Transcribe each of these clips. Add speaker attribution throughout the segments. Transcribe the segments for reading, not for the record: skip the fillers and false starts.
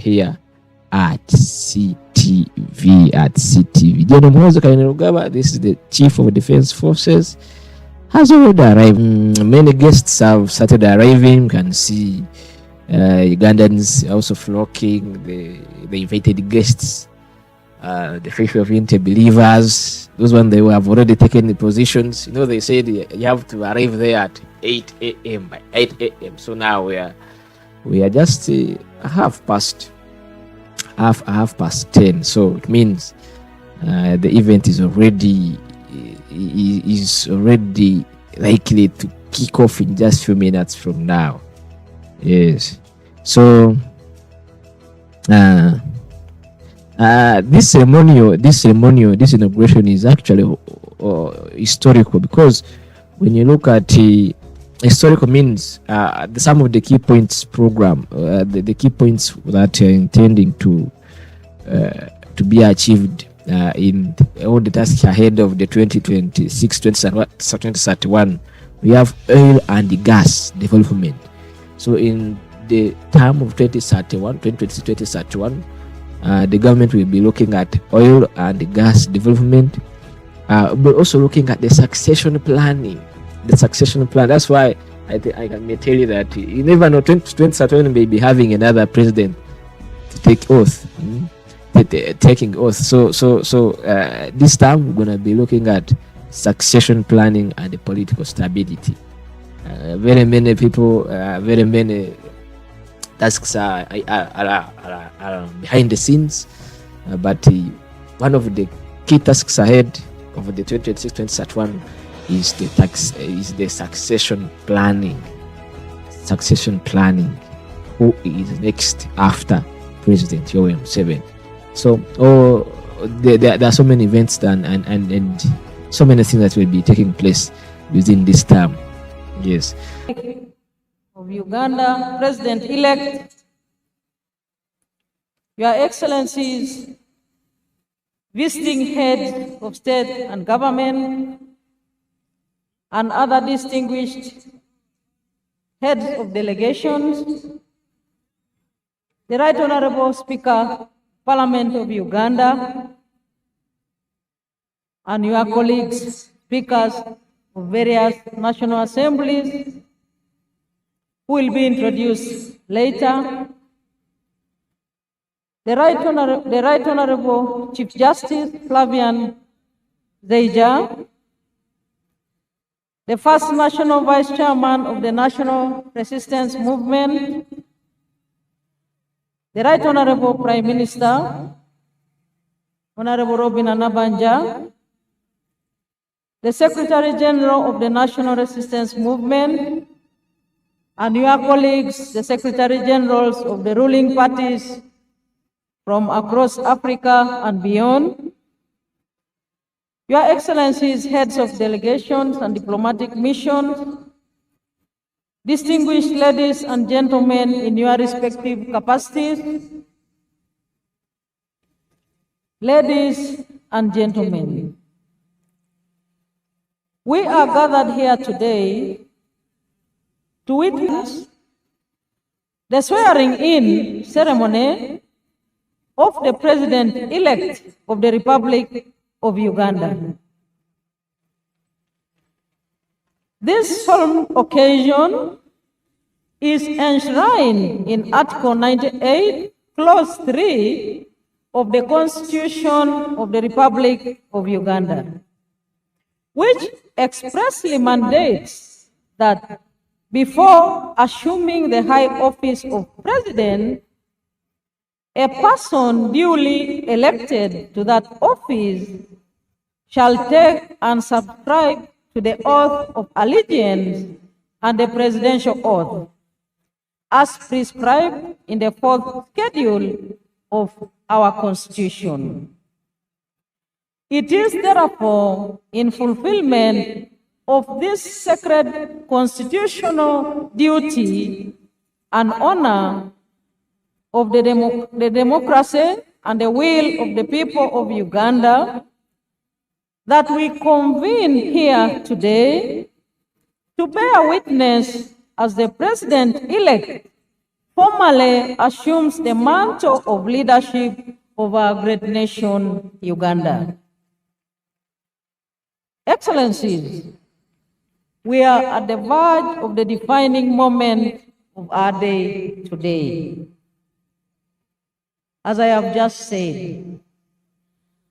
Speaker 1: here at CTV. General Muhoozi Kainerugaba, this is the Chief of Defense Forces, has already arrived. Many guests have started arriving. You can see Ugandans also flocking, the invited guests, the faith of interbelievers, those ones they have already taken the positions. They said you have to arrive there at 8 a.m. by 8 a.m. So now we are just half past 10. So it means the event is already likely to kick off in just a few minutes from now. Yes. So this inauguration is actually historical, because when you look at historical means some of the key points program, the key points that are intending to be achieved in all the tasks ahead of the 2026-2031, we have oil and gas development. So in the term of 2031, the government will be looking at oil and gas development, but also looking at the succession planning. That's why I can tell you that you never know, 2031 may be having another president to take oath. Taking oath. So this time we're gonna be looking at succession planning and the political stability. Very many people, very many tasks are behind the scenes, but one of the key tasks ahead of the 2026-2031 is the succession planning. Who is next after President Yoweri Museveni? So there are so many events done and so many things that will be taking place within this term. Yes.
Speaker 2: Of Uganda, President-elect, Your Excellencies, visiting heads of state and government, and other distinguished heads of delegations, the Right Honorable Speaker, Parliament of Uganda, and your colleagues, speakers of various national assemblies, who will be introduced later, the Right Honorable Chief Justice Flavian Zeija, the first National Vice Chairman of the National Resistance Movement, the Right Honorable Prime Minister, Honorable Robin Anabanja, the Secretary General of the National Resistance Movement, and your colleagues, the Secretary Generals of the ruling parties from across Africa and beyond, Your Excellencies, heads of delegations and diplomatic missions, distinguished ladies and gentlemen in your respective capacities, ladies and gentlemen, we are gathered here today to witness the swearing-in ceremony of the President-elect of the Republic of Uganda. This solemn occasion is enshrined in Article 98, Clause 3 of the Constitution of the Republic of Uganda, which expressly mandates that before assuming the high office of President, a person duly elected to that office shall take and subscribe to the oath of allegiance and the presidential oath, as prescribed in the fourth schedule of our Constitution. It is therefore in fulfillment of this sacred constitutional duty and honor of the democracy and the will of the people of Uganda that we convene here today to bear witness as the President-elect formally assumes the mantle of leadership of our great nation, Uganda. Excellencies, we are at the verge of the defining moment of our day today. As I have just said,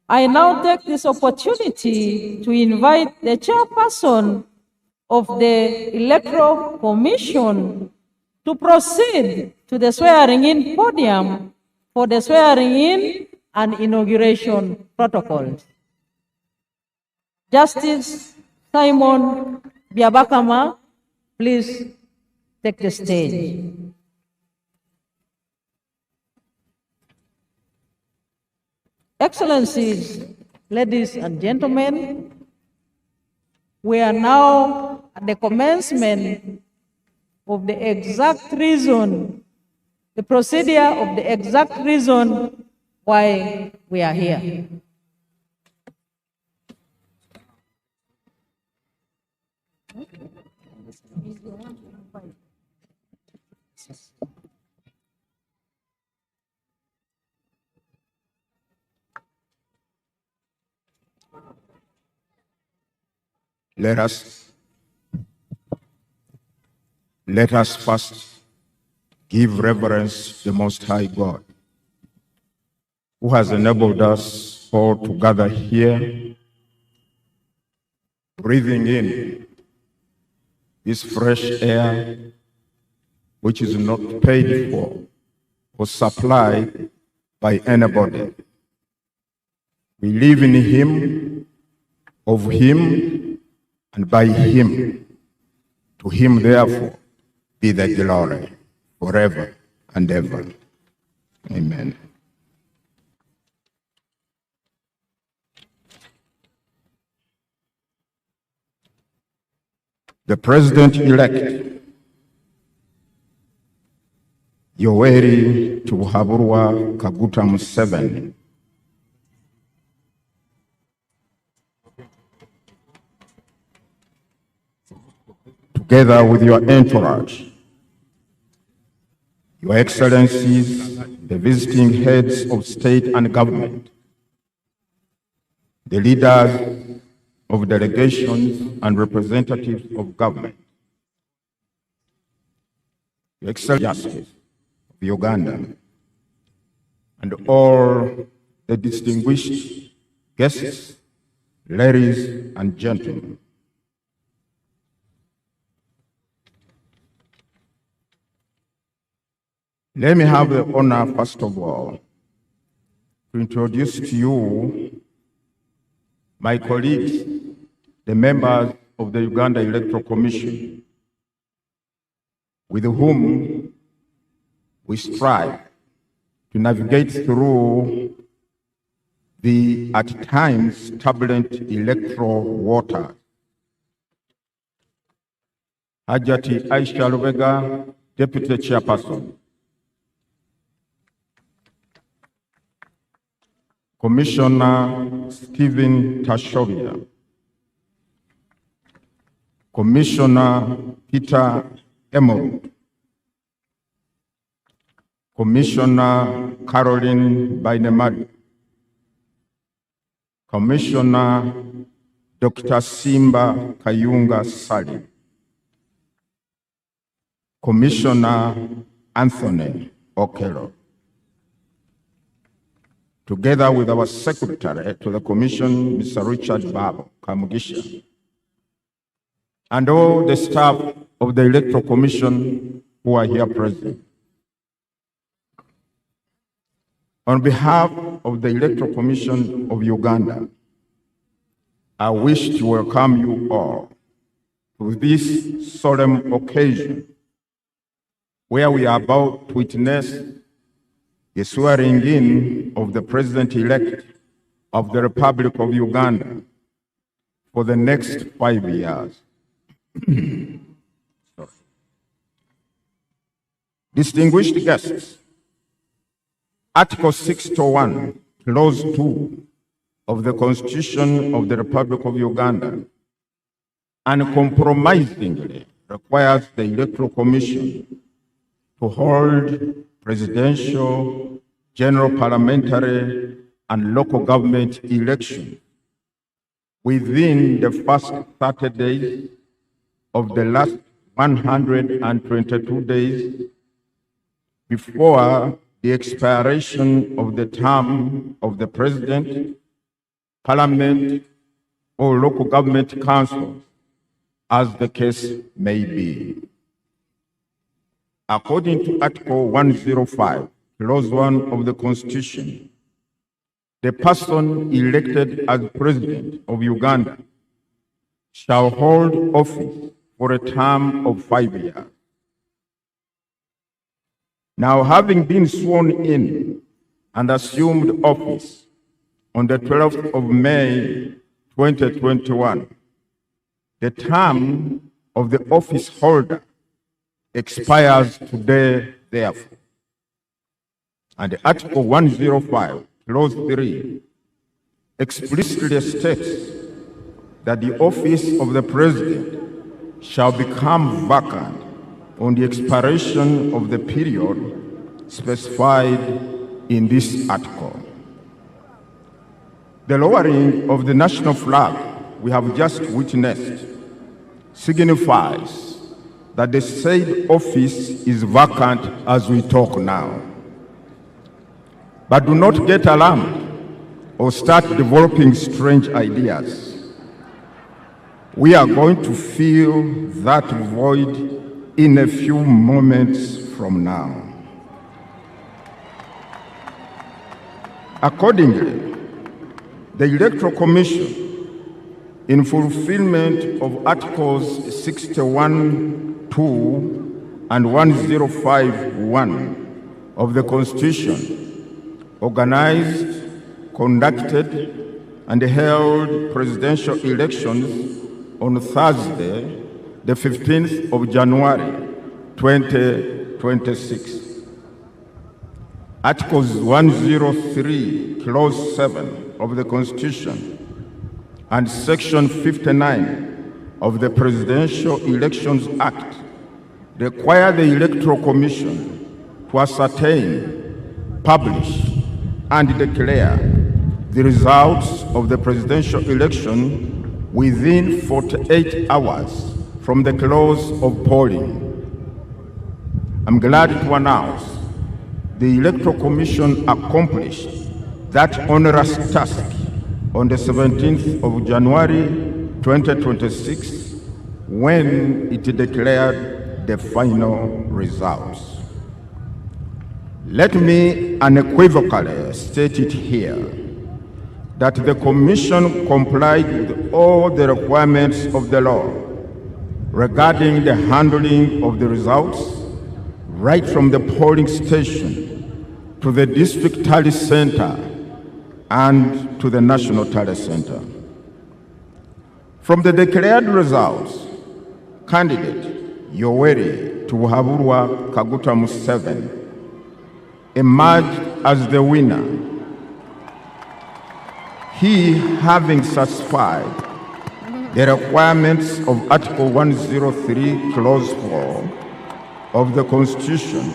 Speaker 2: I now take this opportunity to invite the chairperson of the Electoral Commission to proceed to the swearing-in podium for the swearing-in and inauguration protocols. Justice Simon Biabakama, please take the stage. Excellencies, ladies and gentlemen, we are now at the commencement of the exact reason, the procedure of the exact reason why we are here.
Speaker 3: Let us first give reverence to the Most High God, who has enabled us all to gather here, breathing in this fresh air, which is not paid for or supplied by anybody. We live in Him, of Him, and by Him. To Him, therefore, be the glory forever and ever. Amen. The President-elect, Yoweri Kaguta Museveni, together with your entourage, Your Excellencies, the visiting heads of state and government, the leaders of delegations and representatives of government, Your Excellencies of Uganda, and all the distinguished guests, ladies and gentlemen. Let me have the honor, first of all, to introduce to you my colleagues, the members of the Uganda Electoral Commission, with whom we strive to navigate through the, at times, turbulent electoral water. Hajati Aisha Lubega, Deputy Chairperson. Commissioner Stephen Tashovia, Commissioner Peter Emerald, Commissioner Caroline Bainemari, Commissioner Dr. Simba Kayunga Sali, Commissioner Anthony Okello, together with our Secretary to the Commission, Mr. Richard Babo Kamugisha, and all the staff of the Electoral Commission who are here present. On behalf of the Electoral Commission of Uganda, I wish to welcome you all to this solemn occasion where we are about to witness the swearing-in of the President-elect of the Republic of Uganda for the next 5 years. Distinguished guests, Article 601, Clause 2 of the Constitution of the Republic of Uganda uncompromisingly requires the Electoral Commission to hold presidential, general parliamentary, and local government elections within the first 30 days of the last 122 days before the expiration of the term of the President, Parliament, or local government council, as the case may be. According to Article 105, Clause 1 of the Constitution, the person elected as President of Uganda shall hold office for a term of 5 years. Now, having been sworn in and assumed office on the 12th of May 2021, the term of the office holder expires today, therefore. And Article 105, Clause 3, explicitly states that the office of the President shall become vacant on the expiration of the period specified in this article. The lowering of the national flag we have just witnessed signifies that the said office is vacant as we talk now. But do not get alarmed or start developing strange ideas. We are going to fill that void in a few moments from now. Accordingly, the Electoral Commission, in fulfillment of Articles 61(2) and 105(1) of the Constitution, organized, conducted, and held presidential elections on Thursday, the 15th of January, 2026. Articles 103, Clause 7 of the Constitution and Section 59 of the Presidential Elections Act require the Electoral Commission to ascertain, publish, and declare the results of the presidential election within 48 hours from the close of polling. I'm glad to announce the Electoral Commission accomplished that onerous task on the 17th of January 2026 when it declared the final results. Let me unequivocally state it here that the Commission complied with all the requirements of the law regarding the handling of the results, right from the polling station to the district tally center and to the national tally center. From the declared results, candidate Yoweri Museveni emerged as the winner, he having satisfied the requirements of Article 103, Clause 4 of the Constitution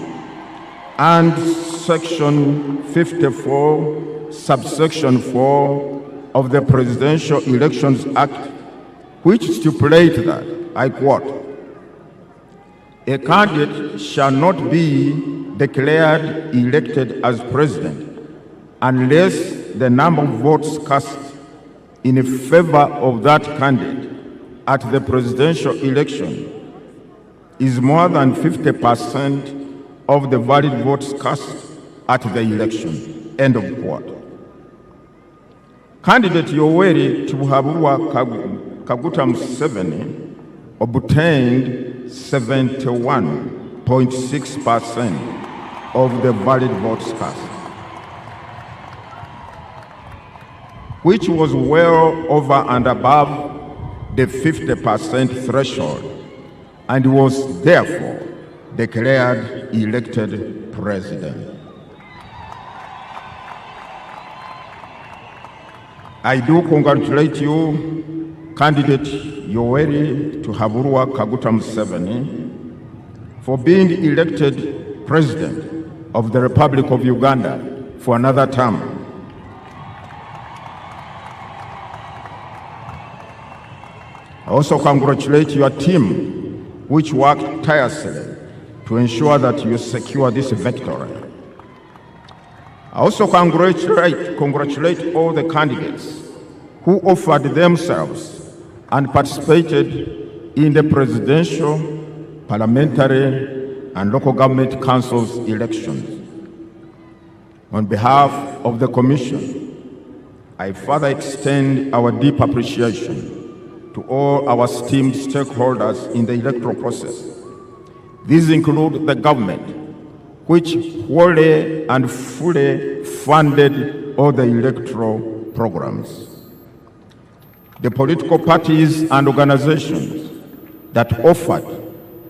Speaker 3: and Section 54, Subsection 4 of the Presidential Elections Act, which stipulate that, I quote, "A candidate shall not be declared elected as president unless the number of votes cast in favor of that candidate at the presidential election is more than 50% of the valid votes cast at the election." End of quote. Candidate Yoweri Museveni obtained 71.6% of the valid votes cast, which was well over and above the 50% threshold, and was therefore declared elected president. I do congratulate you, candidate Yoweri Museveni, for being elected President of the Republic of Uganda for another term. I also congratulate your team, which worked tirelessly to ensure that you secure this victory. I also congratulate all the candidates who offered themselves and participated in the presidential, parliamentary, and local government councils elections. On behalf of the Commission, I further extend our deep appreciation to all our esteemed stakeholders in the electoral process. These include the government, which wholly and fully funded all the electoral programs, the political parties and organizations that offered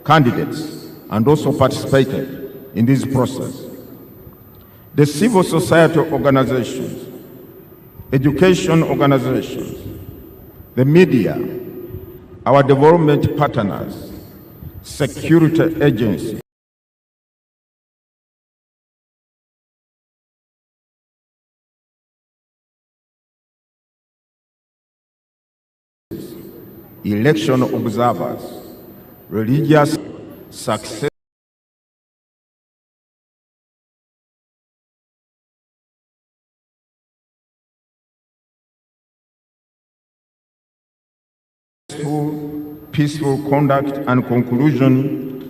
Speaker 3: candidates and also participated in this process, the civil society organizations, education organizations, the media, our development partners, security agencies, election observers, religious successful peaceful conduct and conclusion,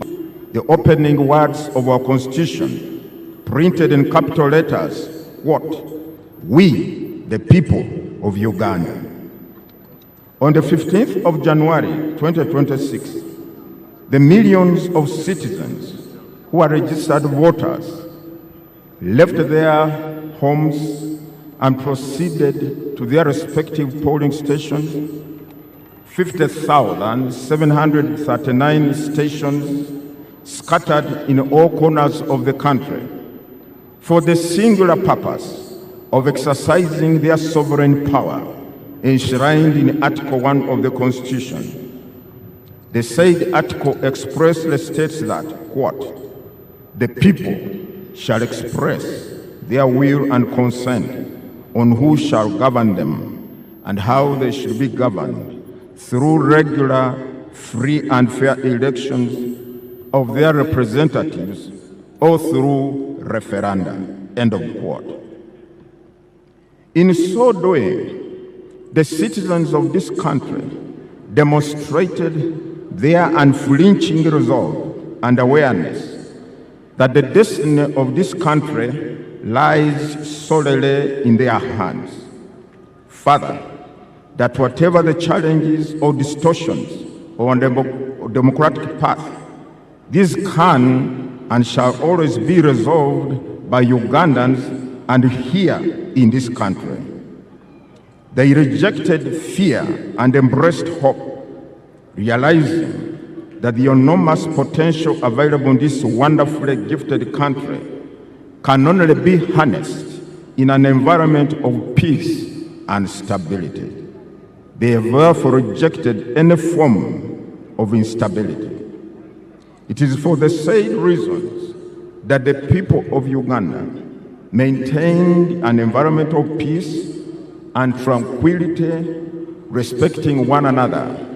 Speaker 3: the opening words of our Constitution, printed in capital letters, what? We, the people of Uganda. On the 15th of January 2026, the millions of citizens who are registered voters left their homes and proceeded to their respective polling stations. 50,739 stations scattered in all corners of the country for the singular purpose of exercising their sovereign power enshrined in Article 1 of the Constitution. The said article expressly states that, quote, the people shall express their will and consent on who shall govern them and how they should be governed through regular, free and fair elections of their representatives or through referenda, end of quote. In so doing, the citizens of this country demonstrated their unflinching resolve and awareness that the destiny of this country lies solely in their hands. Further, that whatever the challenges or distortions on the democratic path, these can and shall always be resolved by Ugandans and here in this country. They rejected fear and embraced hope, realizing that the enormous potential available in this wonderfully gifted country can only be harnessed in an environment of peace and stability. They have therefore rejected any form of instability. It is for the same reasons that the people of Uganda maintained an environment of peace and tranquility, respecting one another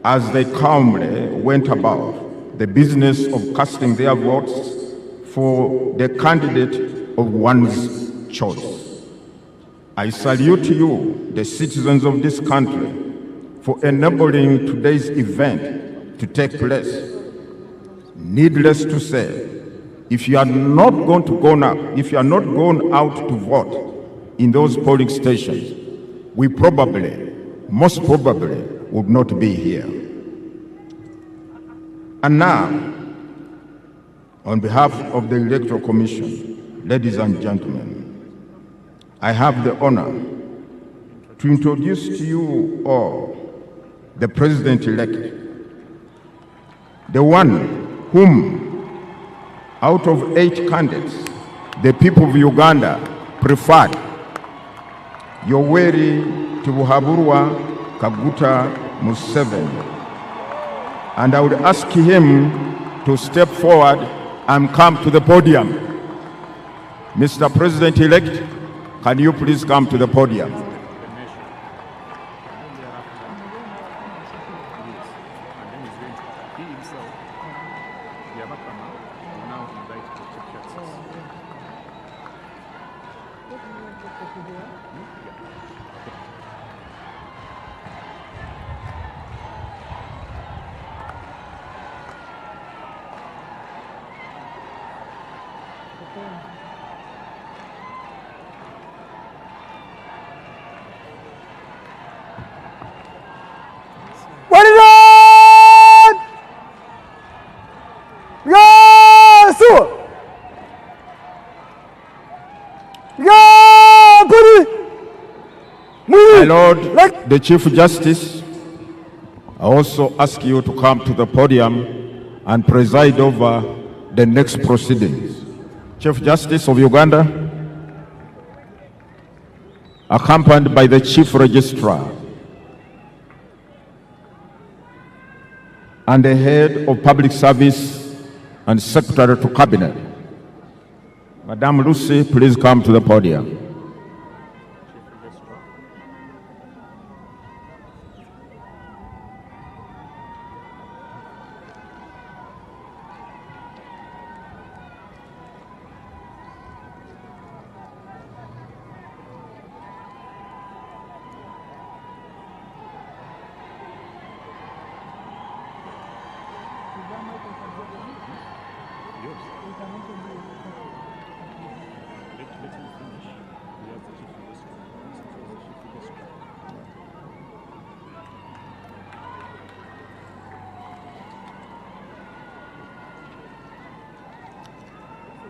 Speaker 3: as they calmly went about the business of casting their votes for the candidate of one's choice. I salute you, the citizens of this country, for enabling today's event to take place. Needless to say, if you are not going to go now, if you are not going out to vote in those polling stations, we probably, most probably, would not be here. And now, on behalf of the Electoral Commission, ladies and gentlemen, I have the honor to introduce to you all the President-elect, the one whom, out of 8 candidates, the people of Uganda preferred, Yoweri Museveni. And I would ask him to step forward and come to the podium. Mr. President-elect, can you please come to the podium?
Speaker 4: What is it? Yes! Yeah, buddy!
Speaker 3: My Lord, the Chief Justice, I also ask you to come to the podium and preside over the next proceedings. Chief Justice of Uganda, accompanied by the Chief Registrar and the Head of Public Service and Secretary to Cabinet. Madam Lucy, please come to the podium.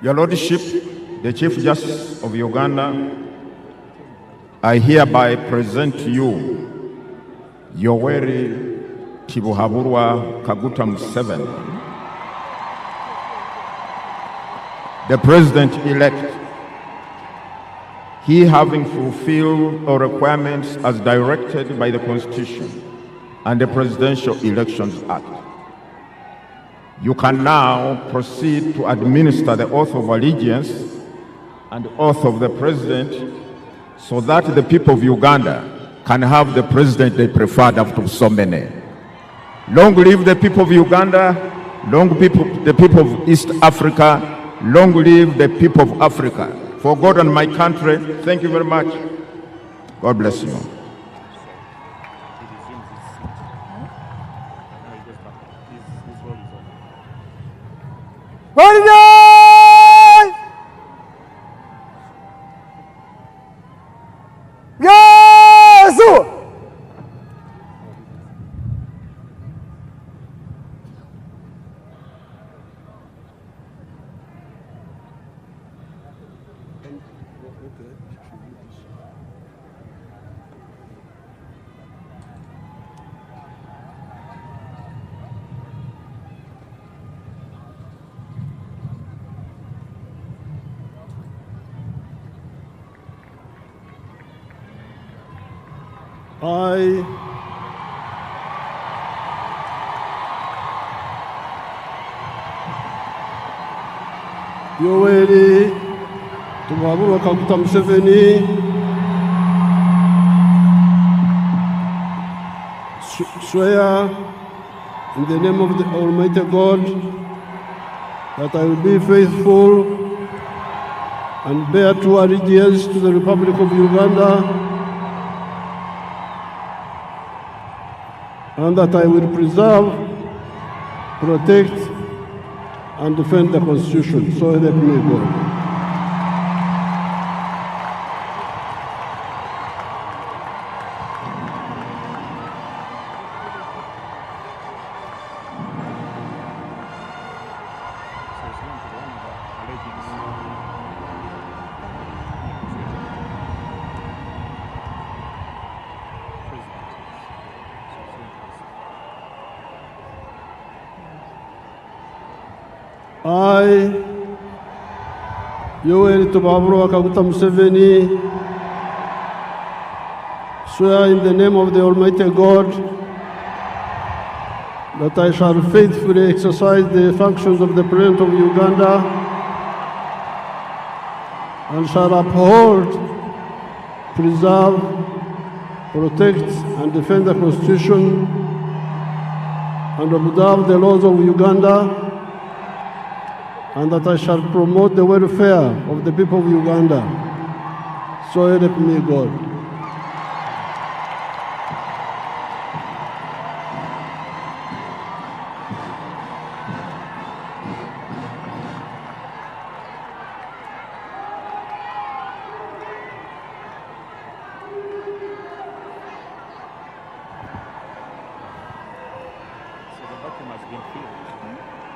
Speaker 3: Your Lordship, the Chief Justice of Uganda, I hereby present to you Yoweri Kaguta Museveni, the President-elect, he having fulfilled all requirements as directed by the Constitution and the Presidential Elections Act. You can now proceed to administer the oath of allegiance and oath of the President so that the people of Uganda can have the President they preferred after so many. Long live the people of Uganda, long live the people of East Africa, long live the people of Africa. For God and my country, thank you very much. God bless you.
Speaker 4: What is it? Yes!
Speaker 5: I, Yoweri Kaguta Museveni, swear in the name of the Almighty God that I will be faithful and bear true allegiance to the Republic of Uganda, and that I will preserve, protect, and defend the Constitution. So help me God. I, Yoweri Kaguta Museveni, swear in the name of the Almighty God that I shall faithfully exercise the functions of the President of Uganda and shall uphold, preserve, protect, and defend the Constitution and observe the laws of Uganda, and that I shall promote the welfare of the people of Uganda. So help me God.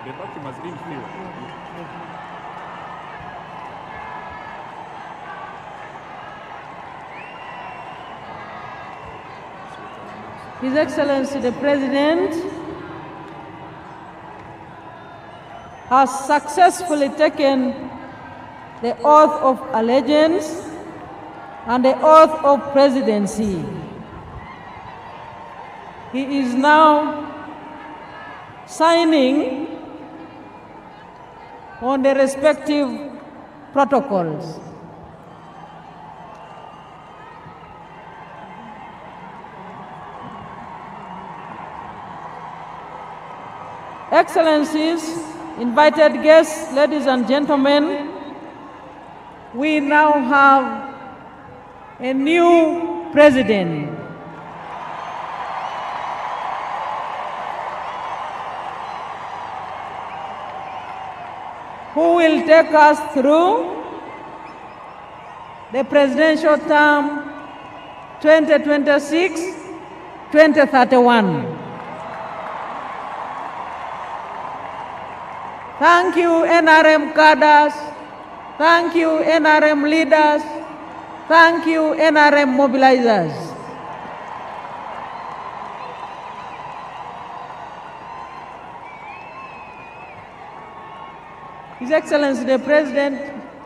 Speaker 6: The vacuum has been filled.
Speaker 2: His Excellency the President has successfully taken the oath of allegiance and the oath of presidency. He is now signing on the respective protocols. Excellencies, invited guests, ladies and gentlemen, we now have a new president. Who will take us through the presidential term 2026-2031. Thank you, NRM cadres. Thank you, NRM leaders. Thank you, NRM mobilizers. His Excellency the President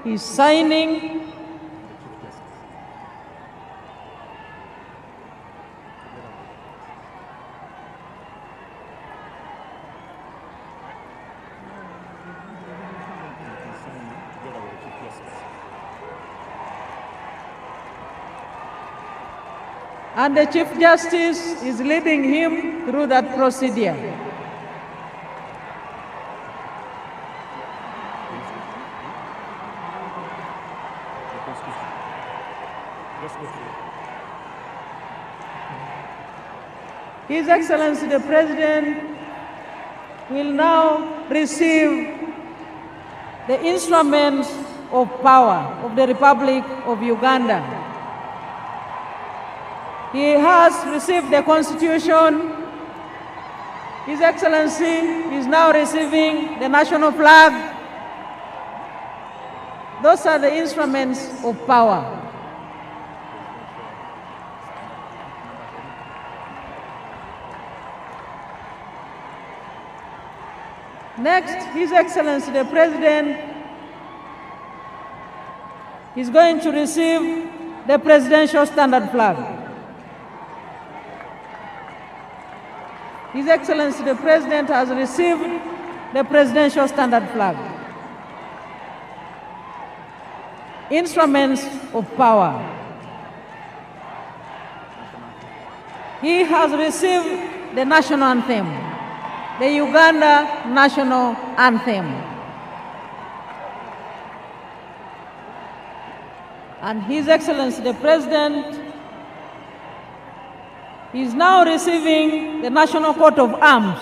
Speaker 2: is signing and the Chief Justice is leading him through that procedure. His Excellency the President will now receive the instruments of power of the Republic of Uganda. He has received the Constitution. His Excellency is now receiving the national flag. Those are the instruments of power. Next, His Excellency the President is going to receive the Presidential Standard Flag. His Excellency the President has received the Presidential Standard Flag. Instruments of power. He has received the national anthem, the Uganda national anthem. And His Excellency the President is now receiving the National Coat of Arms.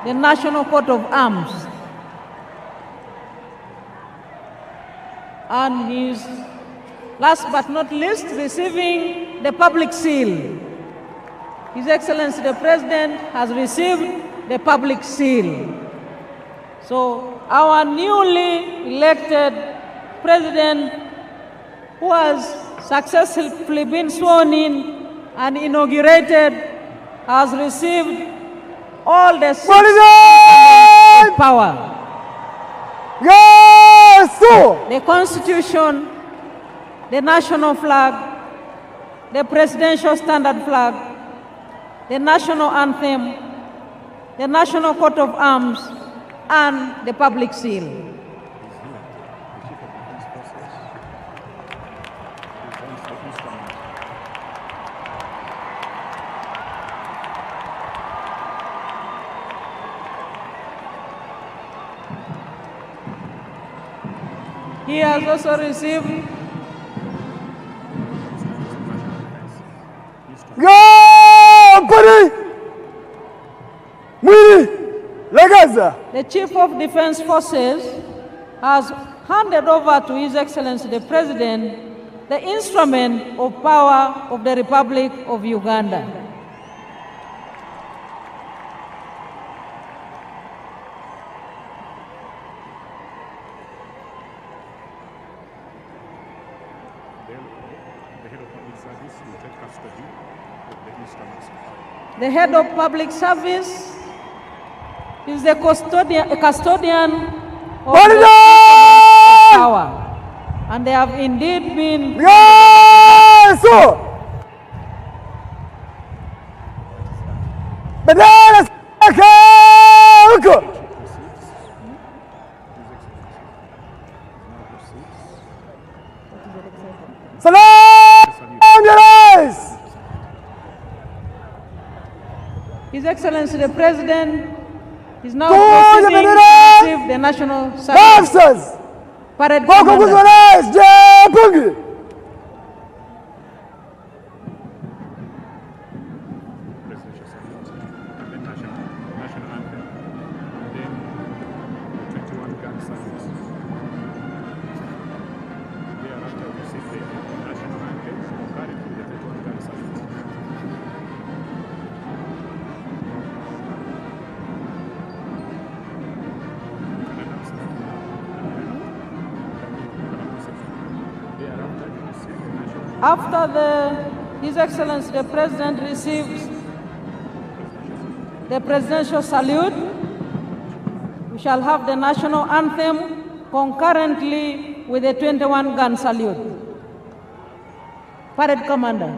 Speaker 2: The National Coat of Arms. And he is, last but not least, receiving the public seal. His Excellency the President has received the public seal. So our newly elected President, who has successfully been sworn in and inaugurated, has received all the six of power.
Speaker 4: Yes, sir.
Speaker 2: The Constitution, the national flag, the Presidential Standard Flag, the national anthem, the national coat of arms, and the public seal. He has also received the Chief of Defense Forces has handed over to His Excellency the President the instrument of power of the Republic of Uganda. The head of public service is the custodian of the power, and they have indeed been His Excellency the President is now proceeding to receive the national salute. Parade Commander. After His Excellency the President receives the presidential salute, we shall have the national anthem concurrently with the 21-gun salute. Parade Commander.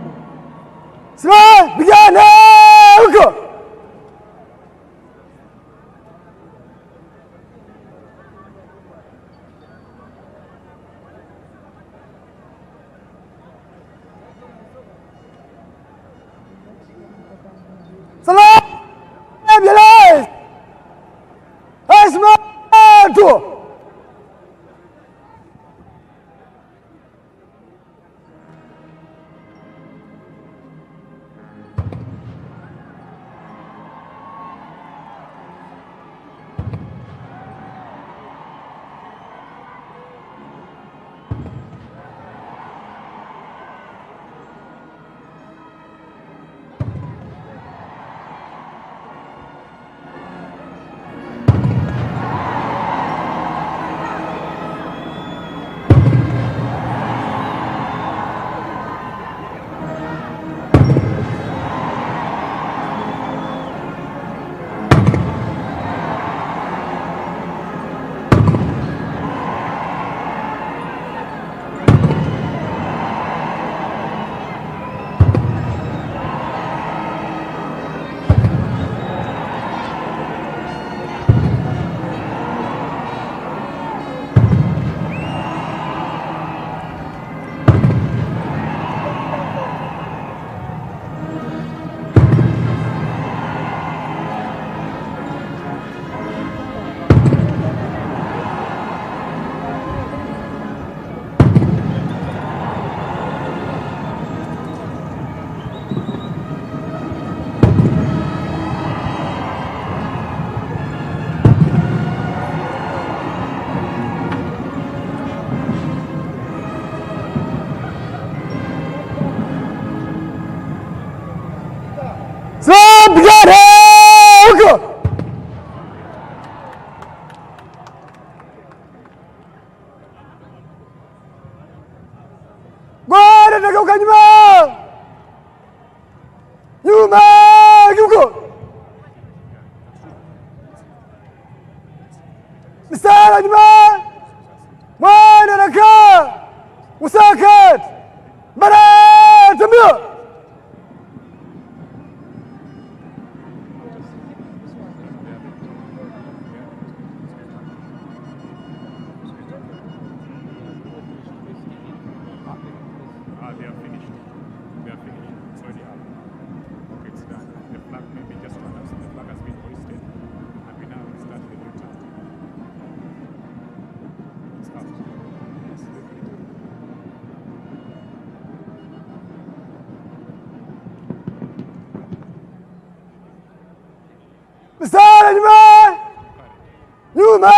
Speaker 4: nyuma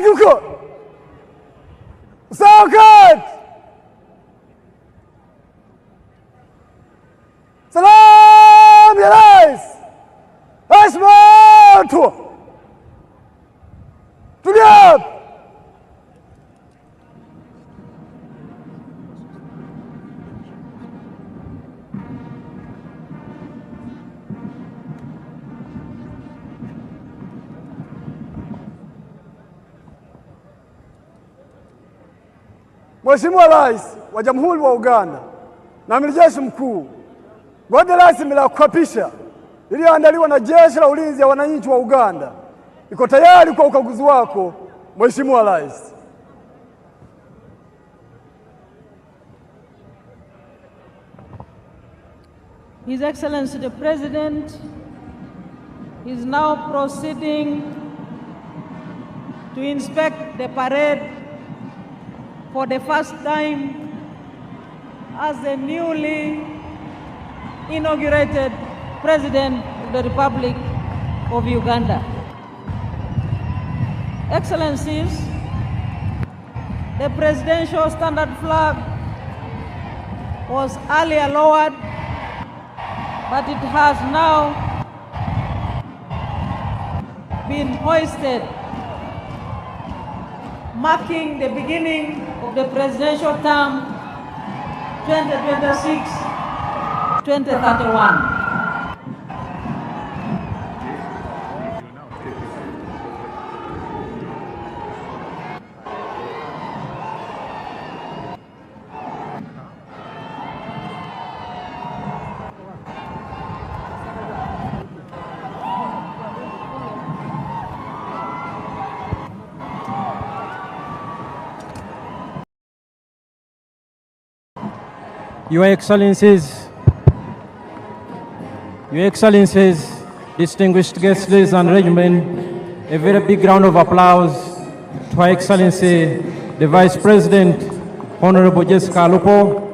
Speaker 4: giko sakat salam ya rais asmatu tulia. Mheshimiwa Rais wa Jamhuri wa Uganda na Amiri Jeshi Mkuu, gwaride rasmi la kuapisha iliyoandaliwa na Jeshi la Ulinzi ya Wananchi wa Uganda iko tayari kwa ukaguzi wako, Mheshimiwa Rais.
Speaker 2: His Excellency the President is now proceeding to inspect the parade for the first time as the newly inaugurated President of the Republic of Uganda. Excellencies, the presidential standard flag was earlier lowered, but it has now been hoisted, marking the beginning of the presidential term 2026-2031.
Speaker 7: Your Excellencies, distinguished guests, ladies and gentlemen, a very big round of applause to Her Excellency, the Vice President, Honorable Jessica Lupo,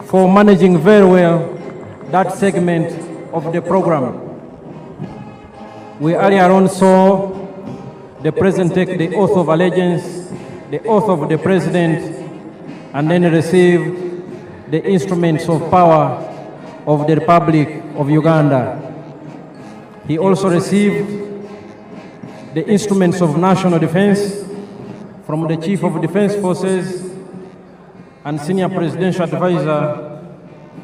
Speaker 7: for managing very well that segment of the program. We earlier on saw the President take the oath of allegiance, the oath of the President, and then received the instruments of power of the Republic of Uganda. He also received the instruments of national defense from the Chief of Defense Forces and Senior Presidential Advisor,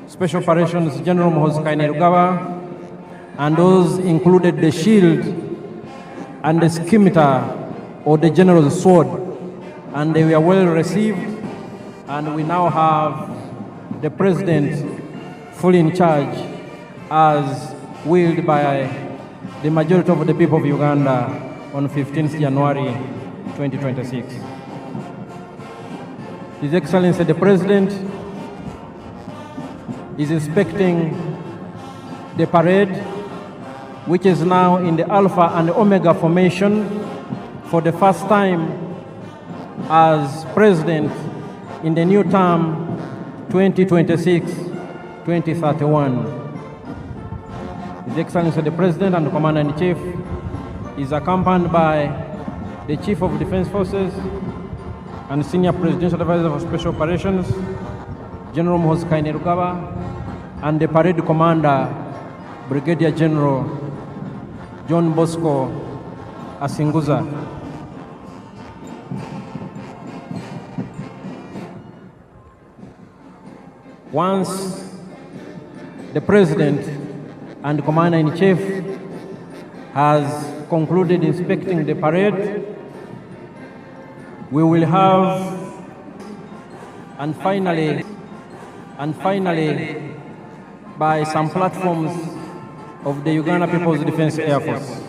Speaker 7: Special Operations General Muhoozi Kainerugaba, and those included the shield and the scimitar or the general's sword, and they were well received, and we now have the President fully in charge as willed by the majority of the people of Uganda on 15th January 2026. His Excellency the President is inspecting the parade, which is now in the Alpha and Omega formation for the first time as President in the new term 2026-2031. His Excellency the President and the Commander-in-Chief is accompanied by the Chief of Defense Forces and Senior Presidential Advisor for Special Operations, General Muhoozi Kainerugaba, and the Parade Commander, Brigadier General John Bosco Asinguza. Once the President and Commander-in-Chief has concluded inspecting the parade, we will have, and finally, by some platforms of the Uganda People's Defense Air Force.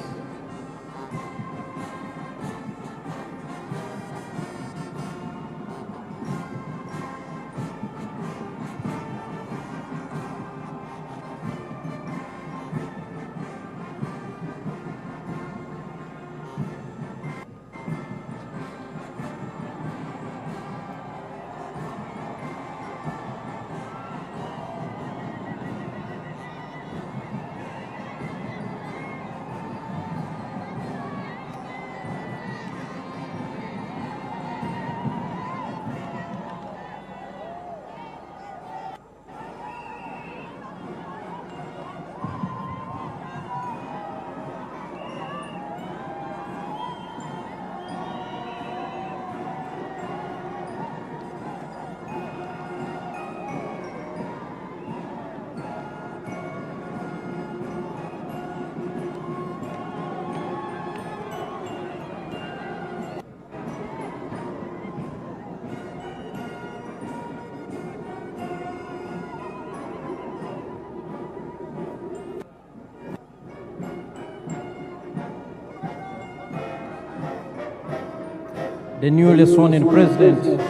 Speaker 7: the newly sworn-in President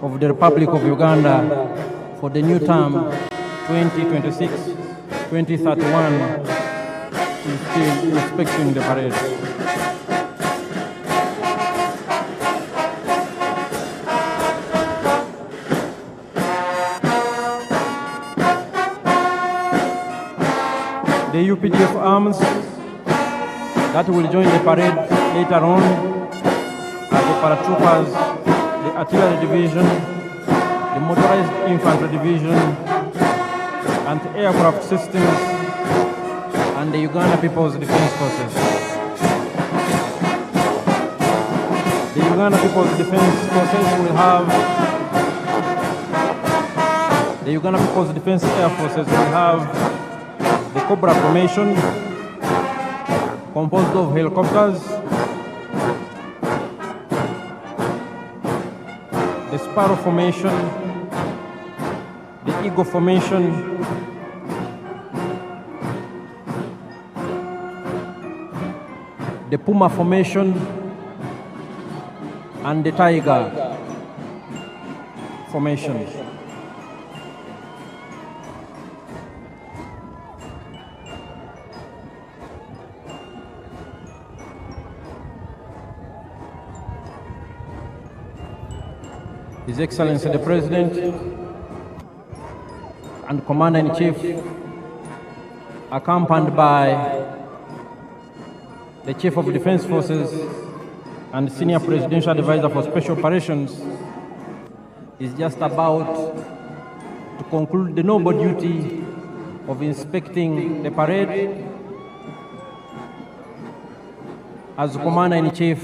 Speaker 7: of the Republic of Uganda for the new term 2026-2031 is still inspecting the parade. The UPDF arms that will join the parade later on are the paratroopers, the artillery division, the motorized infantry division, anti-aircraft systems, and the Uganda People's Defense Forces. The Uganda People's Defense Forces will have, the Uganda People's Defense Air Forces will have the Cobra formation, composed of helicopters, the Sparrow formation, the Eagle formation, the Puma formation, and the Tiger formation. His Excellency the President and Commander-in-Chief, accompanied by the Chief of Defense Forces and Senior Presidential Advisor for Special Operations, is just about to conclude the noble duty of inspecting the parade as Commander-in-Chief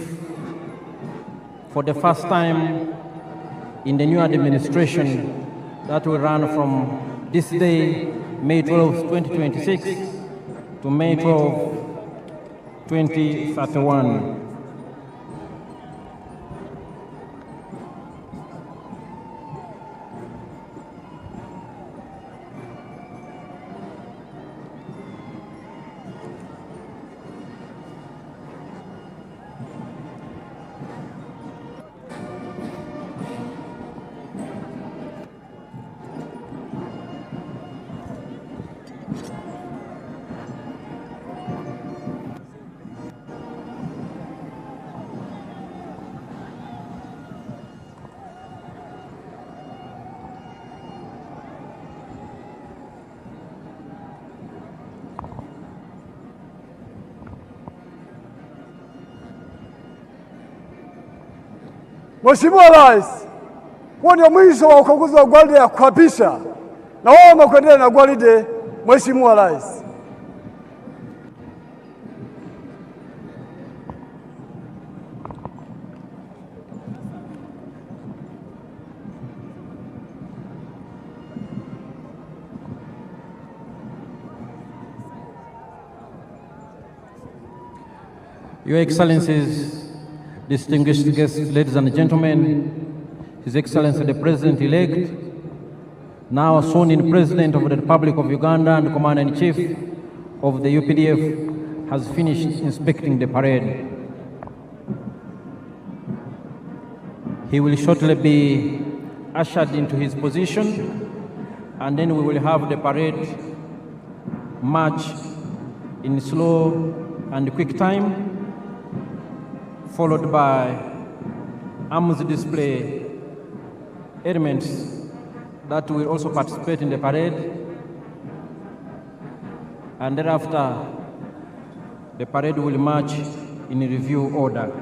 Speaker 7: for the first time in the new administration that will run from this day, May 12, 2026 to May 12, 2031.
Speaker 4: Mheshimiwa Rais, huo ndio mwisho wa ukaguzi wa gwaride ya kuapisha, na wao kuendelea na gwaride. Mheshimiwa Rais,
Speaker 7: Your Excellencies, distinguished guests, ladies and gentlemen, His Excellency the President-elect, now sworn-in President of the Republic of Uganda and Commander-in-Chief of the UPDF, has finished inspecting the parade. He will shortly be ushered into his position, and then we will have the parade march in slow and quick time, followed by arms display elements that will also participate in the parade, and thereafter the parade will march in review order.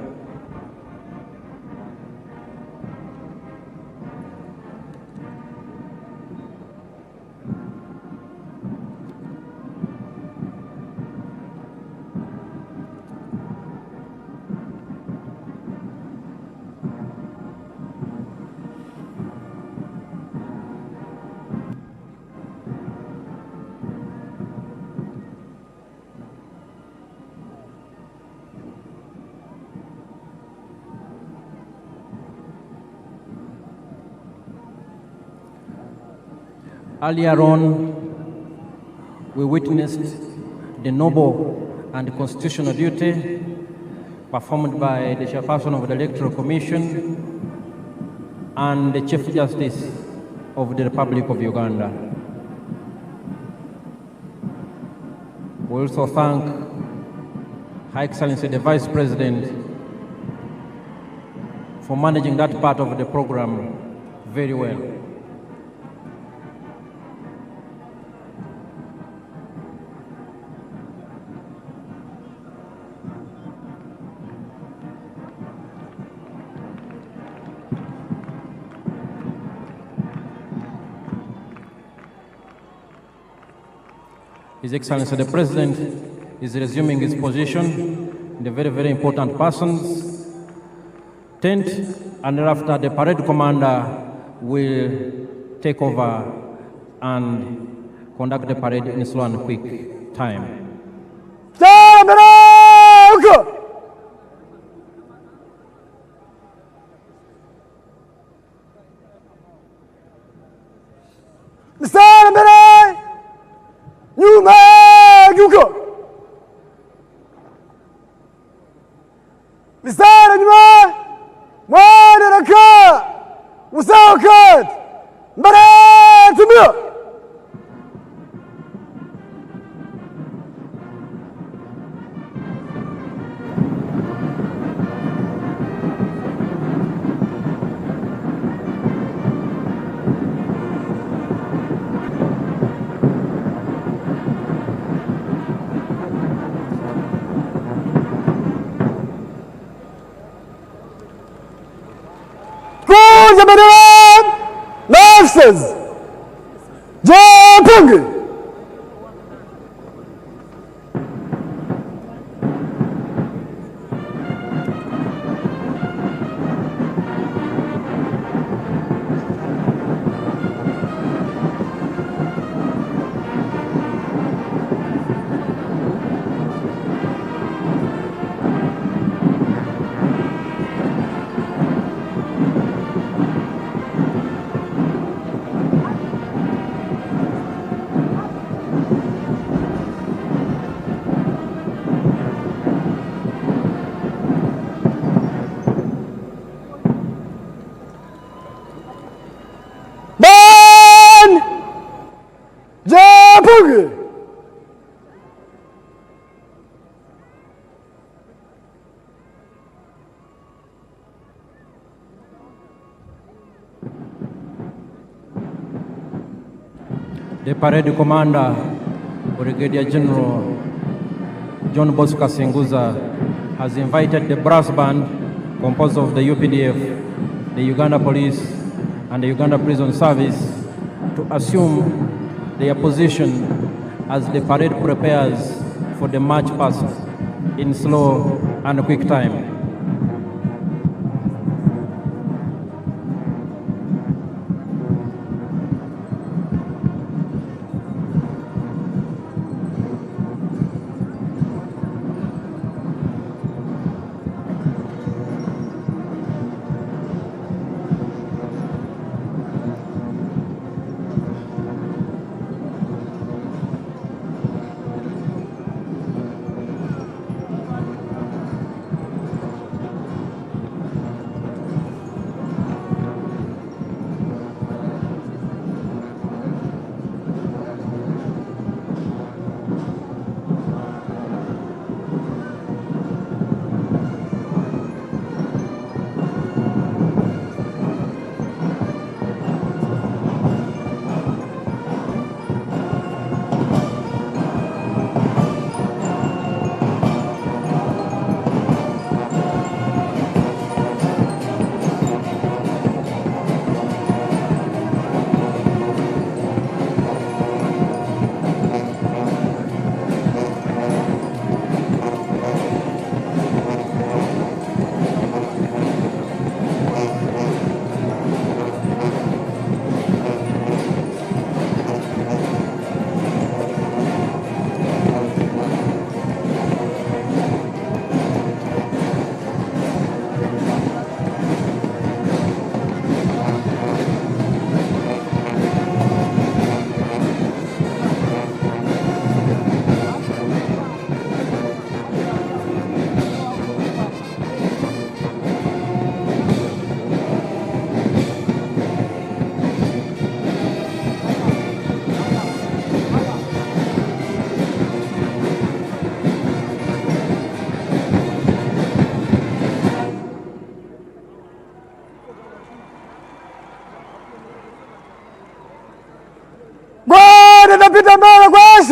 Speaker 7: Earlier on, we witnessed the noble and constitutional duty performed by the chairperson of the Electoral Commission and the Chief Justice of the Republic of Uganda. We also thank Her Excellency the Vice President for managing that part of the program very well. His Excellency the President is resuming his position in the very, very important person's tent, and thereafter the parade commander will take over and conduct the parade in slow and quick time.
Speaker 4: Nyuma yuko mistari nyuma mwana raka usawakat mbare tumio nurses, Japungi.
Speaker 7: The parade commander, Brigadier General John Bosco Kasinguza, has invited the brass band composed of the UPDF, the Uganda Police, and the Uganda Prison Service to assume their position as the parade prepares for the march past in slow and quick time.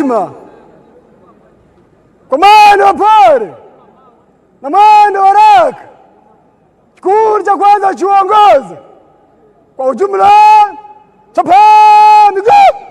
Speaker 4: heshima, kwa mwendo wa pole na mwendo wa haraka, kikundi cha kwanza chuongoza kwa ujumla, chapa miguu.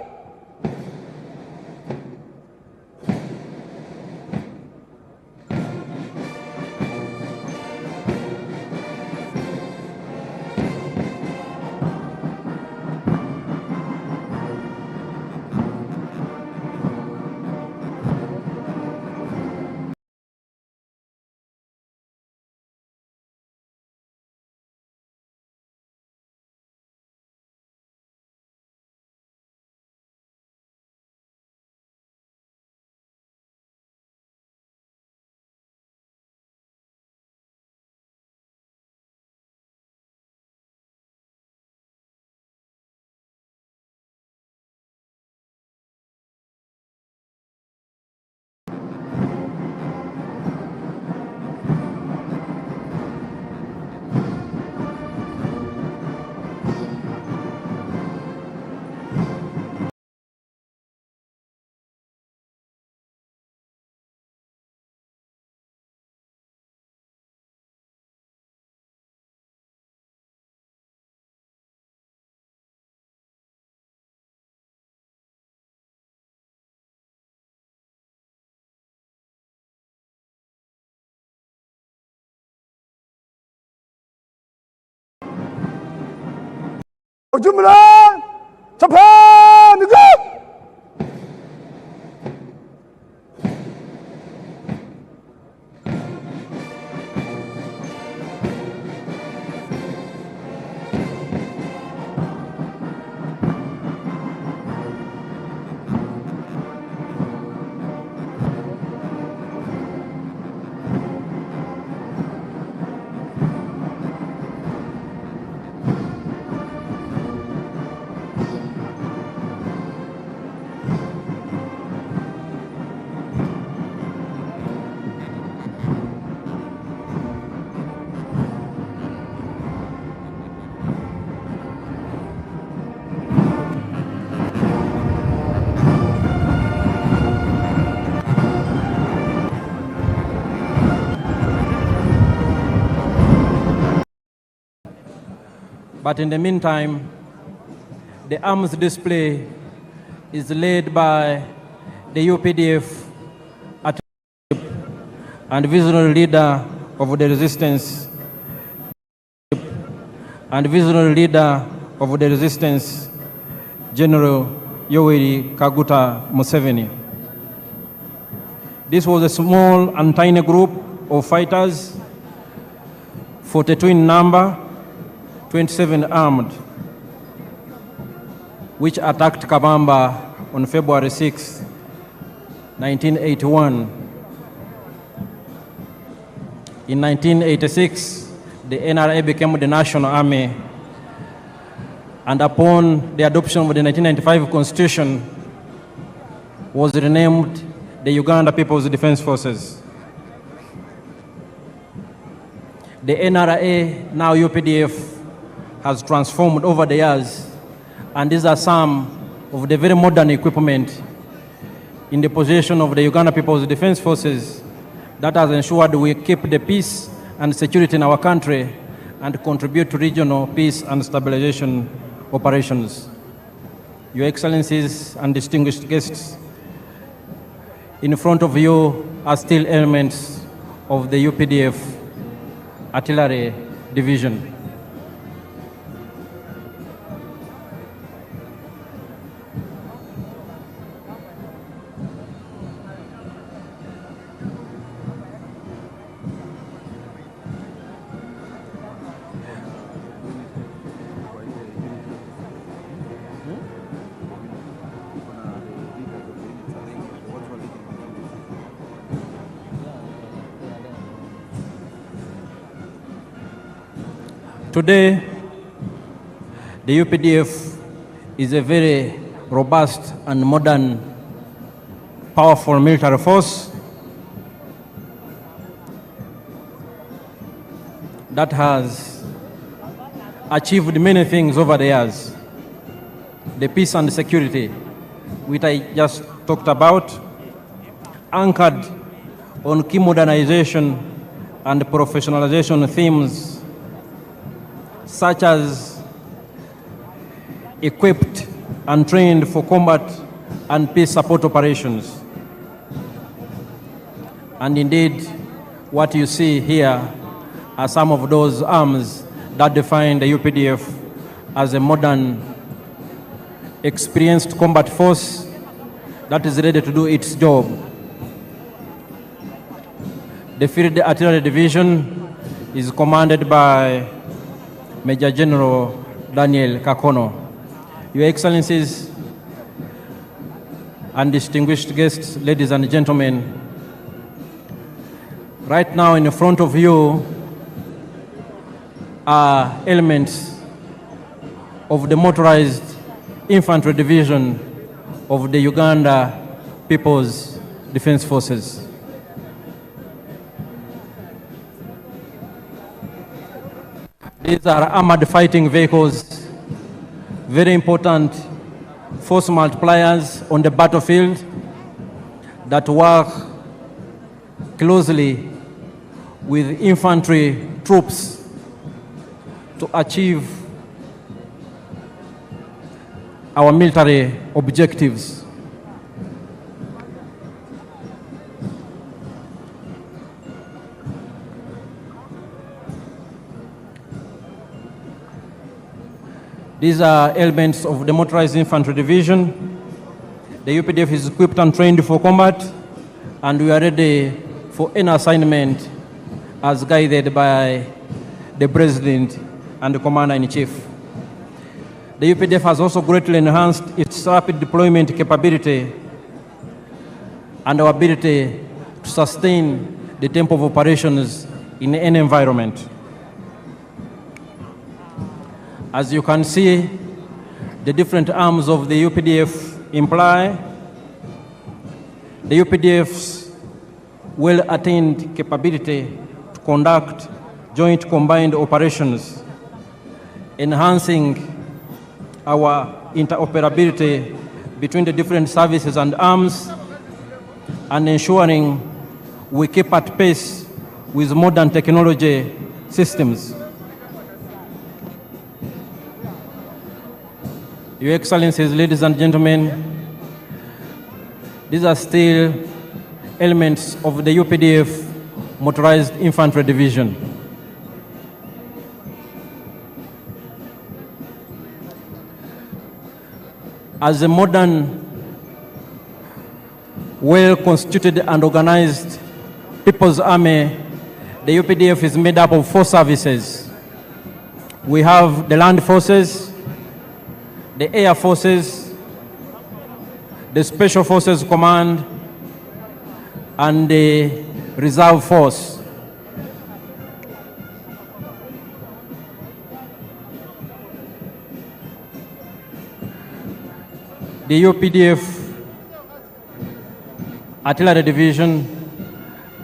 Speaker 4: Ujumla, chapa miguu.
Speaker 7: But in the meantime, the arms display is led by the UPDF and visionary leader of the resistance, General Yoweri Museveni. This was a small and tiny group of fighters, 42 in number, 27 armed, which attacked Kabamba on February 6, 1981. In 1986, the NRA became the National Army, and upon the adoption of the 1995 Constitution, was renamed the Uganda People's Defense Forces. The NRA, now UPDF, has transformed over the years, and these are some of the very modern equipment in the possession of the Uganda People's Defense Forces that has ensured we keep the peace and security in our country and contribute to regional peace and stabilization operations. Your Excellencies and distinguished guests, in front of you are still elements of the UPDF Artillery Division. Today, the UPDF is a very robust and modern, powerful military force that has achieved many things over the years. The peace and security, which I just talked about, anchored on key modernization and professionalization themes such as equipped and trained for combat and peace support operations. And indeed, what you see here are some of those arms that define the UPDF as a modern, experienced combat force that is ready to do its job. The Field Artillery Division is commanded by Major General Daniel Kakono. Your Excellencies and distinguished guests, ladies and gentlemen, right now in front of you are elements of the motorized infantry division of the Uganda People's Defense Forces. These are armored fighting vehicles, very important force multipliers on the battlefield that work closely with infantry troops to achieve our military objectives. These are elements of the Motorized Infantry Division. The UPDF is equipped and trained for combat, and we are ready for any assignment as guided by the President and the Commander-in-Chief. The UPDF has also greatly enhanced its rapid deployment capability and our ability to sustain the tempo of operations in any environment. As you can see, the different arms of the UPDF imply the UPDF's well-attained capability to conduct joint combined operations, enhancing our interoperability between the different services and arms, and ensuring we keep at pace with modern technology systems. Your Excellencies, ladies and gentlemen, these are still elements of the UPDF Motorized Infantry Division. As a modern, well-constituted and organized People's Army, the UPDF is made up of 4 services. We have the Land Forces, the Air Forces, the Special Forces Command, and the Reserve Force. The UPDF Artillery Division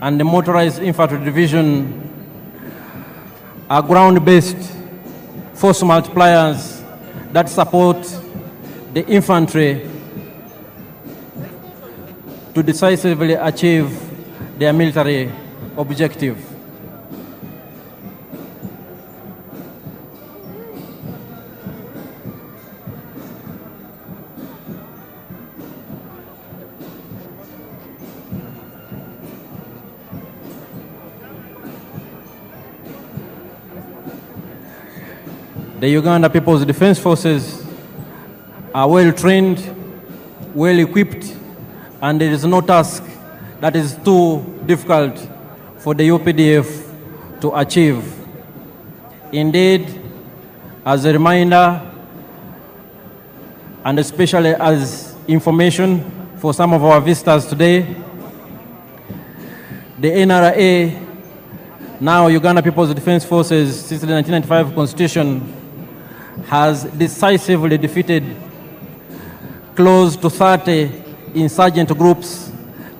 Speaker 7: and the Motorized Infantry Division are ground-based force multipliers that support the infantry to decisively achieve their military objective. The Uganda People's Defense Forces are well trained, well equipped, and there is no task that is too difficult for the UPDF to achieve. Indeed, as a reminder, and especially as information for some of our visitors today, the NRA, now Uganda People's Defense Forces, since the 1995 Constitution, has decisively defeated close to 30 insurgent groups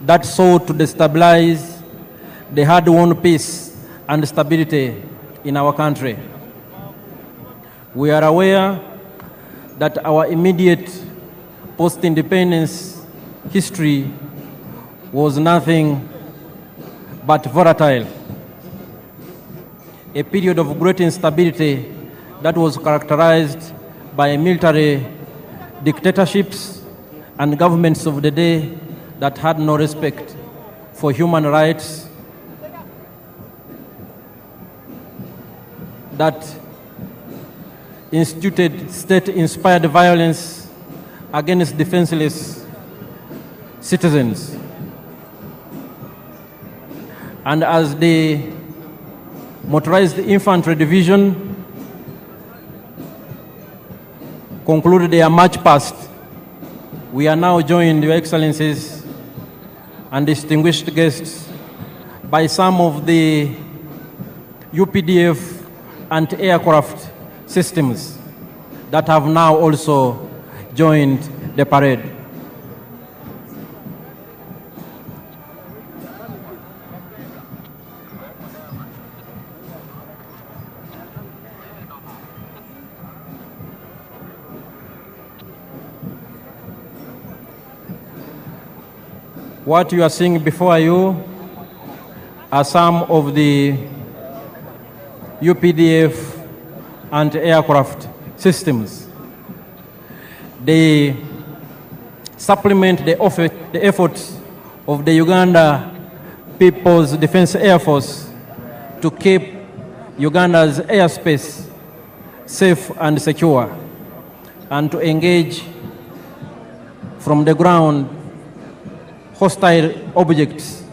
Speaker 7: that sought to destabilize the hard-won peace and stability in our country. We are aware that our immediate post-independence history was nothing but volatile, a period of great instability that was characterized by military dictatorships and governments of the day that had no respect for human rights, that instituted state-inspired violence against defenseless citizens. And as the motorized infantry division concluded their march past, we are now joined, Your Excellencies and distinguished guests, by some of the UPDF anti-aircraft systems that have now also joined the parade. What you are seeing before you are some of the UPDF anti-aircraft systems. They supplement the efforts of the Uganda People's Defense Air Force to keep Uganda's airspace safe and secure, and to engage from the ground hostile objects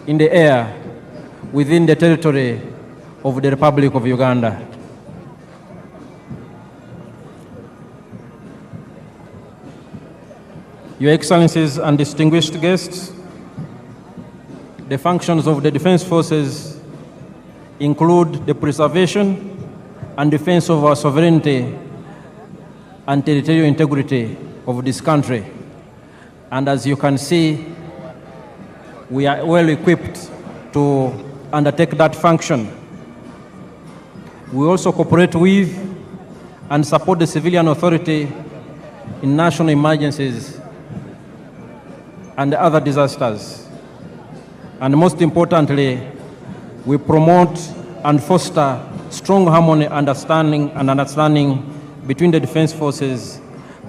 Speaker 7: in the air within the territory of the Republic of Uganda. Your Excellencies and distinguished guests, the functions of the Defense Forces include the preservation and defense of our sovereignty and territorial integrity of this country. And as you can see, we are well equipped to undertake that function. We also cooperate with and support the civilian authority in national emergencies and other disasters. And most importantly, we promote and foster strong harmony, understanding between the Defense Forces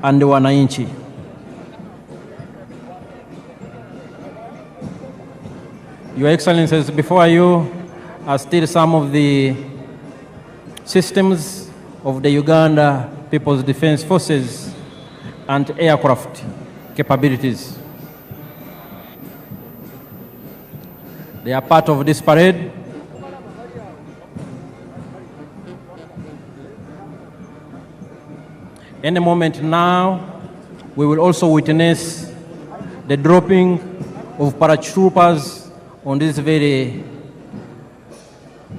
Speaker 7: and the Wananchi. Your Excellencies, before you are still some of the systems of the Uganda People's Defense Forces and aircraft capabilities. They are part of this parade. Any moment now, we will also witness the dropping of paratroopers on these very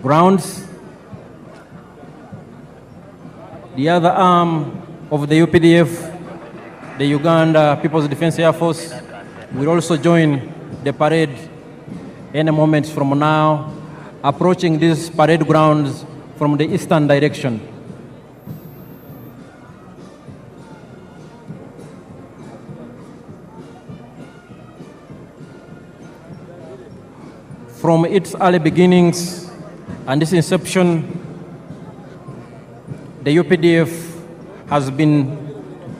Speaker 7: grounds. The other arm of the UPDF, the Uganda People's Defense Air Force, will also join the parade any moment from now, approaching these parade grounds from the eastern direction. From its early beginnings and its inception, the UPDF has been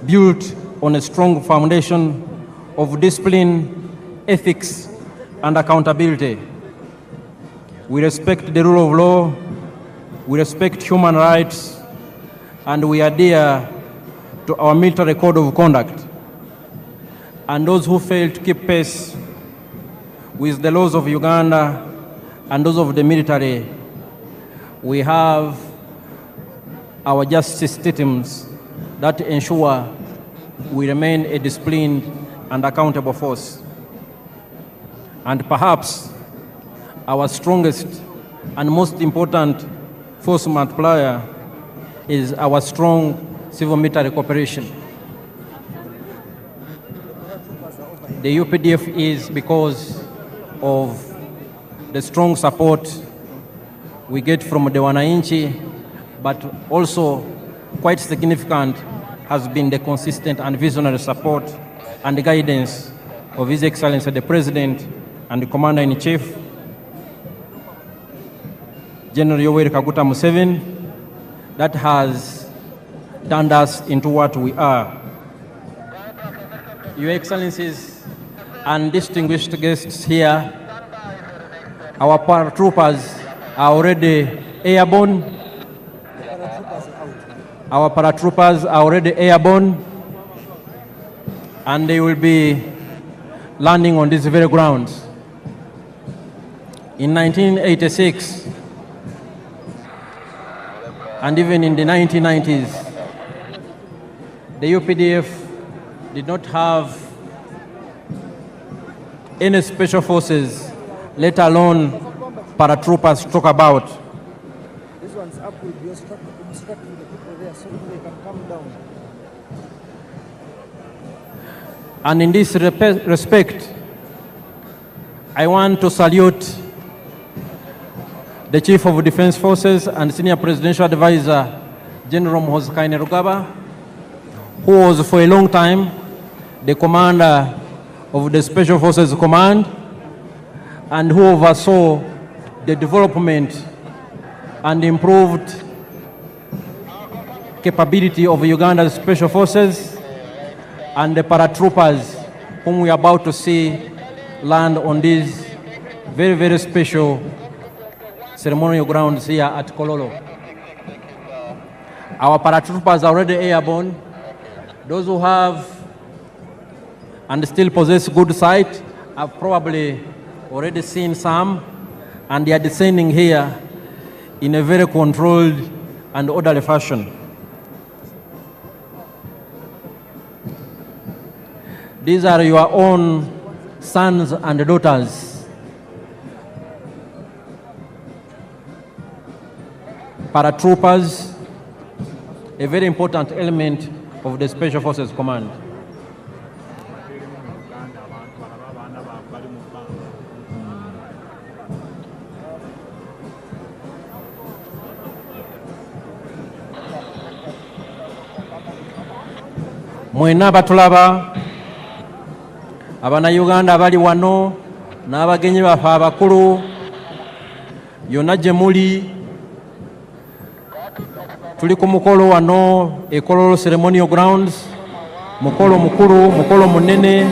Speaker 7: built on a strong foundation of discipline, ethics, and accountability. We respect the rule of law, we respect human rights, and we adhere to our military code of conduct. And those who fail to keep pace with the laws of Uganda and those of the military, we have our justice systems that ensure we remain a disciplined and accountable force. And perhaps our strongest and most important force multiplier is our strong civil-military cooperation. The UPDF is because of the strong support we get from the Wananchi, but also quite significant has been the consistent and visionary support and guidance of His Excellency the President and the Commander-in-Chief, General Yoweri Museveni, that has turned us into what we are. Your Excellencies and distinguished guests here, our paratroopers are already airborne. Our paratroopers are already airborne, and they will be landing on these very grounds. In 1986, and even in the 1990s, the UPDF did not have any special forces, let alone paratroopers, to talk about.
Speaker 8: This one's up with you obstructing the people there so they can come down.
Speaker 7: And in this respect, I want to salute the Chief of Defense Forces and Senior Presidential Advisor, General Muhoozi Kainerugaba, who was for a long time the commander of the Special Forces Command and who oversaw the development and improved capability of Uganda's Special Forces and the paratroopers whom we are about to see land on these very, very special ceremonial grounds here at Kololo. Our paratroopers are already airborne. Those who have and still possess good sight have probably already seen some, and they are descending here in a very controlled and orderly fashion. These are your own sons and daughters. Paratroopers, a very important element of the Special Forces Command. Mwena batulaba, Abannayuganda abali wano n'abagenyi baffe abakulu, yonna gye muli, tuli ku mukolo wano e Kololo Ceremonial Grounds, mukolo mukulu, mukolo munene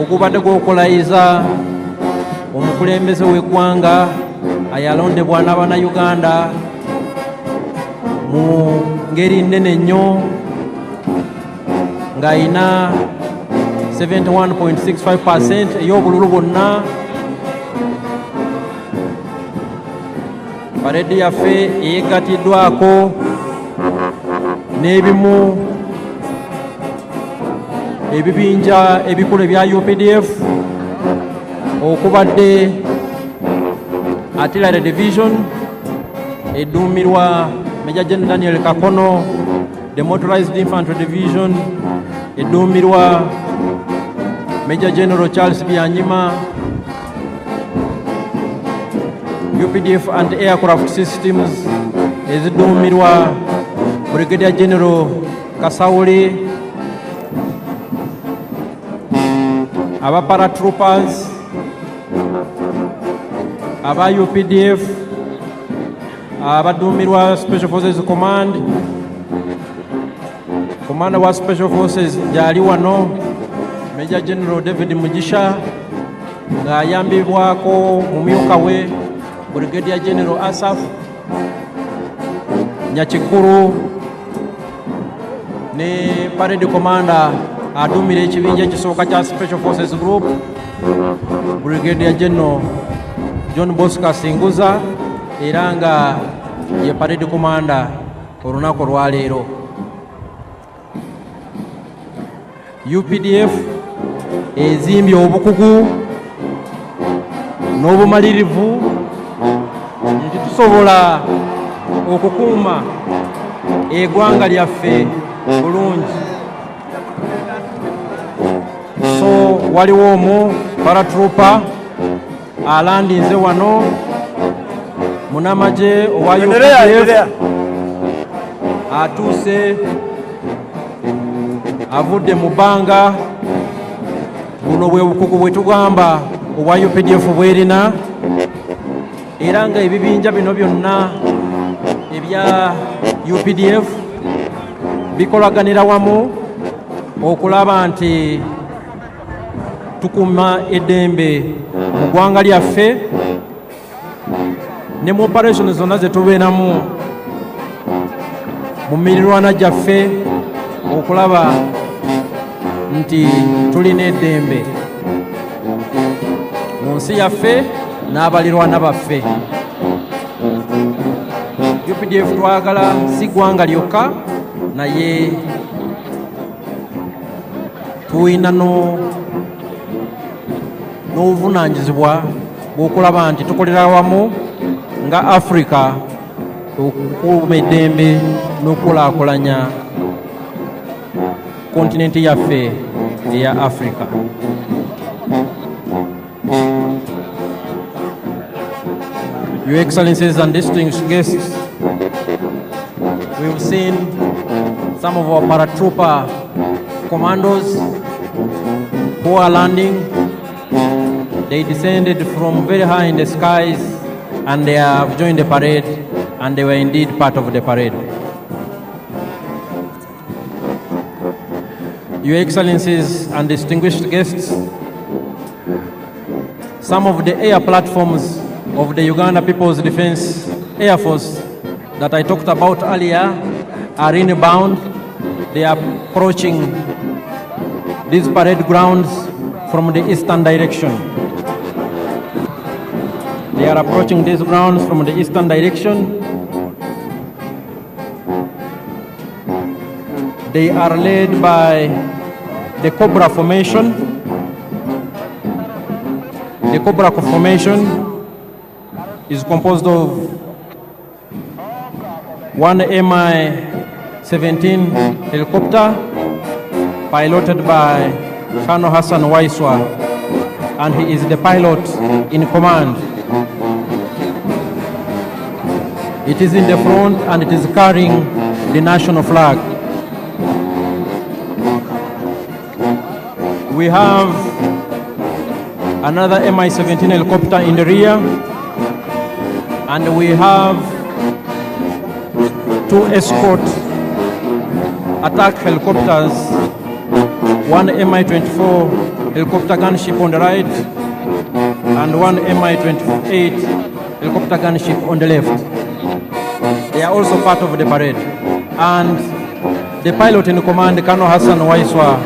Speaker 7: ogubadde gw'okulayiza omukulembeze w'eggwanga ayalondebwa n'Abannayuganda mu ngeri nnene nnyo ng'ayina 71.65% ey'obululu bwonna. Paredi yaffe eyeggatiddwako n'ebimu ebibinja ebikulu ebya UPDF okubadde Artillery Division edduumirwa Major General Daniel Kakono, the Motorized Infantry Division edduumirwa Major General Charles Byanyima, UPDF anti-aircraft systems ezidduumirwa Brigadier General Kasawuli, aba paratroopers, aba UPDF, abadduumirwa Special Forces Command, Commander wa Special Forces gyali wano Major General David Mugisha ng'ayambibwako mumyuka we Brigadier General Asaf Nyakikuru ne Parade Commander aduumira ekibinja ekisooka kya Special Forces Group Brigadier General John Bosco Singuza era nga ye Parade Commander olunaku olwaleero. UPDF ezimbye obukugu n'obumalirivu nti tusobola okukuuma eggwanga lyaffe bulungi. So waliwo omu paratrooper alandinze wano munamaje owa UPDF atuuse avudde mu bbanga. Buno bwe bukugu bwe tugamba obwa UPDF bwerina, era nga ebibinja bino byonna ebya UPDF bikolaganira wamu okulaba nti tukuuma eddembe mu ggwanga lyaffe ne mu operation zonna ze tubeeramu mu mirirwana gyaffe okulaba nti tulina eddembe mu nsi yaffe n'abalirwana baffe. UPDF twagala si ggwanga lyokka, naye tulina n'obuvunaanyizibwa bw'okulaba nti tukolera wamu nga Africa okukuuma eddembe n'okukulaakulanya kontinenti yaffe eya Africa. Your Excellencies and distinguished guests, we've seen some of our paratrooper commandos who are landing. They descended from very high in the skies and they have joined the parade, and they were indeed part of the parade. Your Excellencies and distinguished guests, some of the air platforms of the Uganda People's Defense Air Force that I talked about earlier are inbound. They are approaching these parade grounds from the eastern direction. They are approaching these grounds from the eastern direction. They are led by the Cobra formation. The Cobra formation is composed of one Mi-17 helicopter piloted by Colonel Hassan Waiswa, and he is the pilot in command. It is in the front and it is carrying the national flag. We have another Mi-17 helicopter in the rear, and we have two escort attack helicopters, one Mi-24 helicopter gunship on the right and one Mi-28 helicopter gunship on the left. They are also part of the parade. And the pilot in command, Colonel Hassan Waiswa,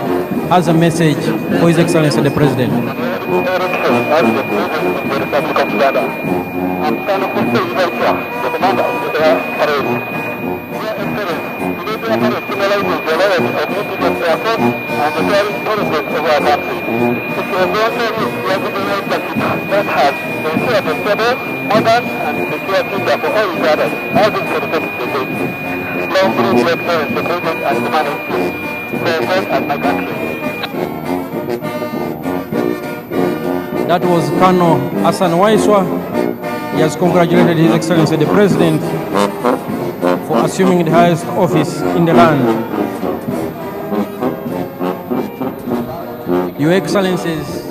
Speaker 7: has a message for His Excellency the President. That was Colonel Hassan Waiswa. He has congratulated His Excellency the President for assuming the highest office in the land. Your Excellencies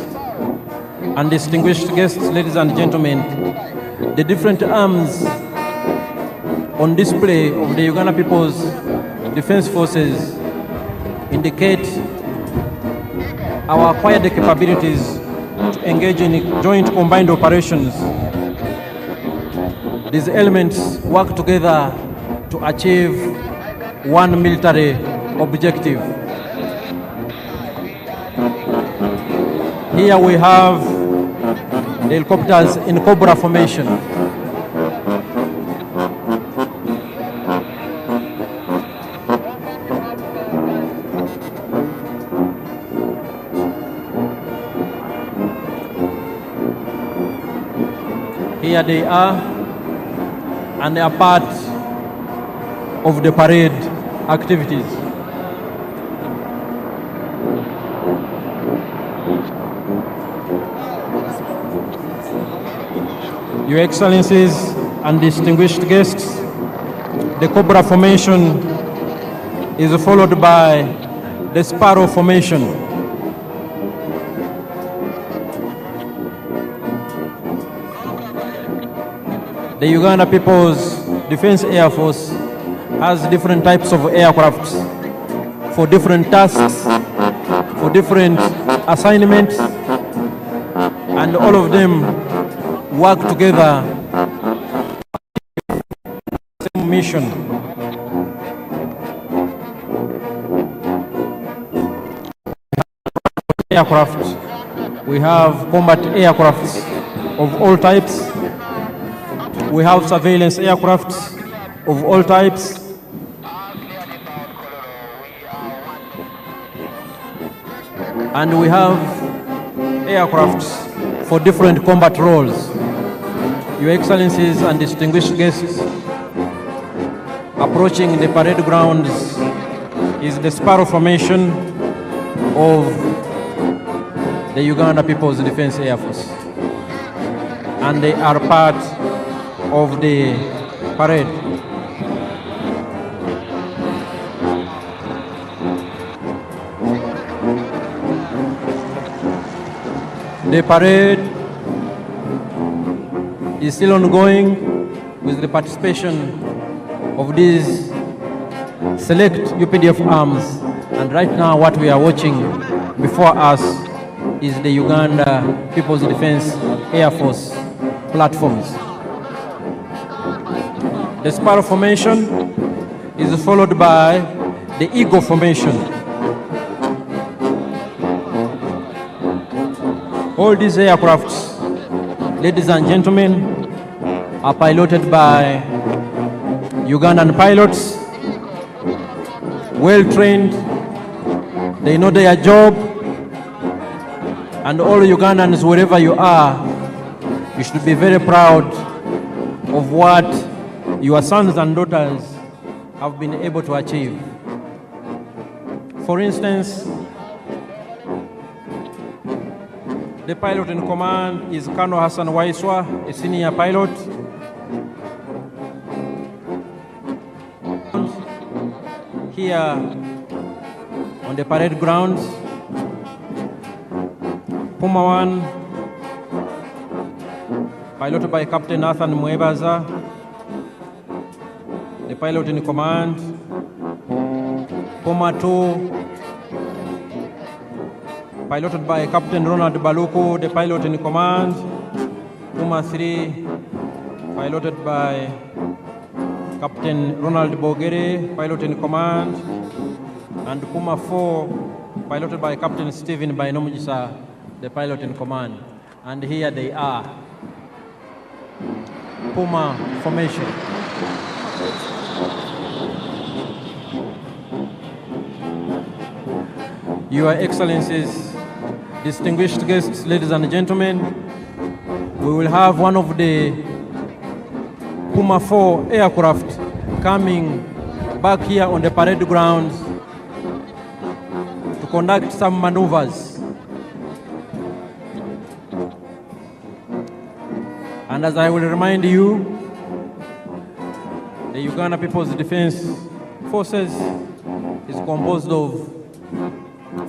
Speaker 7: and distinguished guests, ladies and gentlemen, the different arms on display of the Uganda People's Defense Forces indicate our acquired capabilities to engage in joint combined operations. These elements work together to achieve one military objective. Here we have the helicopters in Cobra formation. Here they are, and they are part of the parade activities. Your Excellencies and distinguished guests, the Cobra formation is followed by the Sparrow Formation. The Uganda People's Defense Air Force has different types of aircrafts for different tasks, for different assignments, and all of them work together same mission. Aircraft. We have combat aircrafts of all types. We have surveillance aircrafts of all types. And we have aircrafts for different combat roles. Your Excellencies and distinguished guests, approaching the parade grounds is the Sparrow Formation of the Uganda People's Defense Air Force. And they are part of the parade. The parade is still ongoing with the participation of these select UPDF arms, and right now what we are watching before us is the Uganda People's Defense Air Force platforms. The Sparrow Formation is followed by the Eagle Formation. All these aircrafts, ladies and gentlemen, are piloted by Ugandan pilots, well trained, they know their job, and all Ugandans, wherever you are, you should be very proud of what your sons and daughters have been able to achieve. For instance, the pilot in command is Colonel Hassan Waiswa, a senior pilot. Here on the parade grounds, Puma 1, piloted by Captain Nathan Mwebaza, the pilot in command. Puma 2, piloted by Captain Ronald Baluku, the pilot in command. Puma 3, piloted by Captain Ronald Bogere, pilot in command. And Puma 4, piloted by Captain Stephen Bainomujisa, the pilot in command. And here they are. Puma Formation. Your Excellencies, distinguished guests, ladies and gentlemen, we will have one of the Puma 4 aircraft coming back here on the parade grounds to conduct some maneuvers. And as I will remind you, the Uganda People's Defense Forces is composed of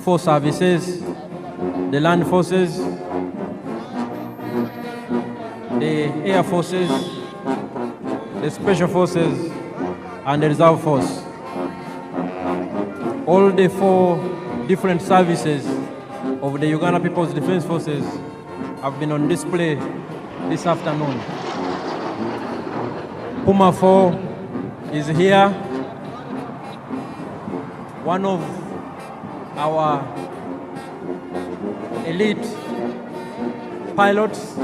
Speaker 7: 4 services: the land forces, the air forces, the special forces, and the reserve force. All the 4 different services of the Uganda People's Defense Forces have been on display this afternoon. Puma 4 is here, one of our elite pilots.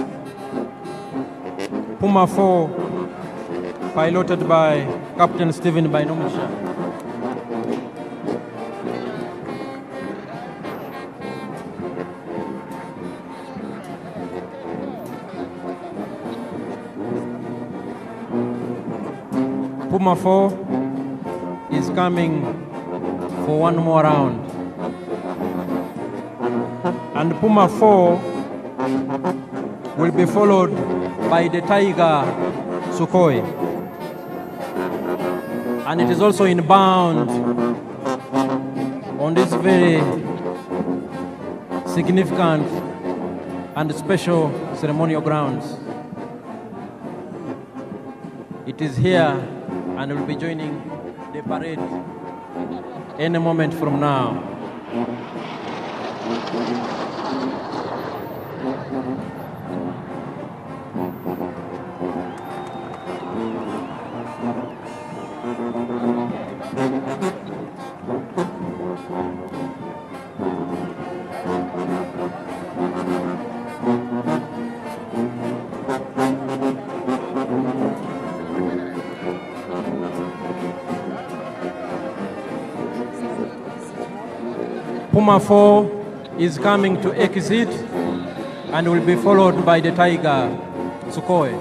Speaker 7: Puma 4, piloted by Captain Stephen Bainomujisa. Puma 4 is coming for one more round. And Puma 4 will be followed by the Tiger Sukhoi. And it is also inbound on this very significant and special ceremonial grounds. It is here and will be joining the parade any moment from now. Puma 4 is coming to exit and will be followed by the Tiger Sukhoi.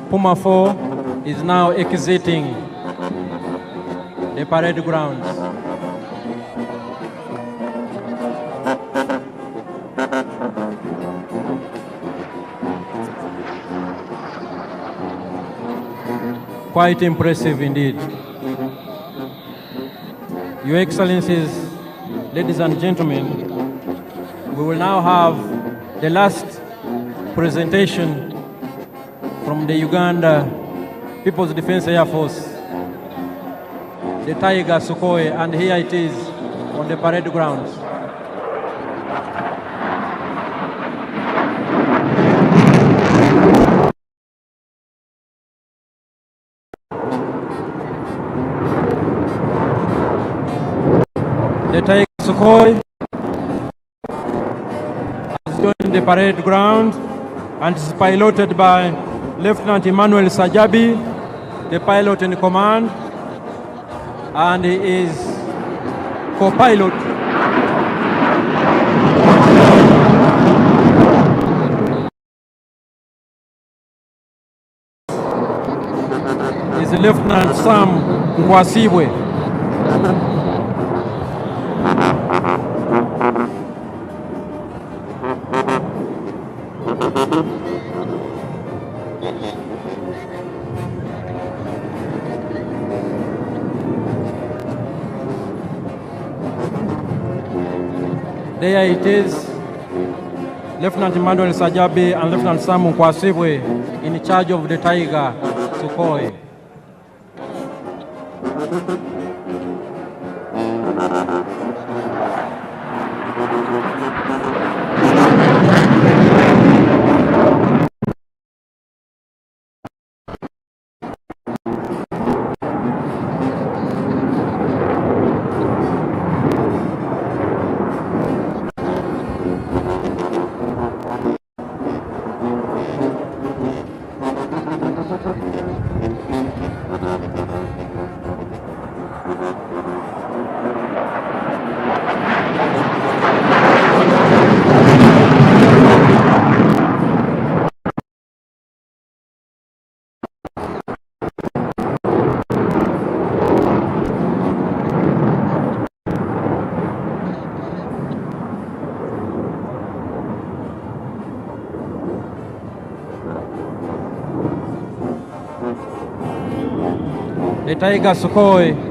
Speaker 7: Puma 4 is now exiting the parade grounds. Quite impressive indeed. Your Excellencies, ladies and gentlemen, we will now have the last presentation from the Uganda People's Defense Air Force, the Tiger Sukhoi, and here it is on the parade grounds. The Tiger Sukhoi has joined the parade ground and is piloted by Lieutenant Emmanuel Sajabi, the pilot in command, and he is co-pilot is Lieutenant Sam Nkwasibwe. There it is, Lieutenant Emmanuel Sajabi and Lieutenant Sam Nkwasibwe in charge of the Tiger Sukhoi. The Tiger Sukhoi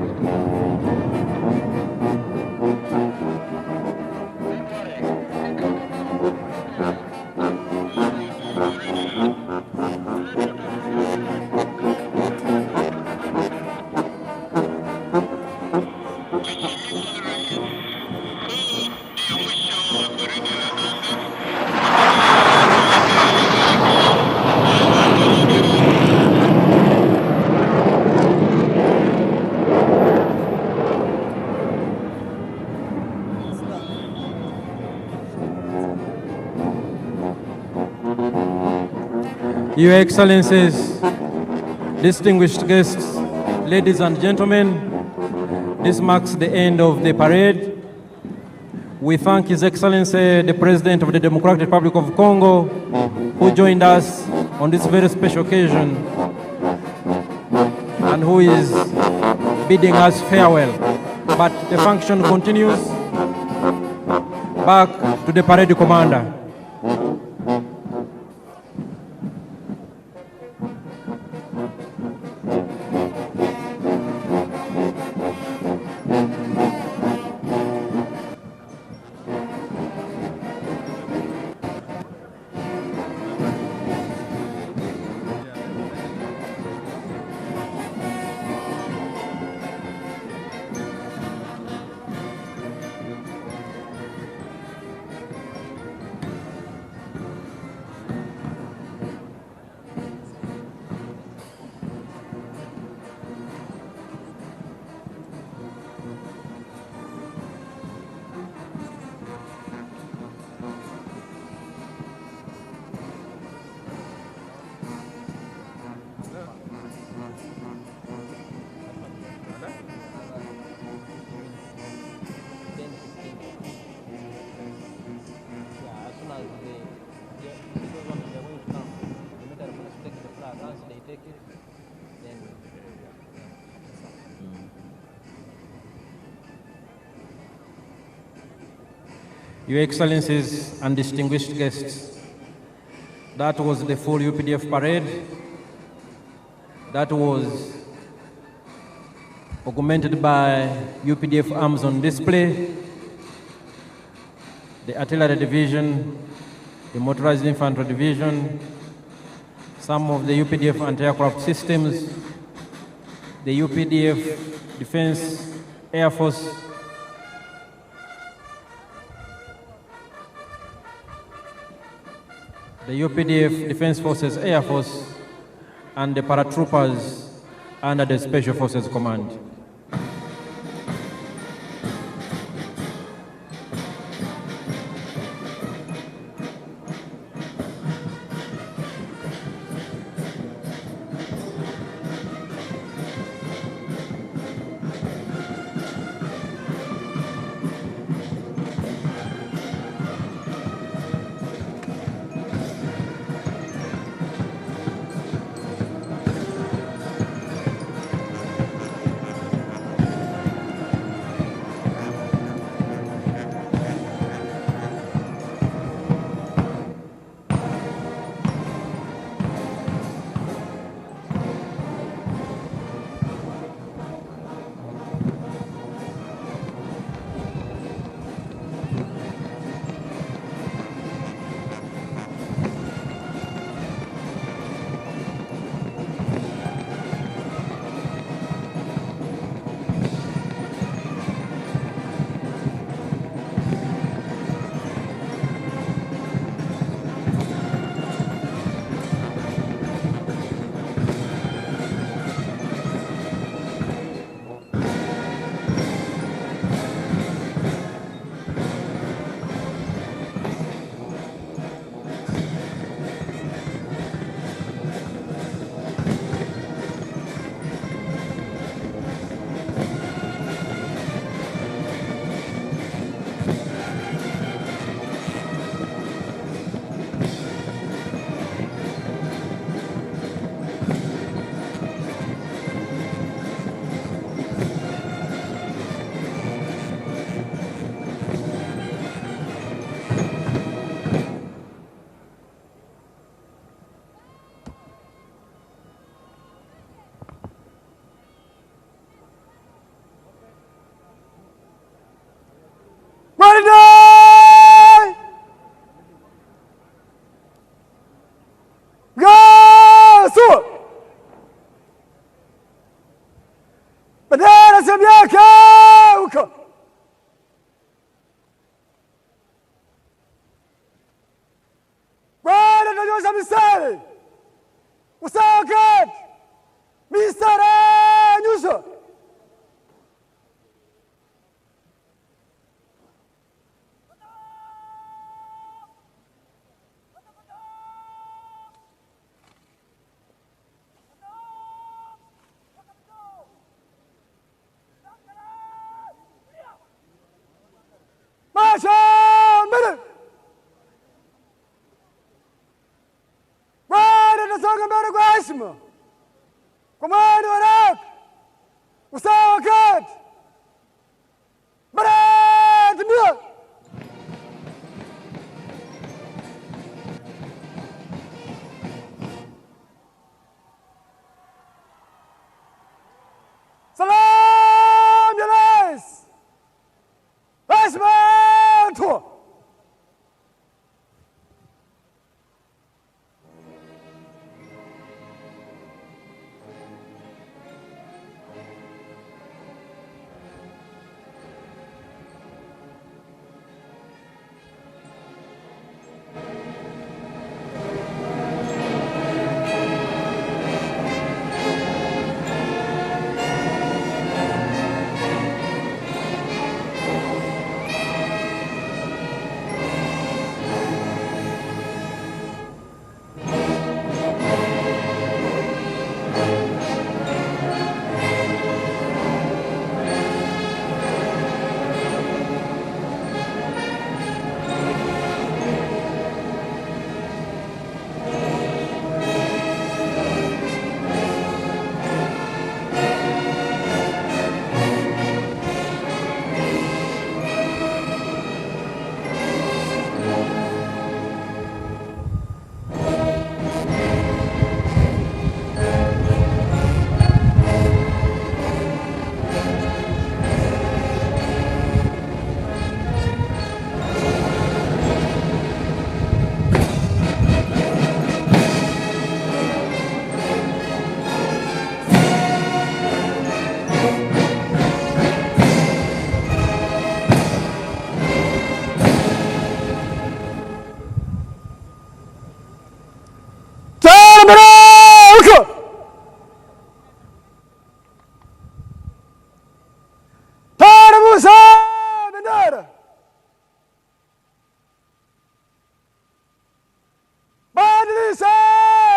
Speaker 7: Your Excellencies, distinguished guests, ladies and gentlemen, this marks the end of the parade. We thank His Excellency, the President of the Democratic Republic of Congo, who joined us on this very special occasion and who is bidding us farewell. But the function continues. back to the parade commander. Your Excellencies and distinguished guests, that was the full UPDF parade. That was augmented by UPDF arms on display, the artillery division, the motorized infantry division, some of the UPDF anti-aircraft systems, the UPDF Defense Air Force, the UPDF Defense Forces Air Force, and the paratroopers under the Special Forces Command.
Speaker 4: Bendera zimenyanyuka. Bwana tunanyosha mistari. Usawa kati. Mistari nyosha. Komando haraka, usawa kati, baada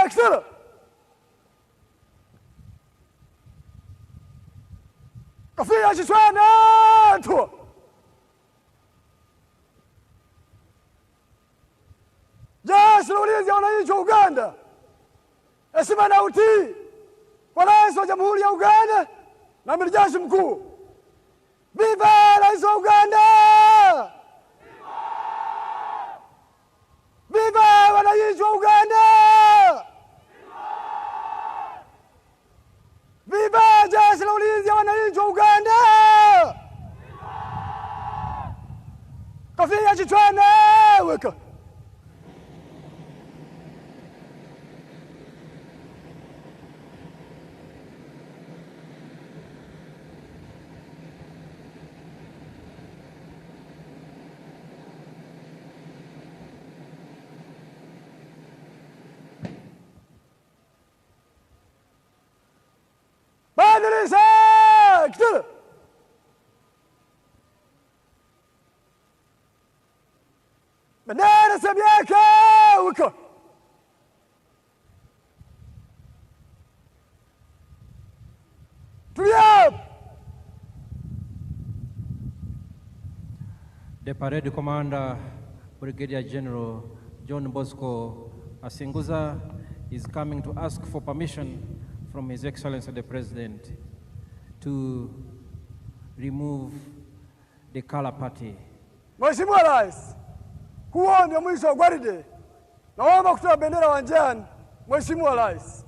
Speaker 4: Excellent. Kofia kichwani tu. Jeshi la Ulinzi wa Wananchi wa Uganda, heshima na utii kwa Rais wa Jamhuri ya Uganda na Amiri Jeshi Mkuu. Viva Rais wa Uganda! Viva wananchi wa Uganda! Viva Jeshi la Ulinzi wa Wananchi wa Uganda! Kofia kichwani weka. Bendera sebiaka wiko.
Speaker 7: The parade commander, Brigadier General John Bosco Asinguza, is coming to ask for permission from His Excellency the President to remove the color party.
Speaker 4: Mheshimiwa Rais, huo ndio mwisho wa gwaride. Naomba kutoa bendera uwanjani, Mheshimiwa Rais.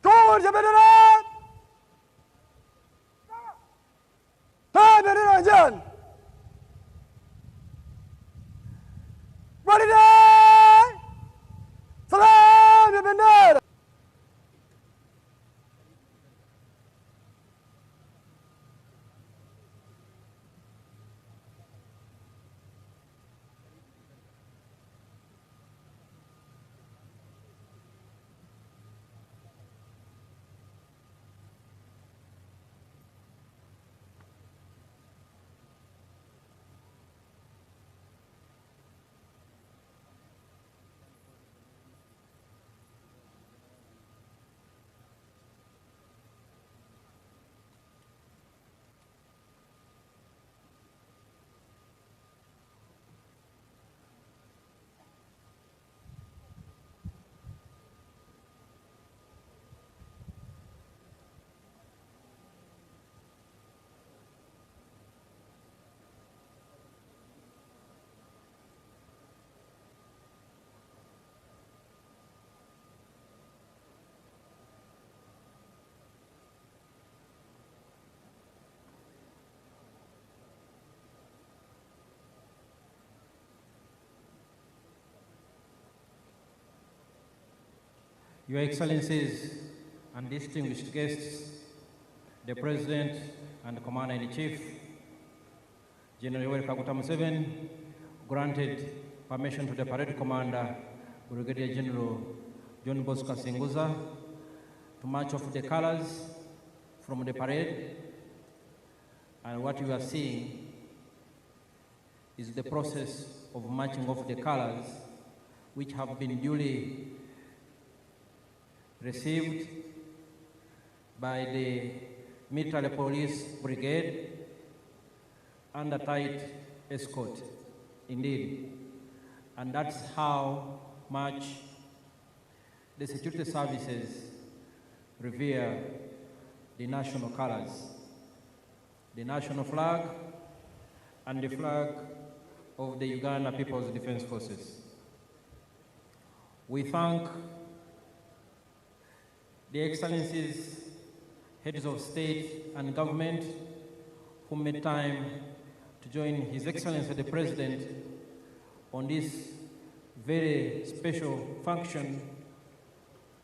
Speaker 4: Kurja bendera! Taa bendera uwanjani! Gwaride! Salamu ya bendera!
Speaker 7: Your Excellencies and distinguished guests, the President and Commander-in-Chief, General Yoweri Museveni, granted permission to the parade commander, Brigadier General John Bosco Asinguza, to march off the colors from the parade. And what you are seeing is the process of marching off the colors, which have been duly received by the military police brigade under tight escort, indeed. And that's how much the security services revere the national colors, the national flag, and the flag of the Uganda People's Defense Forces. We thank the Excellencies, heads of state and government, who made time to join His Excellency the President on this very special function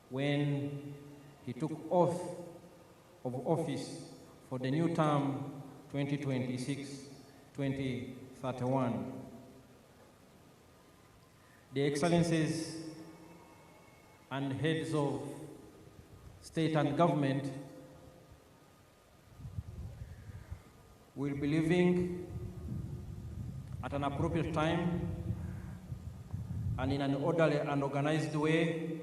Speaker 7: when he took oath of office for the new term 2026 2031. The Excellencies and heads of state and government will be leaving at an appropriate time and in an orderly and organized way.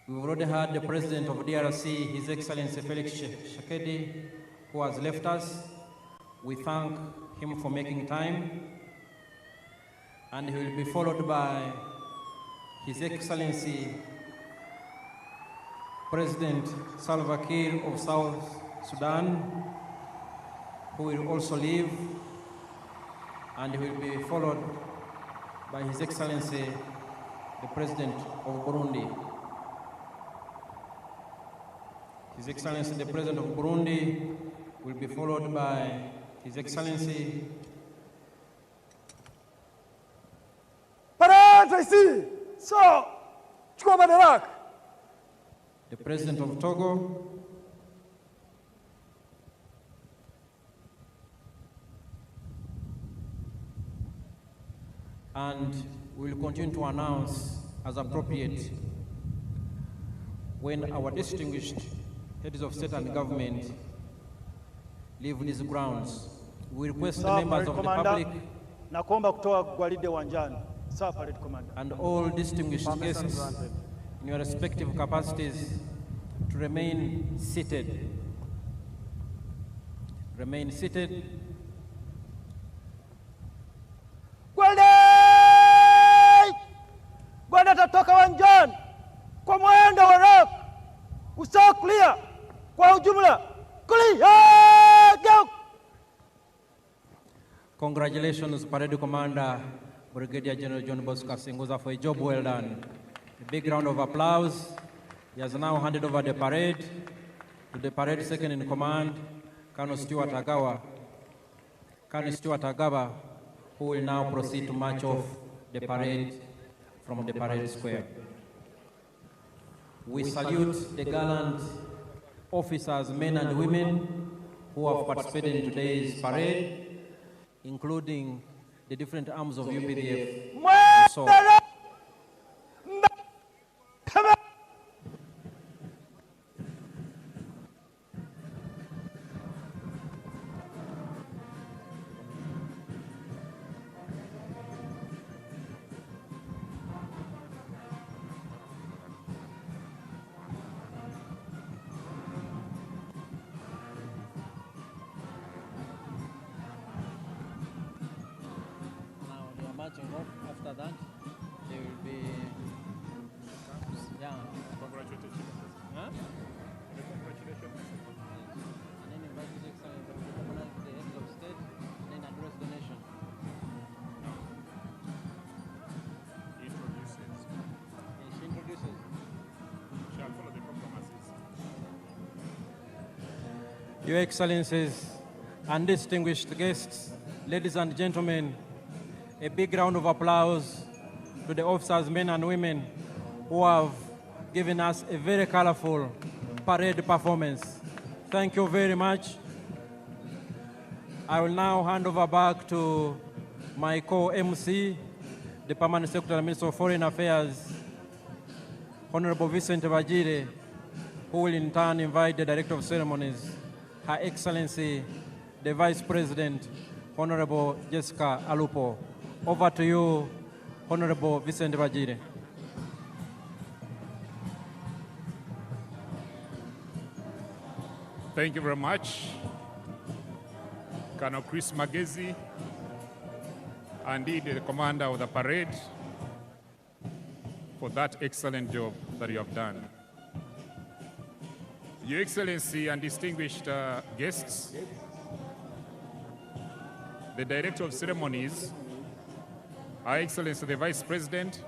Speaker 7: We've already heard the President of DRC, His Excellency Felix Tshisekedi, who has left us. We thank him for making time. And he will be followed by His Excellency President Salva Kiir of South Sudan, who will also leave, and he will be followed by His Excellency the President of Burundi. His Excellency the President of Burundi will be followed by His Excellency
Speaker 4: So, chukua madaraka.
Speaker 7: the President of Togo, and we will continue to announce as appropriate when our distinguished heads of state and government leave these grounds. We request the members of the public
Speaker 8: na kuomba kutoa gwaride uwanjani. Sawa, Parade Commander.
Speaker 7: And all distinguished guests in your respective capacities to remain seated. Remain seated.
Speaker 8: Gwanda tatoka uwanjani kwa mwendo wa haraka. Usawa clear kwa ujumla. Clear! Go!
Speaker 7: Congratulations, Parade Commander Brigadier General John Bosco Singuza, for a job well done. A big round of applause. He has now handed over the parade to the parade second in command, Colonel Stuart Agawa. Colonel Stuart Agawa, who will now proceed to march off the parade from the parade square. We salute the gallant officers, men and women, who have participated in today's parade, including the different arms of UPDF. So, marching off. After that, they will be. Yeah.
Speaker 6: Congratulations.
Speaker 7: Huh?
Speaker 6: Congratulations.
Speaker 7: And then invite His Excellency to recognize the heads of state and then address the nation.
Speaker 6: Introduces.
Speaker 7: And she introduces.
Speaker 6: Shall follow the proclamations.
Speaker 7: Your Excellencies and distinguished guests, ladies and gentlemen, a big round of applause to the officers, men and women, who have given us a very colorful parade performance. Thank you very much. I will now hand over back to my co-MC, the Permanent Secretary and Minister of Foreign Affairs, Honorable Vincent Vagire, who will in turn invite the Director of Ceremonies, Her Excellency, the Vice President, Honorable Jessica Alupo. Over to you, Honorable Vincent Vagire.
Speaker 6: Thank you very much, Colonel Chris Magezi, and indeed the commander of the parade, for that excellent job that you have done. Your Excellency and distinguished guests, the Director of Ceremonies, Her Excellency the Vice President,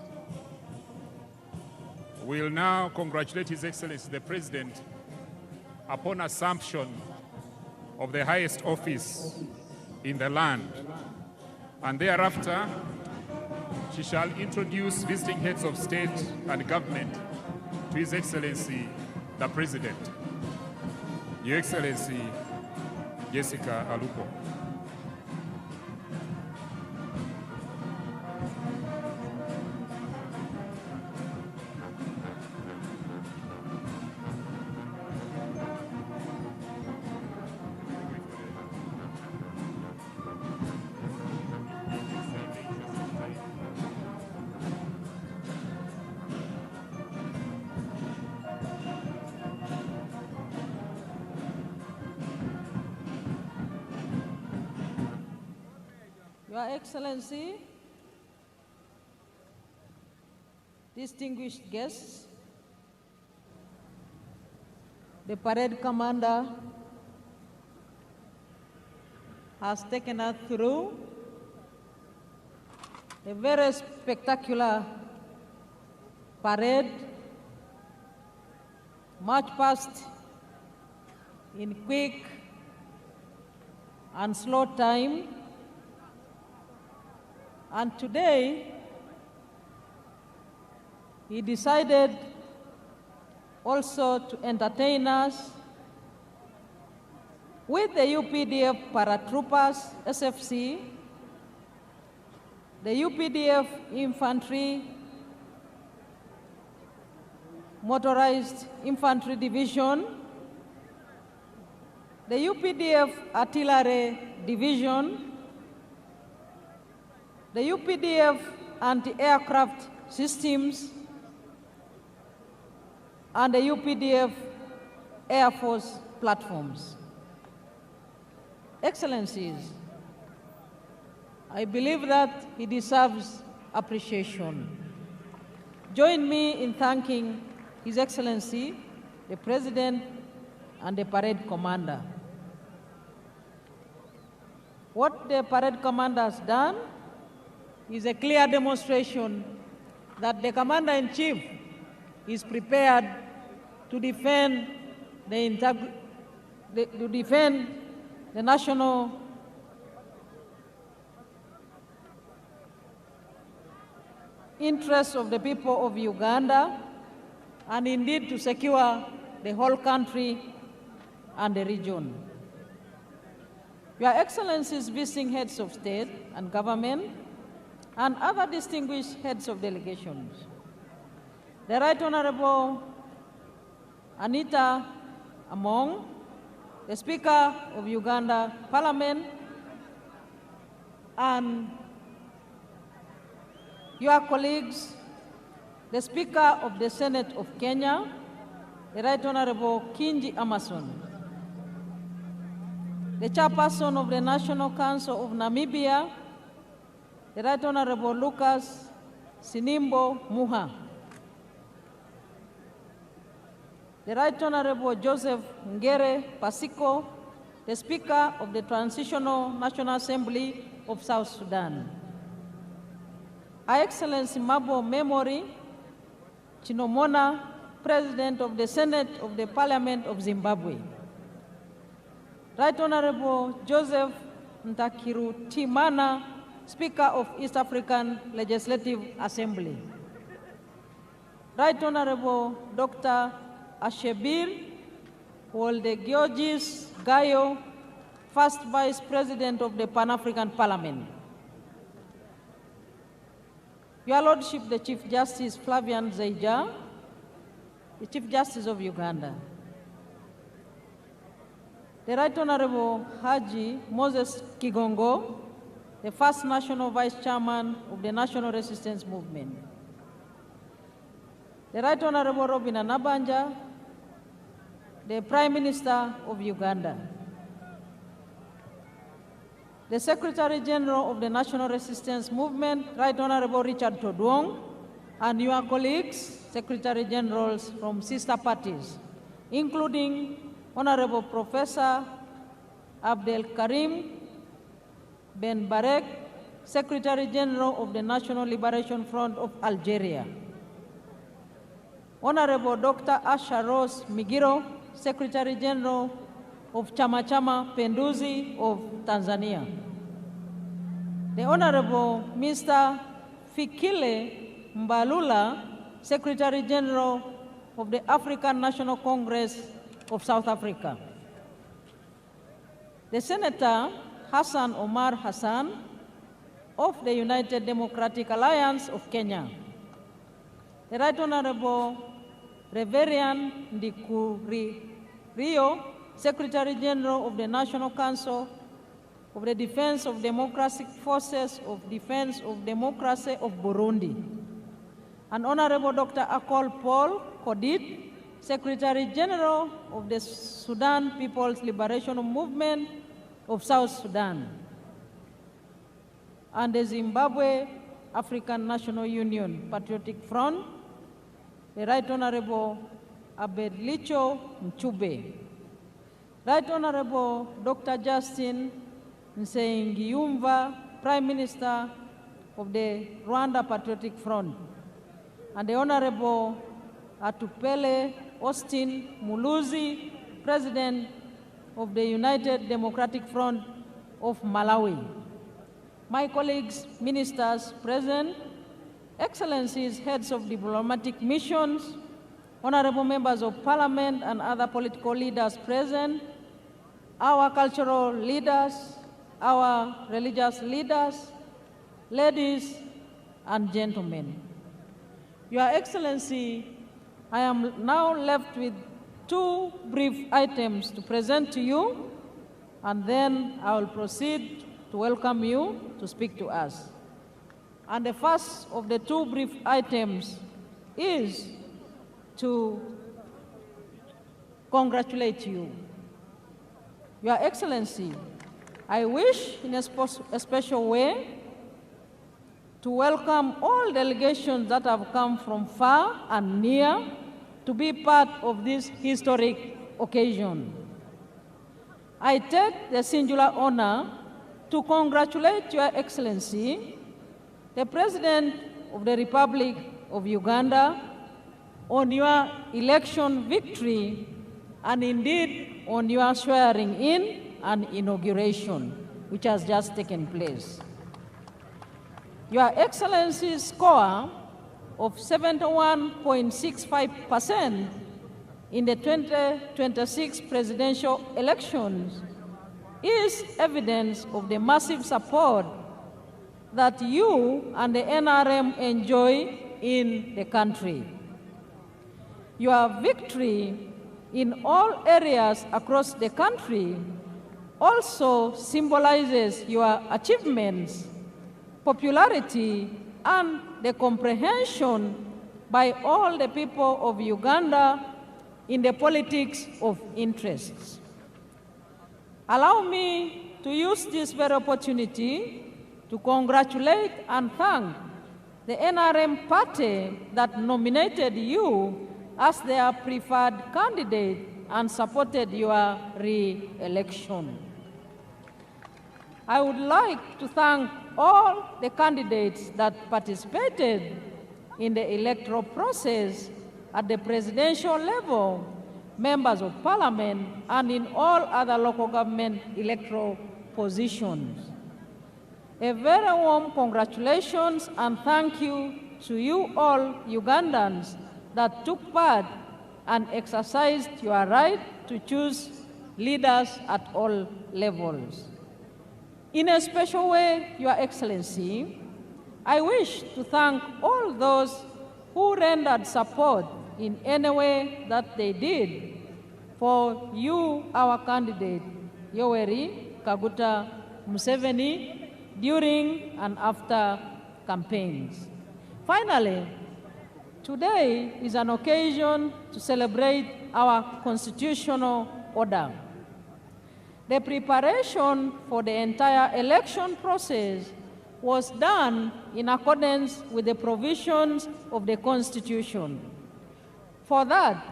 Speaker 6: will now congratulate His Excellency the President upon assumption of the highest office in the land. And thereafter, she shall introduce visiting heads of state and government to His Excellency the President. Your Excellency, Jessica Alupo.
Speaker 2: Your Excellency, distinguished guests, the parade commander has taken us through a very spectacular parade, march past in quick and slow time. And today, he decided also to entertain us with the UPDF paratroopers, SFC, the UPDF infantry, motorized infantry division, the UPDF artillery division, the UPDF anti-aircraft systems, and the UPDF Air Force platforms. Excellencies, I believe that he deserves appreciation. Join me in thanking His Excellency, the President, and the parade commander. What the parade commander has done is a clear demonstration that the Commander-in-Chief is prepared to defend the national interests of the people of Uganda, and indeed to secure the whole country and the region. Your Excellencies, visiting heads of state and government, and other distinguished heads of delegations, the Right Honorable Anita Among, the Speaker of Uganda Parliament, and your colleagues, the Speaker of the Senate of Kenya, the Right Honorable Kingi Amason, the Chairperson of the National Council of Namibia, the Right Honorable Lucas Sinimbo Muha, the Right Honorable Joseph Ngere Pasiko, the Speaker of the Transitional National Assembly of South Sudan, Her Excellency Mabo Memory Chinomona, President of the Senate of the Parliament of Zimbabwe, Right Honorable Joseph Ntakiru Timana, Speaker of East African Legislative Assembly, Right Honorable Dr. Ashebir Woldegiorgis Gayo, First Vice President of the Pan-African Parliament, Your Lordship, the Chief Justice Flavian Zaija, the Chief Justice of Uganda, the Right Honorable Haji Moses Kigongo, the first National Vice Chairman of the National Resistance Movement, the Right Honorable Robin Anabanja, the Prime Minister of Uganda, the Secretary General of the National Resistance Movement, Right Honorable Richard Todwong, and your colleagues, Secretary Generals from sister parties, including Honorable Professor Abdel Karim Ben Barek, Secretary General of the National Liberation Front of Algeria, Honorable Dr. Asha Rose Migiro, Secretary General of Chama Chama Penduzi of Tanzania, the Honorable Mr. Fikile Mbalula, Secretary General of the African National Congress of South Africa, the Senator Hassan Omar Hassan of the United Democratic Alliance of Kenya, the Right Honorable Reverend Ndikurio, Secretary General of the National Council of the Defense of Democratic Forces of Defense of Democracy of Burundi, and Honorable Dr. Akol Paul Kodit, Secretary General of the Sudan People's Liberation Movement of South Sudan, and the Zimbabwe African National Union Patriotic Front, the Right Honorable Abedlicho Mchube, Right Honorable Dr. Justin Nsengiyumva, Prime Minister of the Rwanda Patriotic Front, and the Honorable Atupele Austin Muluzi, President of the United Democratic Front of Malawi. My colleagues, ministers present, Excellencies, heads of diplomatic missions, honorable members of parliament and other political leaders present, our cultural leaders, our religious leaders, ladies and gentlemen. Your Excellency, I am now left with two brief items to present to you, and then I will proceed to welcome you to speak to us. And the first of the two brief items is to congratulate you. Your Excellency, I wish in a special way to welcome all delegations that have come from far and near to be part of this historic occasion. I take the singular honor to congratulate Your Excellency, the President of the Republic of Uganda, on your election victory and indeed on your swearing in and inauguration, which has just taken place. Your Excellency's score of 71.65% in the 2026 presidential elections is evidence of the massive support that you and the NRM enjoy in the country. Your victory in all areas across the country also symbolizes your achievements, popularity, and the comprehension by all the people of Uganda in the politics of interests. Allow me to use this very opportunity to congratulate and thank the NRM party that nominated you as their preferred candidate and supported your re-election. I would like to thank all the candidates that participated in the electoral process at the presidential level, members of parliament, and in all other local government electoral positions. A very warm congratulations and thank you to you all Ugandans that took part and exercised your right to choose leaders at all levels. In a special way, Your Excellency, I wish to thank all those who rendered support in any way that they did for you, our candidate, Yoweri Museveni, during and after campaigns. Finally, today is an occasion to celebrate our constitutional order. The preparation for the entire election process was done in accordance with the provisions of the Constitution. For that,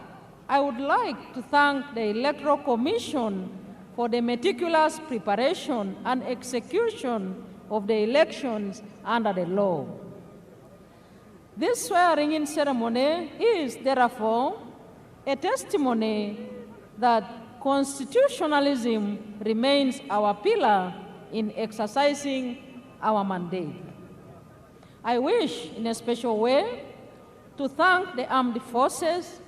Speaker 2: I would like to thank the Electoral Commission for the meticulous preparation and execution of the elections under the law. This swearing-in ceremony is, therefore, a testimony that constitutionalism remains our pillar in exercising our mandate. I wish, in a special way, to thank the armed forces,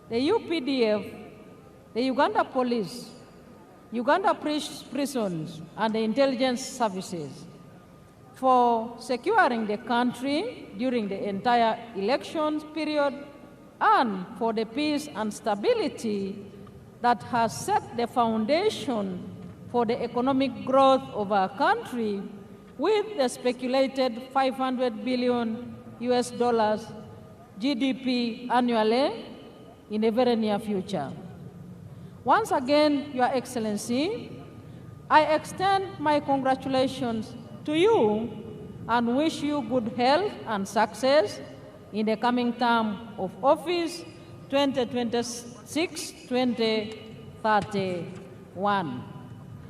Speaker 2: the UPDF, the Uganda Police, Uganda prisons and the intelligence services for securing the country during the entire elections period and for the peace and stability that has set the foundation for the economic growth of our country with the speculated $500 billion GDP annually in the very near future. Once again, Your Excellency, I extend my congratulations to you and wish you good health and success in the coming term of office 2026-2031.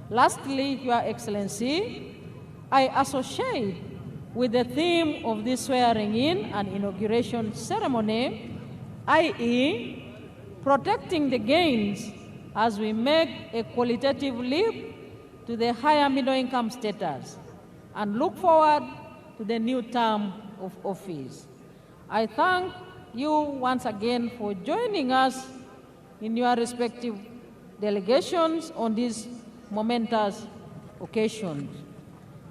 Speaker 2: Lastly, Your Excellency, I associate with the theme of this swearing-in and inauguration ceremony, i.e., protecting the gains as we make a qualitative leap to the higher middle-income status and look forward to the new term of office. I thank you once again for joining us in your respective delegations on these momentous occasions.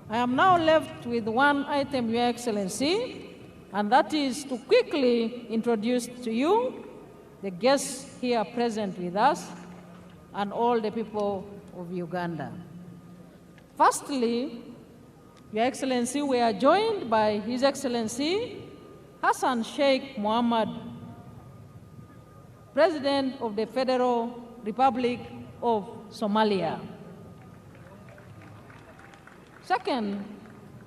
Speaker 2: I am now left with one item, Your Excellency, and that is to quickly introduce to you the guests here present with us and all the people of Uganda. Firstly, Your Excellency, we are joined by His Excellency Hassan Sheikh Mohammed, President of the Federal Republic of Somalia. Second,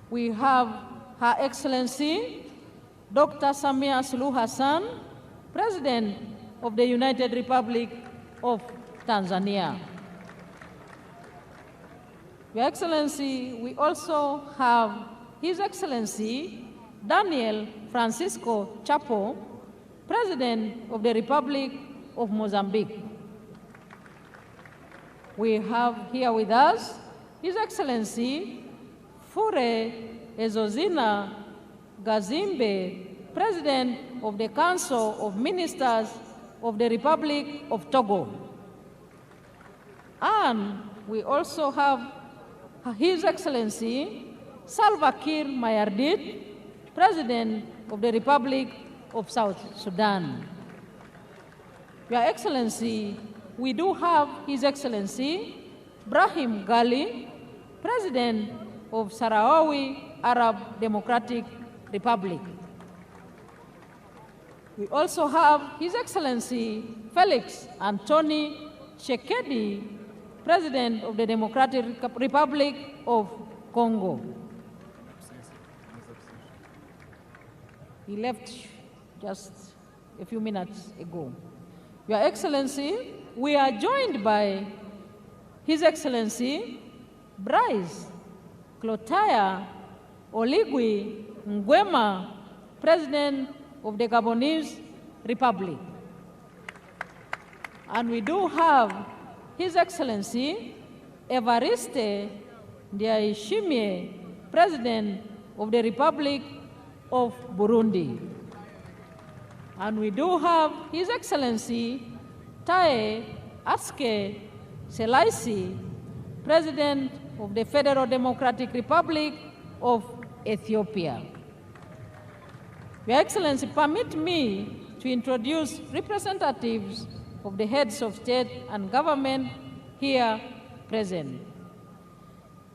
Speaker 2: we have Her Excellency Dr. Samia Suluhu Hassan, President of the United Republic of Tanzania. Your Excellency, we also have His Excellency Daniel Francisco Chapo, President of the Republic of Mozambique. We have here with us His Excellency Fure Ezozina Gazimbe, President of the Council of Ministers of the Republic of Togo. And we also have His Excellency Salva Kiir Mayardit, President of the Republic of South Sudan. Your Excellency, we do have His Excellency Brahim Gali, President of Sahrawi Arab Democratic Republic. We also have His Excellency Felix Anthony Tshisekedi, President of the Democratic Republic of Congo. He left just a few minutes ago. Your Excellency, we are joined by His Excellency Bryce Clotaire Oligui Nguema, President of the Gabonese Republic. And we do have His Excellency Evariste Ndayishimiye, President of the Republic of Burundi. And we do have His Excellency Taye Atske Selassie, President of the Federal Democratic Republic of Ethiopia. Your Excellency, permit me to introduce representatives of the heads of state and government here present.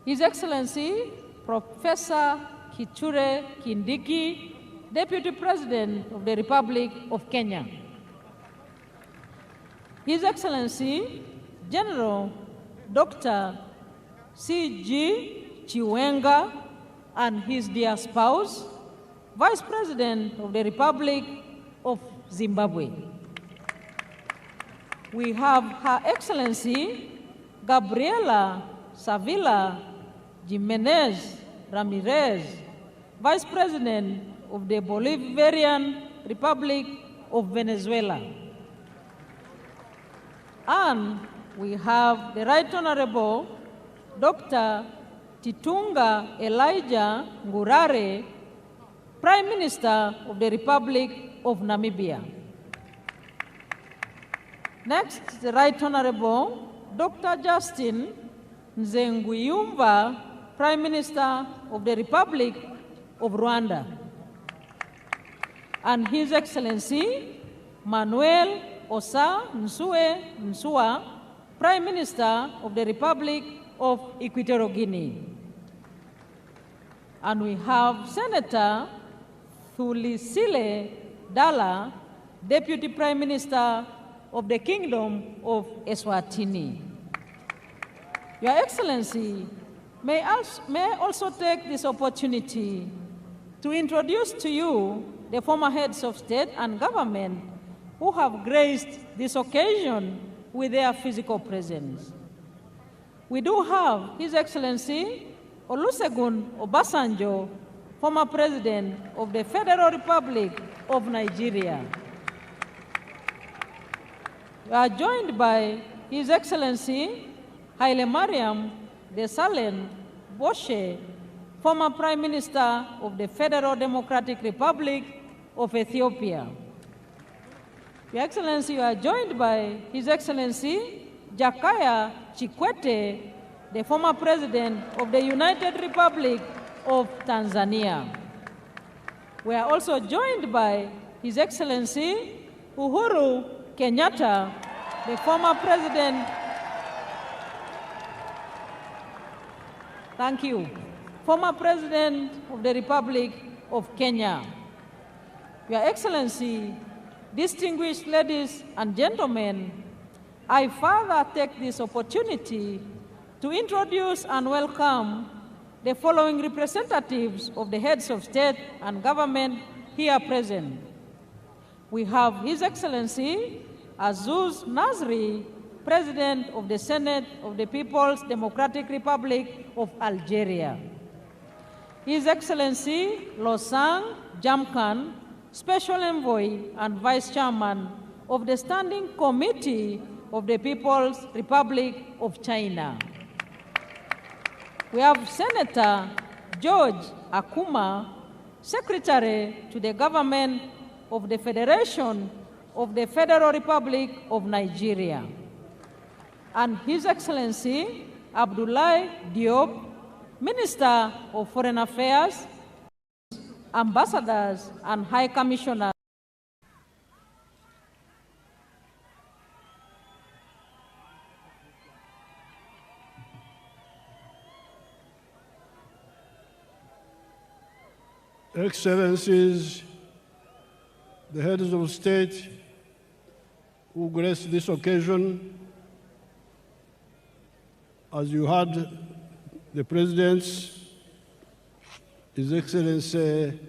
Speaker 2: His Excellency Professor Kithure Kindiki, Deputy President of the Republic of Kenya. His Excellency General Dr. C.G. Chiwenga and his dear spouse, Vice President of the Republic of Zimbabwe. We have Her Excellency Gabriela Savila Jimenez Ramirez, Vice President of the Bolivarian Republic of Venezuela. And we have the Right Honorable Dr. Titunga Elijah Ngurare, Prime Minister of the Republic of Namibia. Next, the Right Honorable Dr. Justin Nzenguyumva, Prime Minister of the Republic of Rwanda, and His Excellency Manuel Osa Nsue Nsua, Prime Minister of the Republic of Equatorial Guinea. And we have Senator Thulisile Dala, Deputy Prime Minister of the Kingdom of Eswatini. Your Excellency, may also take this opportunity to introduce to you the former heads of state and government who have graced this occasion with their physical presence. We do have His Excellency Olusegun Obasanjo, former President of the Federal Republic of Nigeria. We are joined by His Excellency Haile Mariam Desalegn Boshe, former Prime Minister of the Federal Democratic Republic of Ethiopia. Your Excellency, you are joined by His Excellency Jakaya Kikwete, the former President of the United Republic of Tanzania. We are also joined by His Excellency Uhuru Kenyatta, the former President. Thank you. Former President of the Republic of Kenya. Your Excellency, distinguished ladies and gentlemen, I further take this opportunity to introduce and welcome the following representatives of the heads of state and government here present. We have His Excellency Azuz Nasri, President of the Senate of the People's Democratic Republic of Algeria. His Excellency Losang Jamkan, Special Envoy and Vice Chairman of the Standing Committee of the People's Republic of China. We have Senator George Akuma, Secretary to the Government of the Federation of the Federal Republic of Nigeria. And His Excellency Abdoulaye Diop, Minister of Foreign Affairs, ambassadors and high commissioners.
Speaker 5: Excellencies, the heads of state who graced this occasion, as you heard the presidents, His Excellency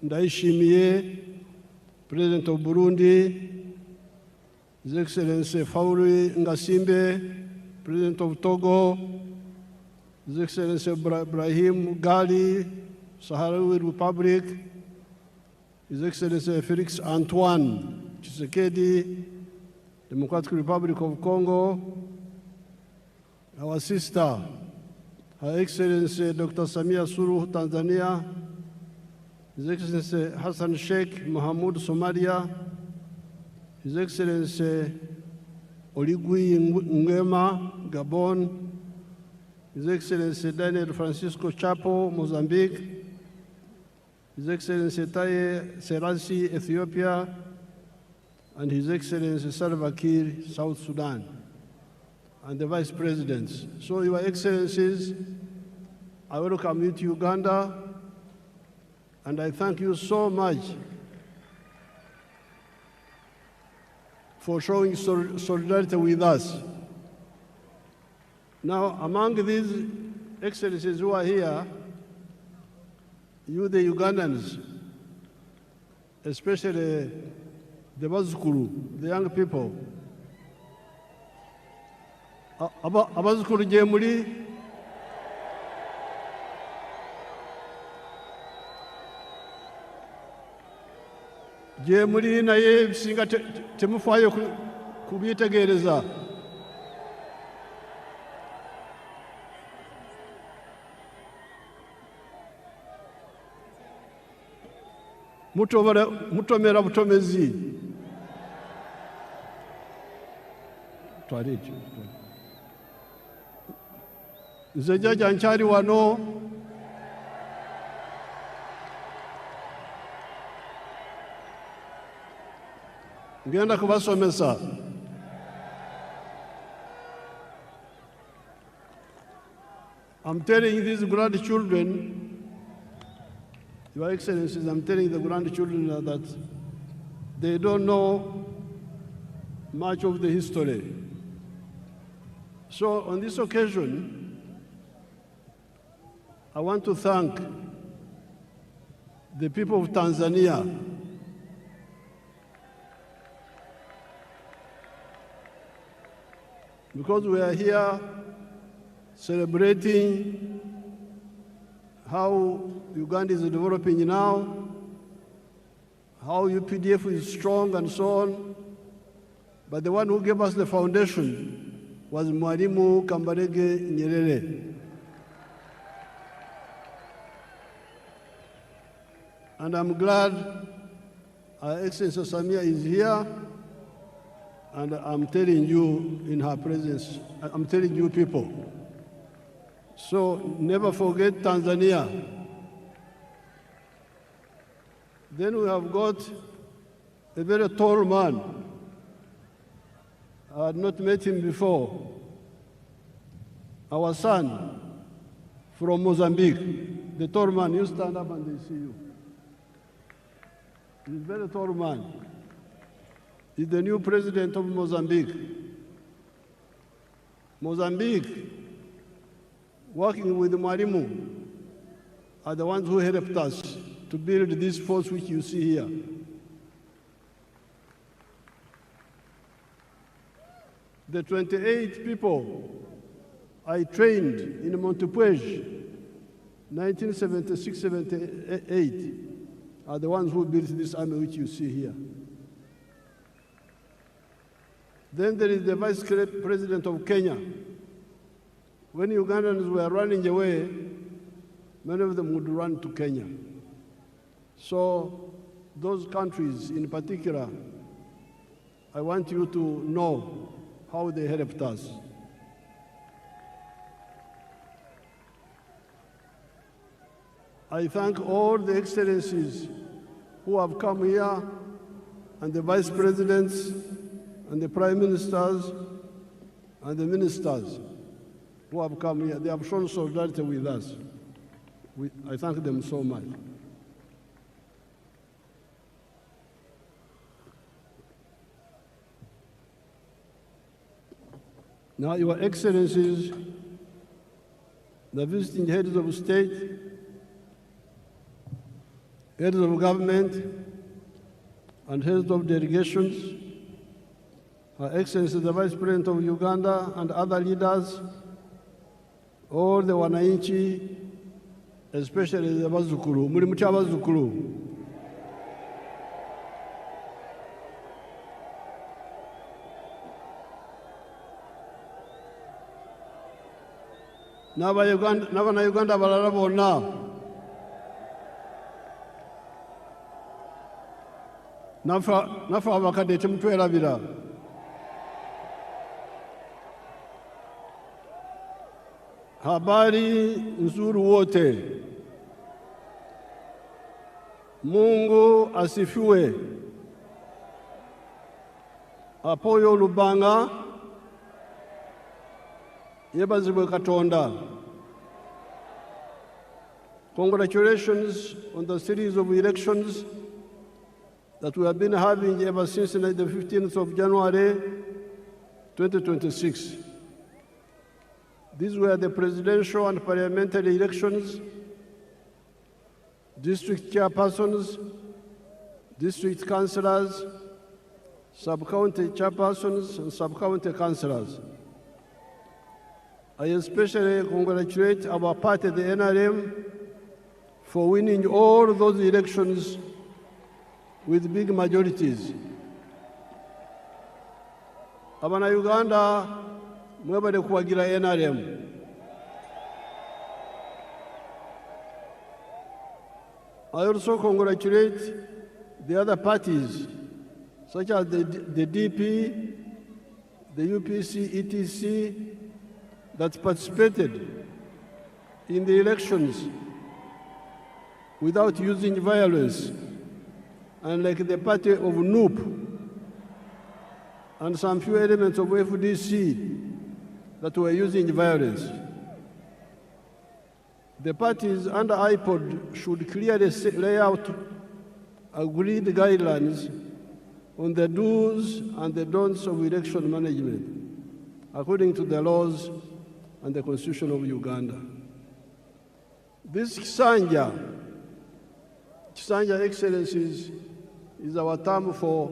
Speaker 5: Ndayishimiye, President of Burundi, His Excellency Fauri Ngasimbe, President of Togo, His Excellency Ibrahim Gali, Sahrawi Republic, His Excellency Felix Antoine Tshisekedi, Democratic Republic of Congo, our sister, Her Excellency Dr. Samia Suluhu, Tanzania, His Excellency Hassan Sheikh Mohamud, Somalia, His Excellency Oligui Nguema, Gabon, His Excellency Daniel Francisco Chapo, Mozambique, His Excellency Taye Serasi, Ethiopia, and His Excellency Salva Kiir, South Sudan, and the Vice Presidents. So, Your Excellencies, I welcome you to Uganda, and I thank you so much for showing solidarity with us. Now, among these Excellencies who are here, you, the Ugandans, especially the Bazukuru, the young people, Abazukuru Jemuli, Jemuli naye singa temufayo kubitegereza. Mutomera butomezi. nze jjajja nkyali wano ngenda kubasomesa. I'm telling these grandchildren, Your Excellencies, I'm telling the grandchildren that they don't know much of the history. So on this occasion, I want to thank the people of Tanzania because we are here celebrating how Uganda is developing now, how UPDF is strong and so on. But the one who gave us the foundation was Mwalimu Kambarage Nyerere. And I'm glad Our Excellency Samia is here, and I'm telling you in her presence, I'm telling you people. So never forget Tanzania. Then we have got a very tall man. I had not met him before. Our son from Mozambique, the tall man, you stand up and they see you. He's a very tall man. He's the new president of Mozambique. Mozambique, working with Mwalimu, are the ones who helped us to build this force which you see here. The 28 people I trained in Montepuez, 1976-78, are the ones who built this army which you see here. Then there is the Vice President of Kenya. When Ugandans were running away, many of them would run to Kenya. So those countries in particular, I want you to know how they helped us. I thank all the excellencies who have come here, and the vice presidents, and the prime ministers, and the ministers who have come here. They have shown solidarity with us. I thank them so much. Now, Your Excellencies, the visiting heads of state, heads of government, and heads of delegations, Her Excellency the Vice President of Uganda and other leaders, all the wananchi, especially the Bazukuru, muri mucha Bazukuru. N'Abanyayuganda balala bonna naffe abakadde temutwerabira. Habari nzuri wote. Mungu asifiwe. Apoyo Lubanga yebazibwe Katonda. Congratulations on the series of elections that we have been having ever since the 15th of January 2026. These were the presidential and parliamentary elections, district chairpersons, district councillors, sub-county chairpersons, and sub-county councillors. I especially congratulate our party, the NRM, for winning all those elections with big majorities. Abana-Uganda, mwebale kuwagira NRM. I also congratulate the other parties, such as the DP, the UPC, ETC, that participated in the elections without using violence, unlike the party of NUP and some few elements of FDC that were using violence. The parties under IPOD should clearly lay out agreed guidelines on the do's and the don'ts of election management, according to the laws and the Constitution of Uganda. This Kisanja, Excellencies, is our term for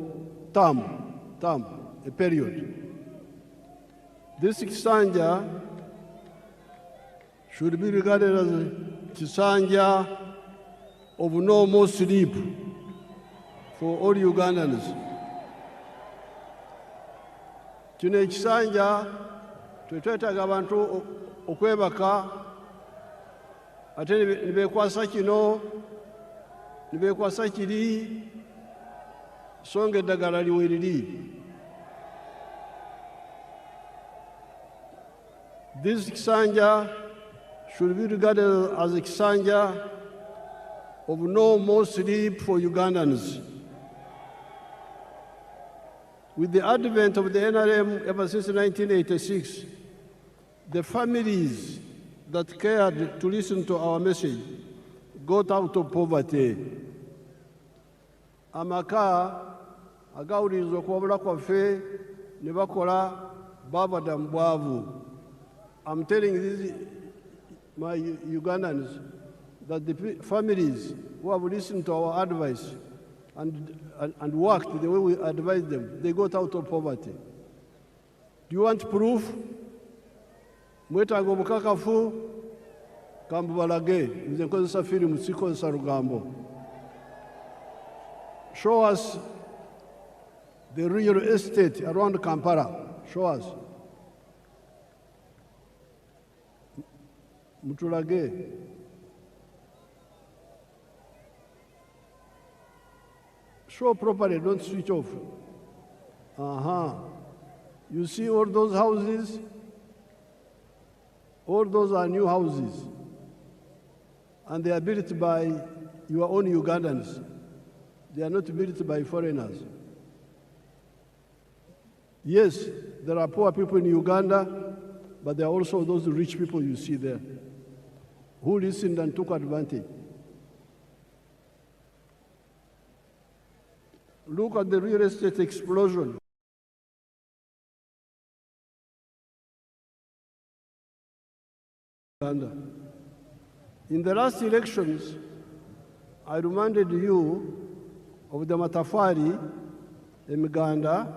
Speaker 5: a period. This Kisanja should be regarded as a Kisanja of no more sleep for all Ugandans. Kino ekisanja twetwetaaga abantu okwebaka ate nibeekwasa kino nibeekwasa kiri so nga eddagala liwe liri. This Kisanja should be regarded as a Kisanja of no more sleep for Ugandans. With the advent of the NRM ever since 1986, the families that cared to listen to our message got out of poverty. Amaka agawuliriza okwabula kwaffe ne bakola babadda mu bwavu. I'm telling these my Ugandans that the families who have listened to our advice and worked the way we advised them, they got out of poverty. Do you want proof? Mwetaaga obukakafu kambubalage nze nkozesa firimu sikozesa lugambo. Show us the real estate around Kampala. Show us. Mutulage. Show properly, don't switch off. You see all those houses? All those are new houses. And they are built by your own Ugandans. They are not built by foreigners. Yes, there are poor people in Uganda, but there are also those rich people you see there who listened and took advantage. Look at the real estate explosion. In the last elections, I reminded you of the Matafari, Emiganda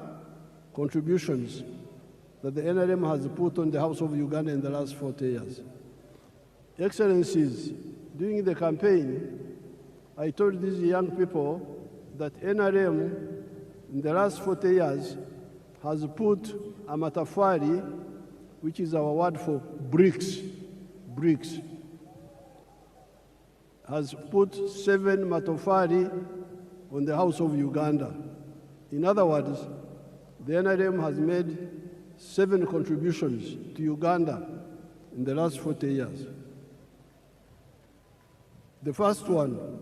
Speaker 5: contributions that the NRM has put on the House of Uganda in the last 40 years. Excellencies, during the campaign, I told these young people that NRM in the last 40 years has put a Matafari, which is our word for bricks, has put 7 Matafari on the House of Uganda. In other words, the NRM has made 7 contributions to Uganda in the last 40 years. The first one,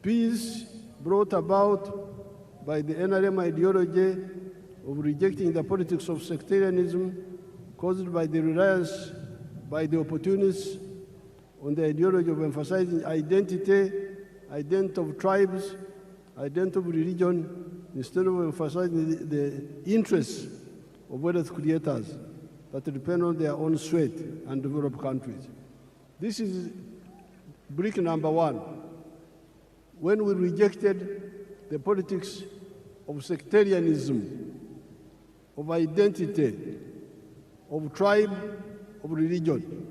Speaker 5: peace brought about by the NRM ideology of rejecting the politics of sectarianism caused by the reliance by the opportunists on the ideology of emphasizing identity of tribes, identity of religion, instead of emphasizing the interests of wealth creators that depend on their own sweat and developed countries. This is brick number 1. When we rejected the politics of sectarianism, of identity, of tribe, of religion.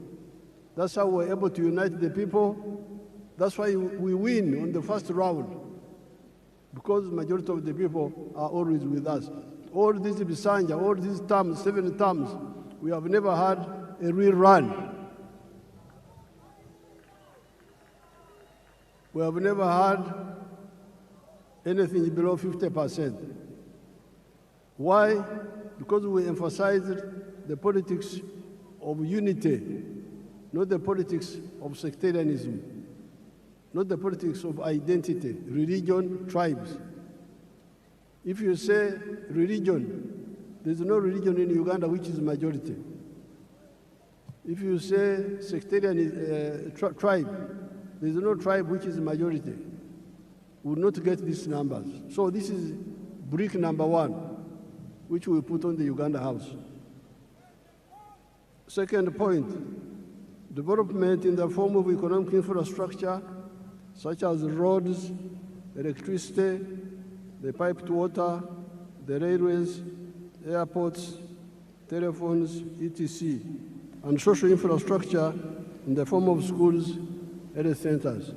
Speaker 5: That's how we're able to unite the people. That's why we win on the first round, because the majority of the people are always with us. All these Bisanja, all these terms, 7 terms, we have never had a real run. We have never had anything below 50%. Why? Because we emphasized the politics of unity, not the politics of sectarianism, not the politics of identity, religion, tribes. If you say religion, there's no religion in Uganda which is majority. If you say sectarian tribe, there's no tribe which is majority. We will not get these numbers. So this is brick number one, which we put on the Uganda House. Second point, development in the form of economic infrastructure, such as roads, electricity, the piped water, the railways, airports, telephones, etc., and social infrastructure in the form of schools, health centers.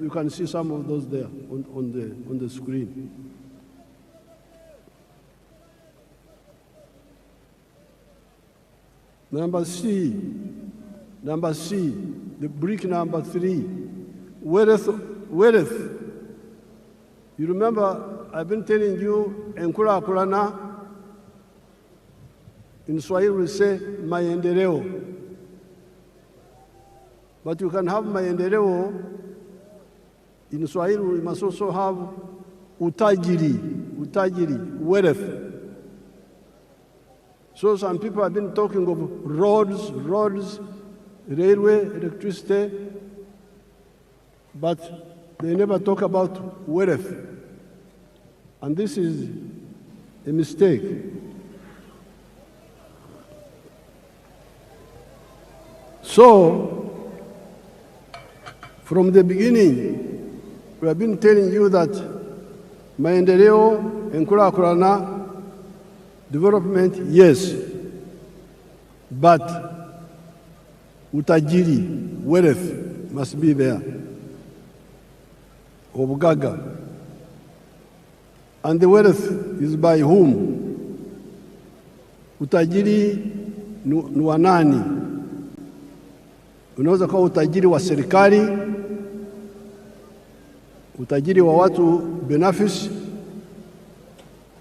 Speaker 5: You can see some of those there on the screen. Number C, the brick number 3, wealth. You remember, I've been telling you, Enkura Kurana, in Swahili we say, maendeleo. But you can have maendeleo, in Swahili we must also have utajiri, wealth. So some people have been talking of roads, railway, electricity, but they never talk about wealth. And this is a mistake. So, from the beginning, we have been telling you that maendeleo, enkurakurana, development, yes, but utajiri, wealth, must be there. Obugaga. And the wealth is by whom? Utajiri ni wa nani? Unaweza kuwa utajiri wa serikali, utajiri wa watu binafsi,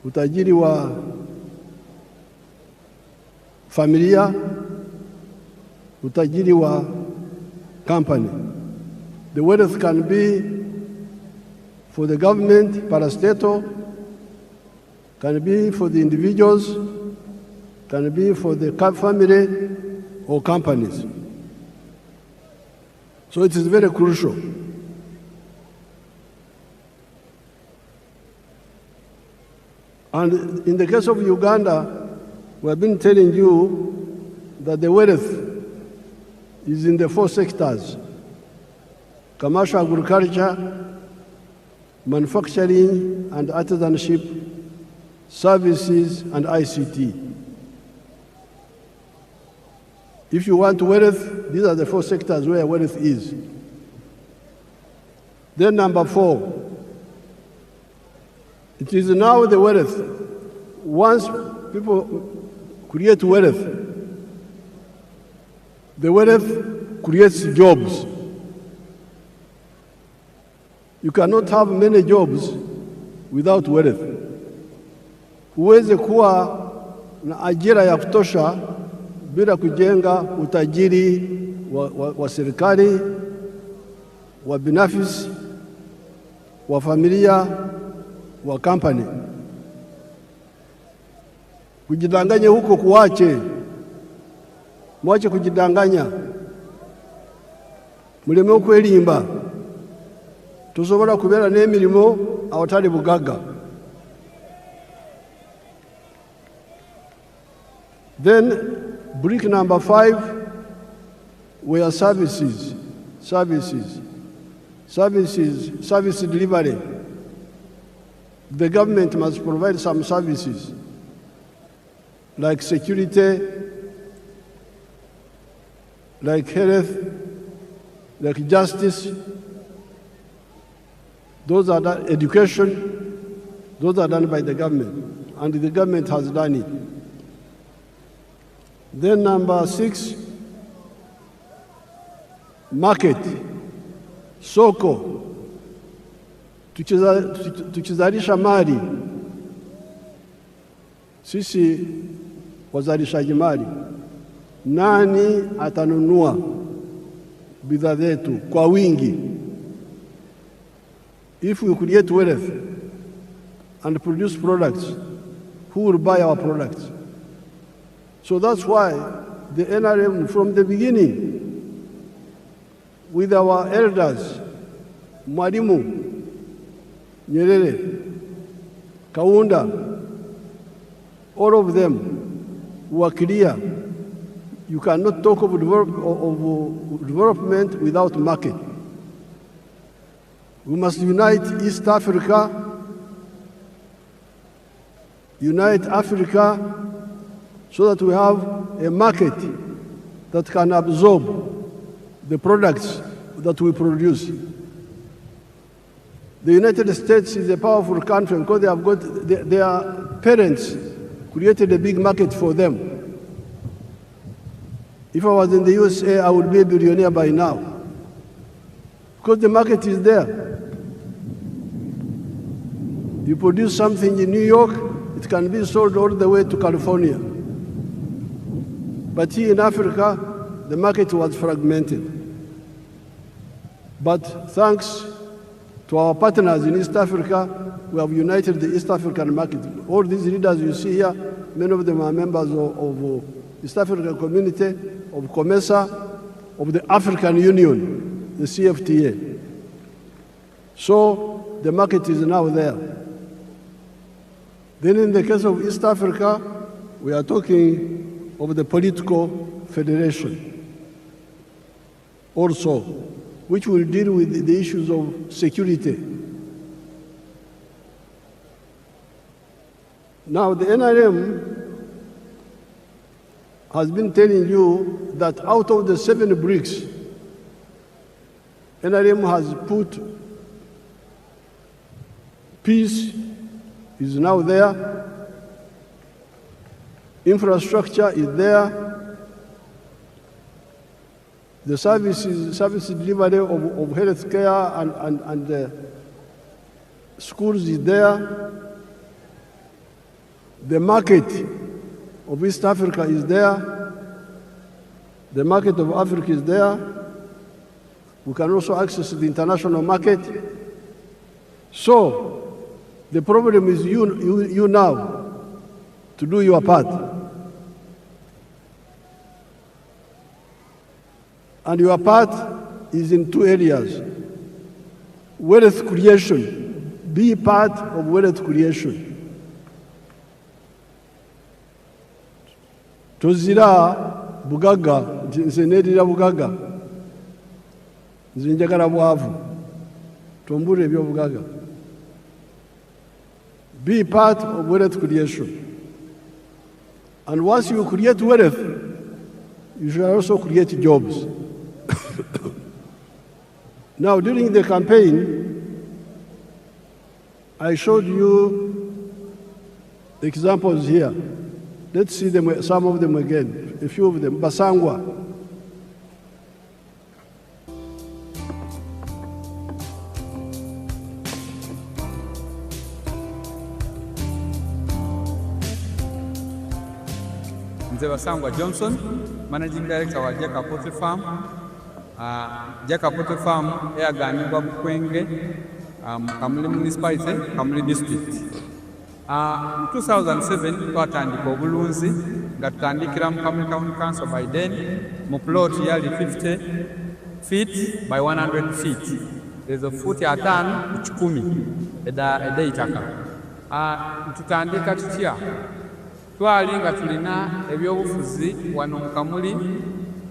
Speaker 5: utajiri wa familia, utajiri wa company. The wealth can be for the government, parastatal, can be for the individuals, can be for the family or companies. So it is very crucial. And in the case of Uganda, we have been telling you that the wealth is in the 4 sectors: commercial agriculture, manufacturing and artisanship, services, and ICT. If you want wealth, these are the 4 sectors where wealth is. Then number 4, it is now the wealth. Once people create wealth, the wealth creates jobs. You cannot have many jobs without wealth. Huwezi kuwa na ajira ya kutosha bila kujenga utajiri wa serikali, wa binafsi, wa familia, wa company. Kujidanganya huko kuache. Mwache kujidanganya. Muleme okwelimba. Tusobola kubera n'emirimo awatali bugaga. Then brick number 5 were services. Service delivery. The government must provide some services like security, like health, like justice. Those are done, education, those are done by the government, and the government has done it. Then number 6, market, soko, tukizalisha mali, sisi wazalishaji mali, nani atanunua? bidhaa zetu kwa wingi. If we create wealth and produce products, who will buy our products? So that's why the NRM, from the beginning, with our elders, Mwalimu, Nyerere, Kaunda, all of them were clear. You cannot talk of development without market. We must unite East Africa, unite Africa, so that we have a market that can absorb the products that we produce. The United States is a powerful country because they have got their parents created a big market for them. If I was in the USA, I would be a billionaire by now, because the market is there. You produce something in New York, it can be sold all the way to California. But here in Africa, the market was fragmented. But thanks to our partners in East Africa, we have united the East African market. All these leaders you see here, many of them are members of East African Community, of COMESA, of the African Union, the CFTA. So the market is now there. Then in the case of East Africa, we are talking of the political federation also, which will deal with the issues of security. Now, the NRM has been telling you that out of the 7 bricks, NRM has put peace is now there, infrastructure is there, the service delivery of health care and schools is there, the market of East Africa is there, the market of Africa is there, we can also access the international market. So the problem is you now to do your part. And your part is in 2 areas. Wealth creation. Be part of wealth creation. Tozira bugaga, nze neerira bugaga. Nze njagala bwavu. Tombula ebyobugaga. Be part of wealth creation. And once you create wealth, you should also create jobs. Now, during the campaign, I showed you examples here. Let's see them, some of them again, a few of them. Basangwa.
Speaker 9: Basangwa Johnson, Managing Director wa Jaka Poultry Farm. Jaka Poultry Farm yaganibwa Bukwenge, Kamuli Municipality, Kamuli District. 2007 twatandika obulunzi nga tutandikira mu Kamuli County Council by then mu plot yali 50 feet by 100 feet. There's a foot ya 5 ku 10 eda itaka. Tutandika tutya twali nga tulina ebyobufuzi wano mu Kamuli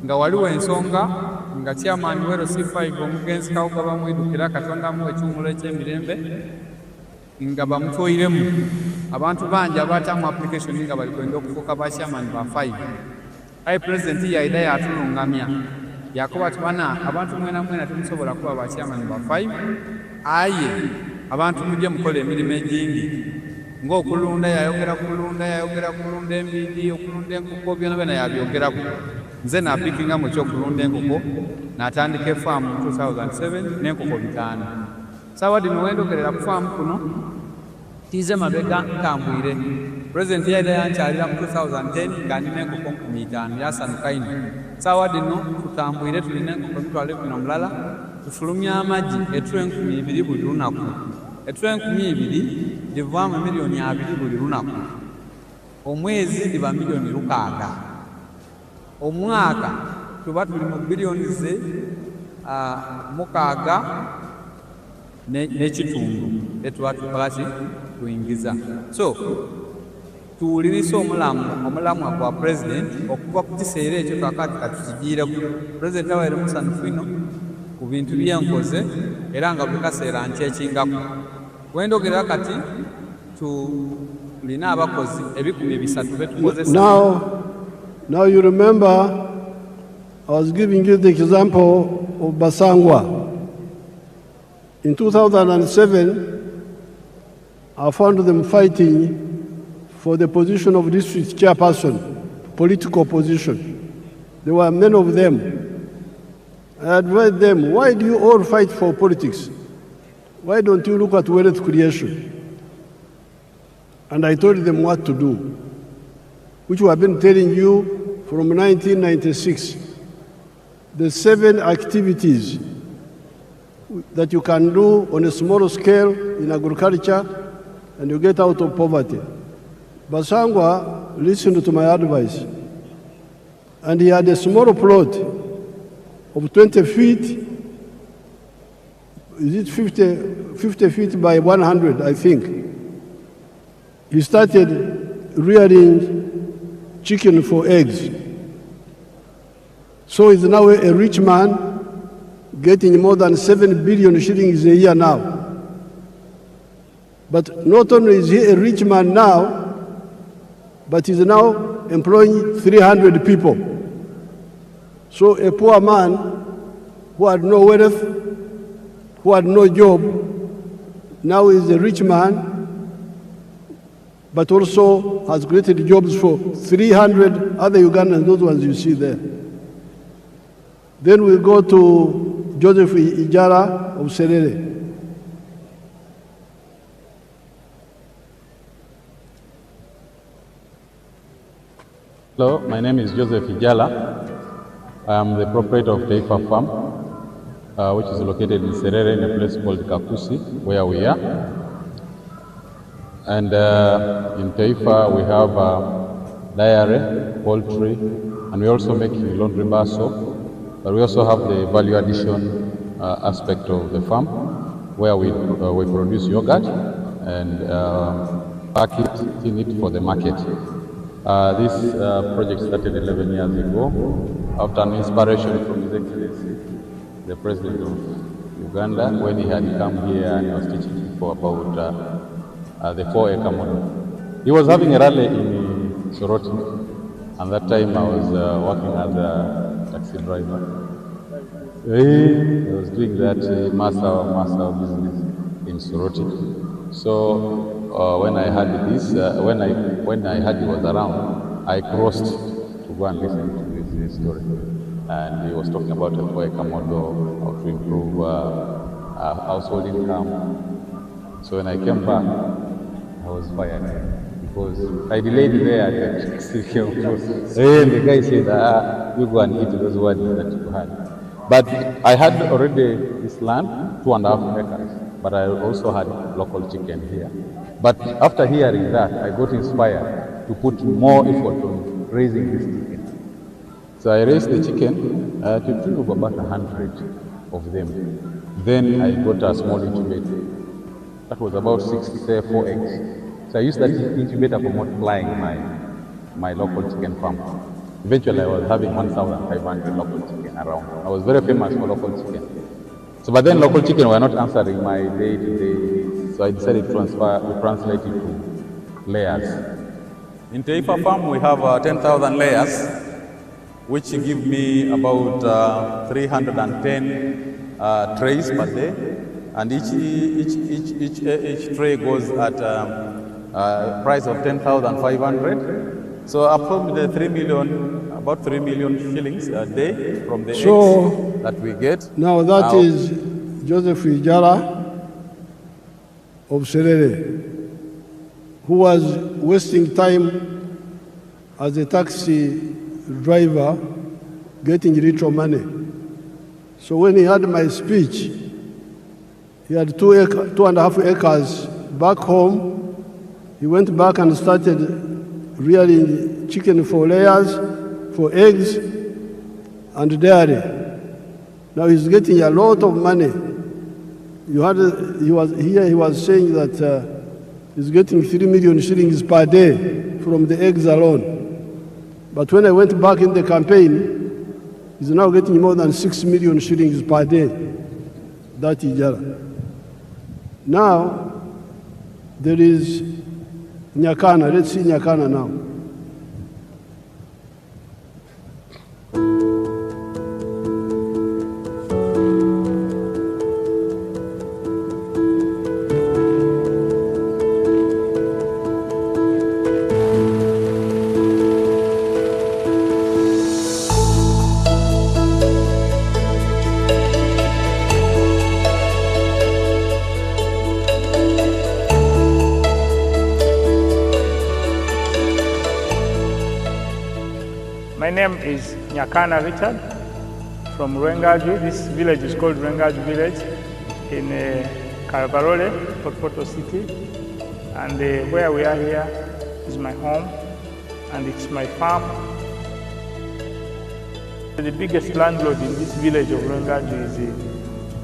Speaker 9: nga waliwo ensonga nga chairman wero C5 omugenzi Kawuka bamwidukira Katonda mu ekyumulo eky'emirembe nga bamutoyiremu abantu bangi abatamu application nga bali kwenda okufuuka ba chairman ba 5. Aye president yaida yatulungamya yakoba tubana abantu mwena tumusobola kuba ba chairman ba 5. Aye abantu mujje mukole emirimu egingi ng'okulunda yayogera kulunda embidi okulunda enkoko byonna yabyogerako. Nze napikinga mu kyokulunda enkoko n'atandika efaamu mu 2007 n'enkoko 5. Sawa dino wendogerera ku faamu kuno tize mabega nkambwire President yali yankyalira mu 2010 nga nina enkoko 500 yasanuka ino. Saawa dino tutambwire tulina enkoko emitwalo 10 tufulumya amagi ettulo 2,000 buli lunaku. Ettulo 2,000 livaamu miliyoni 2 buli lunaku. Omwezi liba miliyoni 6. Omwaka tuba tuli mu biliyoni ze 6 n'ekitundu etuba tukakati tuyingiza. So tuwuliriza omulamwa gwa president okuva ku kiseera ekyo kakati katukigiireko. President abaire musanyufu ino ku bintu byenkoze era nga buli kaseera nkyekingako. Wendogera kati tulina abakozi 300 betukozesa.
Speaker 5: Now you remember I was giving you the example of Basangwa. In 2007, I found them fighting for the position of district chairperson, political position. There were many of them. I advised them, why do you all fight for politics? Why don't you look at wealth creation? And I told them what to do, which we have been telling you from 1996. The 7 activities that you can do on a small scale in agriculture and you get out of poverty. Basangwa listened to my advice, and he had a small plot of 20 feet, is it 50 feet by 100, I think. He started rearing chicken for eggs. So he's now a rich man, getting more than 7 billion shillings a year now. But not only is he a rich man now, but he's now employing 300 people. So a poor man who had no wealth, who had no job, now is a rich man, but also has created jobs for 300 other Ugandans, those ones you see there. Then we go to Joseph Ijara of Serere.
Speaker 10: Hello, my name is Joseph Ijala. I am the proprietor of Taifa Farm, which is located in Serere in a place called Kakusi, where we are. And in Taifa we have dairy, poultry, and we also make laundry basso. But we also have the value addition aspect of the farm, where we produce yogurt and pack it, tin it for the market. This project started 11 years ago after an inspiration from His Excellency, the President of Uganda, when he had come here and he was teaching people about the 4-acre model. He was having a rally in Soroti, and that time I was working as a taxi driver. I was doing that Massa business in Soroti. So when I heard this, when I heard he was around, I crossed to go and listen to his story. And he was talking about a 4-acre model, how to improve household income. So when I came back, I was fired because I delayed there at the taxi. And the guy said, you go and eat those words that you had. But I had already this land, 2.5 acres, but I also had local chicken here. But after hearing that, I got inspired to put more effort on raising this chicken. So I raised the chicken to tune of about 100 of them. Then I got a small incubator. That was about 4 eggs. So I used that incubator for multiplying my local chicken farm. Eventually I was having 1,500 local chicken around. I was very famous for local chicken. So but then local chicken were not answering my day-to-day needs. So I decided to translate it to layers. In Taifa Farm we have 10,000 layers, which give me about 310 trays per day. And each tray goes at a price of 10,500. So approximately 3 million, about 3 million shillings a day from the eggs that we get.
Speaker 5: Now that is Joseph Ijara of Serere, who was wasting time as a taxi driver getting little money. So when he heard my speech, he had 2.5 acres back home. He went back and started rearing chicken for layers, for eggs, and dairy. Now he's getting a lot of money. He was saying that he's getting 3 million shillings per day from the eggs alone. But when I went back in the campaign, he's now getting more than 6 million shillings per day. That Ijara. Now, there is Nyakana. Let's see Nyakana now.
Speaker 11: My name is Nyakana Richard from Rwengaju. This village is called Rwengaju village in Karabarole, Poto City. And where we are here is my home and it's my farm. The biggest landlord in this village of Rwengaju is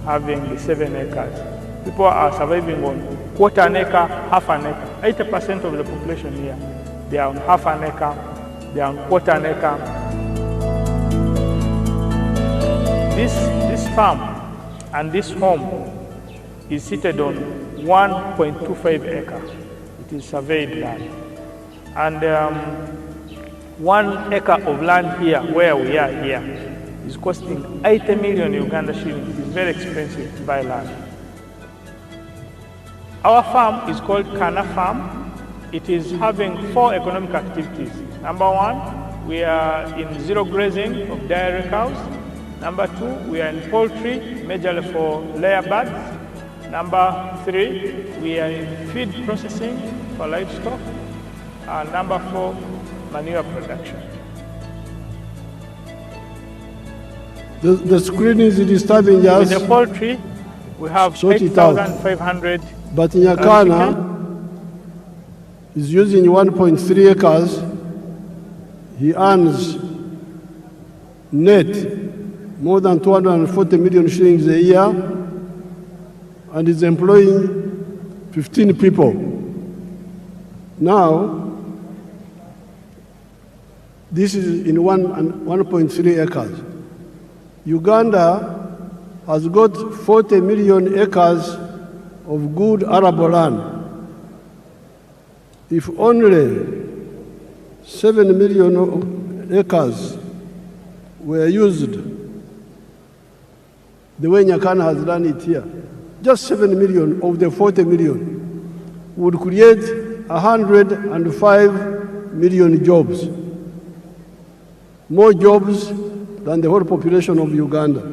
Speaker 11: having 7 acres. People are surviving on 1/4 acre, 1/2 acre. 80% of the population here, they are on 1/2 acre, they are on 1/4 acre. This farm and this home is seated on 1.25 acre. It is surveyed land. And 1 acre of land here, where we are here, is costing 80 million Uganda shillings. It is very expensive to buy land. Our farm is called Kana Farm. It is having 4 economic activities. Number 1, we are in zero grazing of dairy cows. Number 2, we are in poultry, majorly for layer birds. Number 3, we are in feed processing for livestock. And number 4, manure production.
Speaker 5: The screen is disturbing us.
Speaker 11: With the poultry, we have 8,500.
Speaker 5: But Nyakana is using 1.3 acres. He earns net more than 240 million shillings a year and is employing 15 people. Now, this is in 1.3 acres. Uganda has got 40 million acres of good arable land. If only 7 million acres were used the way Nyakana has done it here, just 7 million of the 40 million would create 105 million jobs, more jobs than the whole population of Uganda.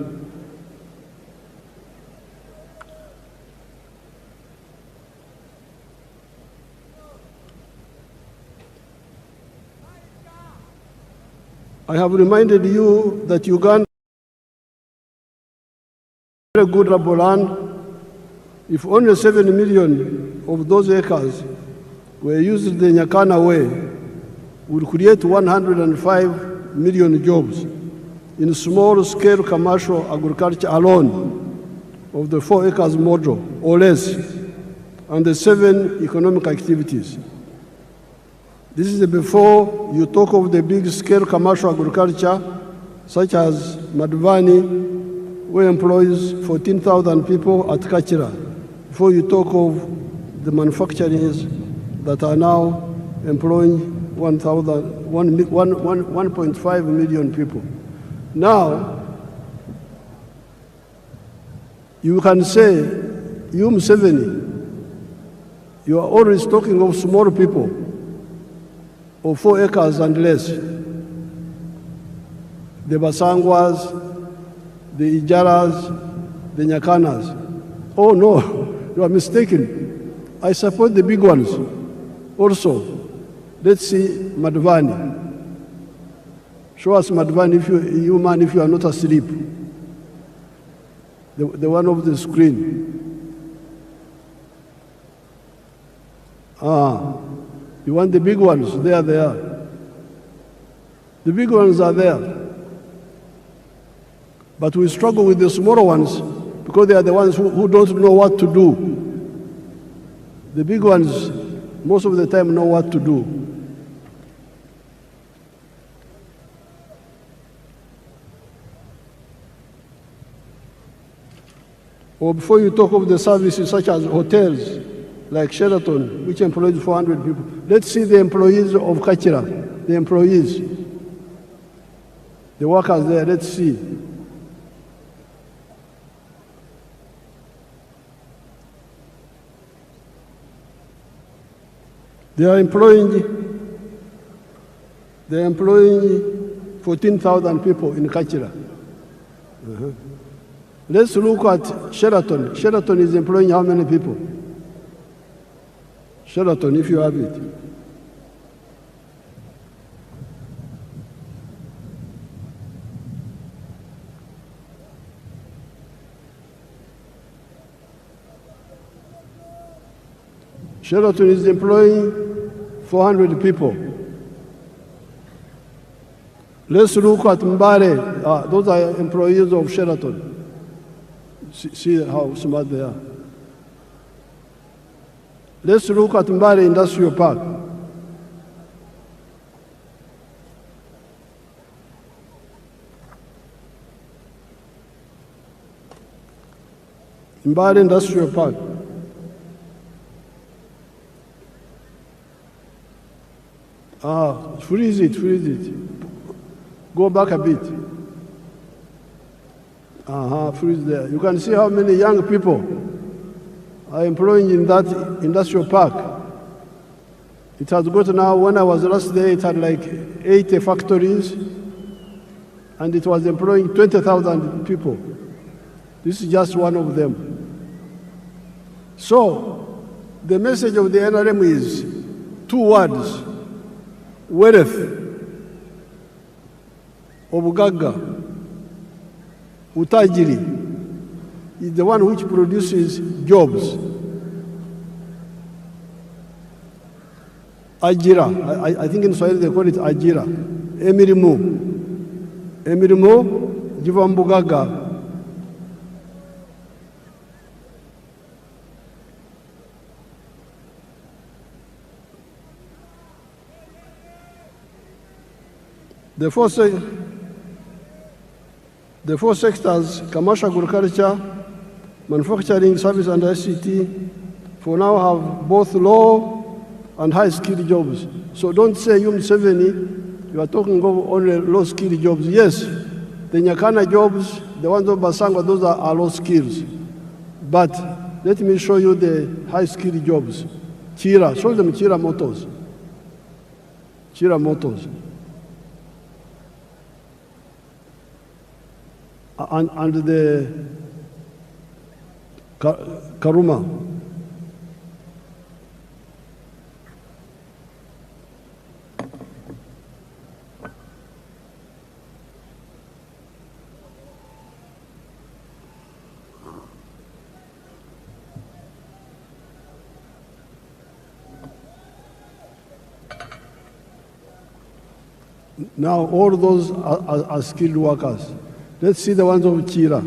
Speaker 5: I have reminded you that Uganda is very good arable land. If only 7 million of those acres were used the Nyakana way, would create 105 million jobs in small-scale commercial agriculture alone of the 4 acres model or less, and the 7 economic activities. This is before you talk of the big-scale commercial agriculture, such as Madvani, where employs 14,000 people at Kachira, before you talk of the manufacturers that are now employing 1.5 million people. Now, you can say, you Museveni, you are always talking of small people, of 4 acres and less. The Basangwas, the Ijaras, the Nyakanas. Oh no, you are mistaken. I support the big ones, Also, let's see Madvani. Show us Madvani, if you are not asleep. The one of the screen. You want the big ones? They are there. The big ones are there. But we struggle with the smaller ones because they are the ones who don't know what to do. The big ones, most of the time, know what to do. Or before you talk of the services such as hotels, like Sheraton, which employs 400 people, let's see the employees of Kachira, the employees, the workers there, let's see. They are employing 14,000 people in Kachira. Let's look at Sheraton. Sheraton is employing how many people? Sheraton, if you have it. Sheraton is employing 400 people. Let's look at Mbare. Those are employees of Sheraton. See how smart they are. Let's look at Mbare Industrial Park. Mbare Industrial Park. Freeze it. Go back a bit. Freeze there. You can see how many young people are employing in that industrial park. It has got now, when I was last there, it had like 80 factories, and it was employing 20,000 people. This is just one of them. So, the message of the NRM is 2 words: wealth, obugaga. Utajiri is the one which produces jobs. Ajira, I think in Swahili they call it ajira. Emirimu, jivambugaga. The four sectors, commercial agriculture, manufacturing, service, and ICT, for now have both low and high-skilled jobs. So don't say you Museveni, you are talking of only low-skilled jobs. Yes, the Nyakana jobs, the ones of Basangwa, those are low skills. But let me show you the high-skilled jobs. Chira, show them Chira Motors. Chira Motors. And the Karuma. Now all those are skilled workers. Let's see the ones of Chira.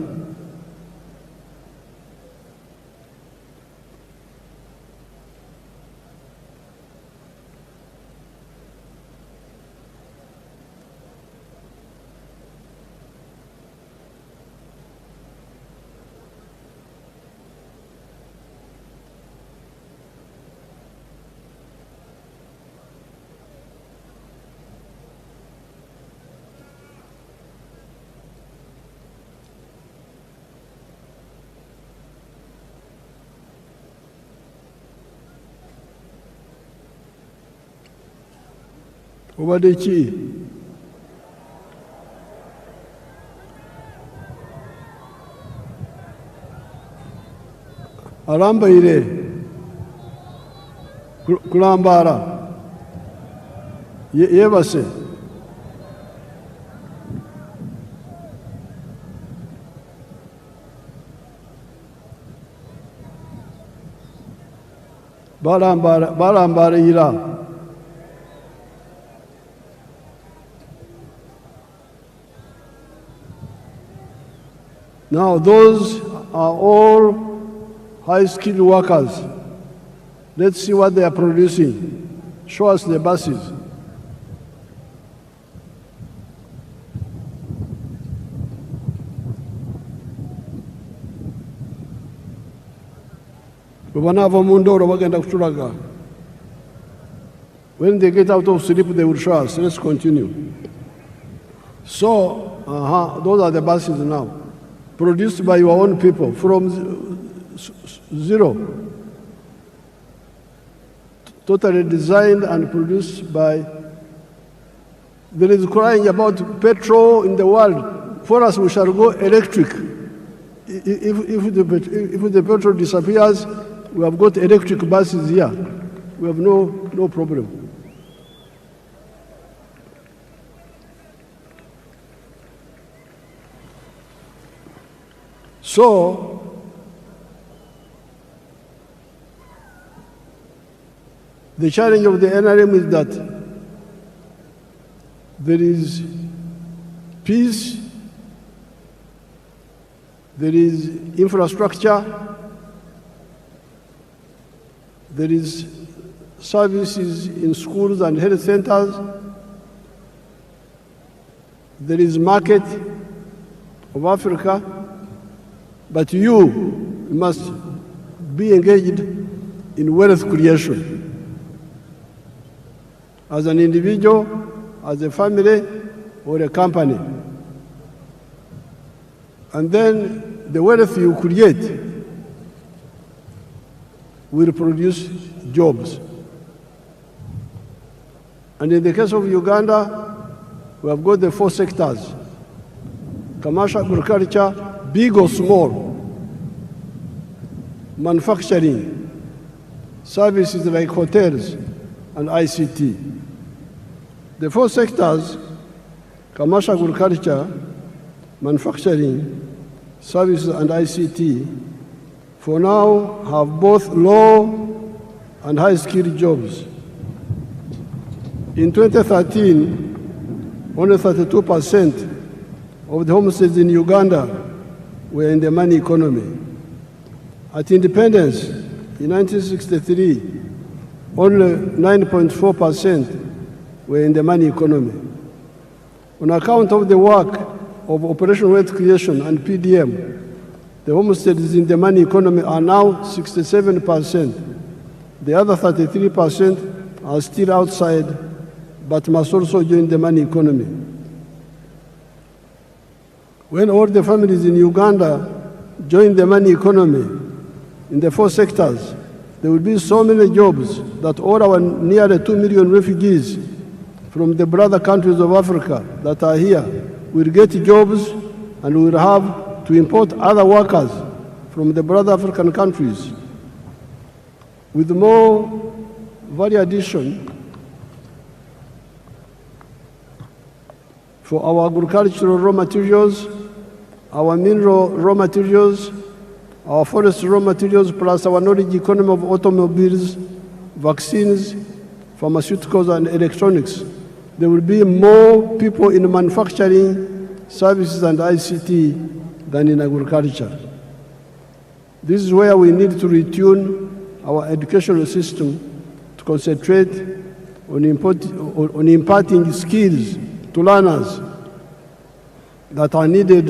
Speaker 5: Obade ki alambaire kulambala yebase. Balambala ira. Now those are all high-skilled workers. Let's see what they are producing. Show us the buses. When they get out of sleep, they will show us. Let's continue. So, those are the buses now, produced by your own people from zero. Totally designed and produced by. There is crying about petrol in the world. For us, we shall go electric. If the petrol disappears, we have got electric buses here. We have no problem. So, the challenge of the NRM is that there is peace, there is infrastructure, there is services in schools and health centers, there is market of Africa, but you must be engaged in wealth creation. As an individual, as a family, or a company. And then the wealth you create will produce jobs. And in the case of Uganda, we have got the 4 sectors: commercial, agriculture, big or small, manufacturing, services like hotels, and ICT. The 4 sectors, commercial, agriculture, manufacturing, services, and ICT, for now have both low and high-skilled jobs. In 2013, only 32% of the homesteads in Uganda were in the money economy. At independence, in 1963, only 9.4% were in the money economy. On account of the work of Operation Wealth Creation and PDM, the homesteads in the money economy are now 67%. The other 33% are still outside, but must also join the money economy. When all the families in Uganda join the money economy in the 4 sectors, there will be so many jobs that all our nearly 2 million refugees from the brother countries of Africa that are here will get jobs, and we will have to import other workers from the brother African countries. With more value addition for our agricultural raw materials, our mineral raw materials, our forest raw materials, plus our knowledge economy of automobiles, vaccines, pharmaceuticals, and electronics, there will be more people in manufacturing, services, and ICT than in agriculture. This is where we need to retune our educational system to concentrate on imparting skills to learners that are needed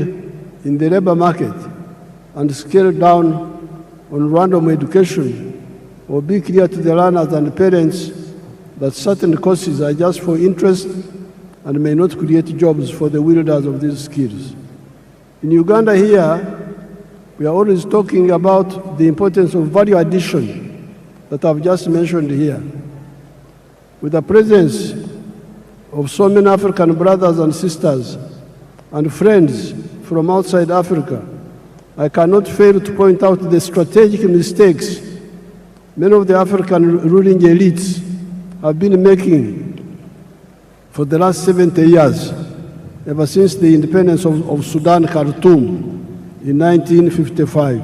Speaker 5: in the labor market, and scale down on random education, or be clear to the learners and parents that certain courses are just for interest and may not create jobs for the wielders of these skills. In Uganda here, we are always talking about the importance of value addition that I've just mentioned here. With the presence of so many African brothers and sisters and friends from outside Africa, I cannot fail to point out the strategic mistakes many of the African ruling elites have been making for the last 70 years, ever since the independence of Sudan, Khartoum, in 1955.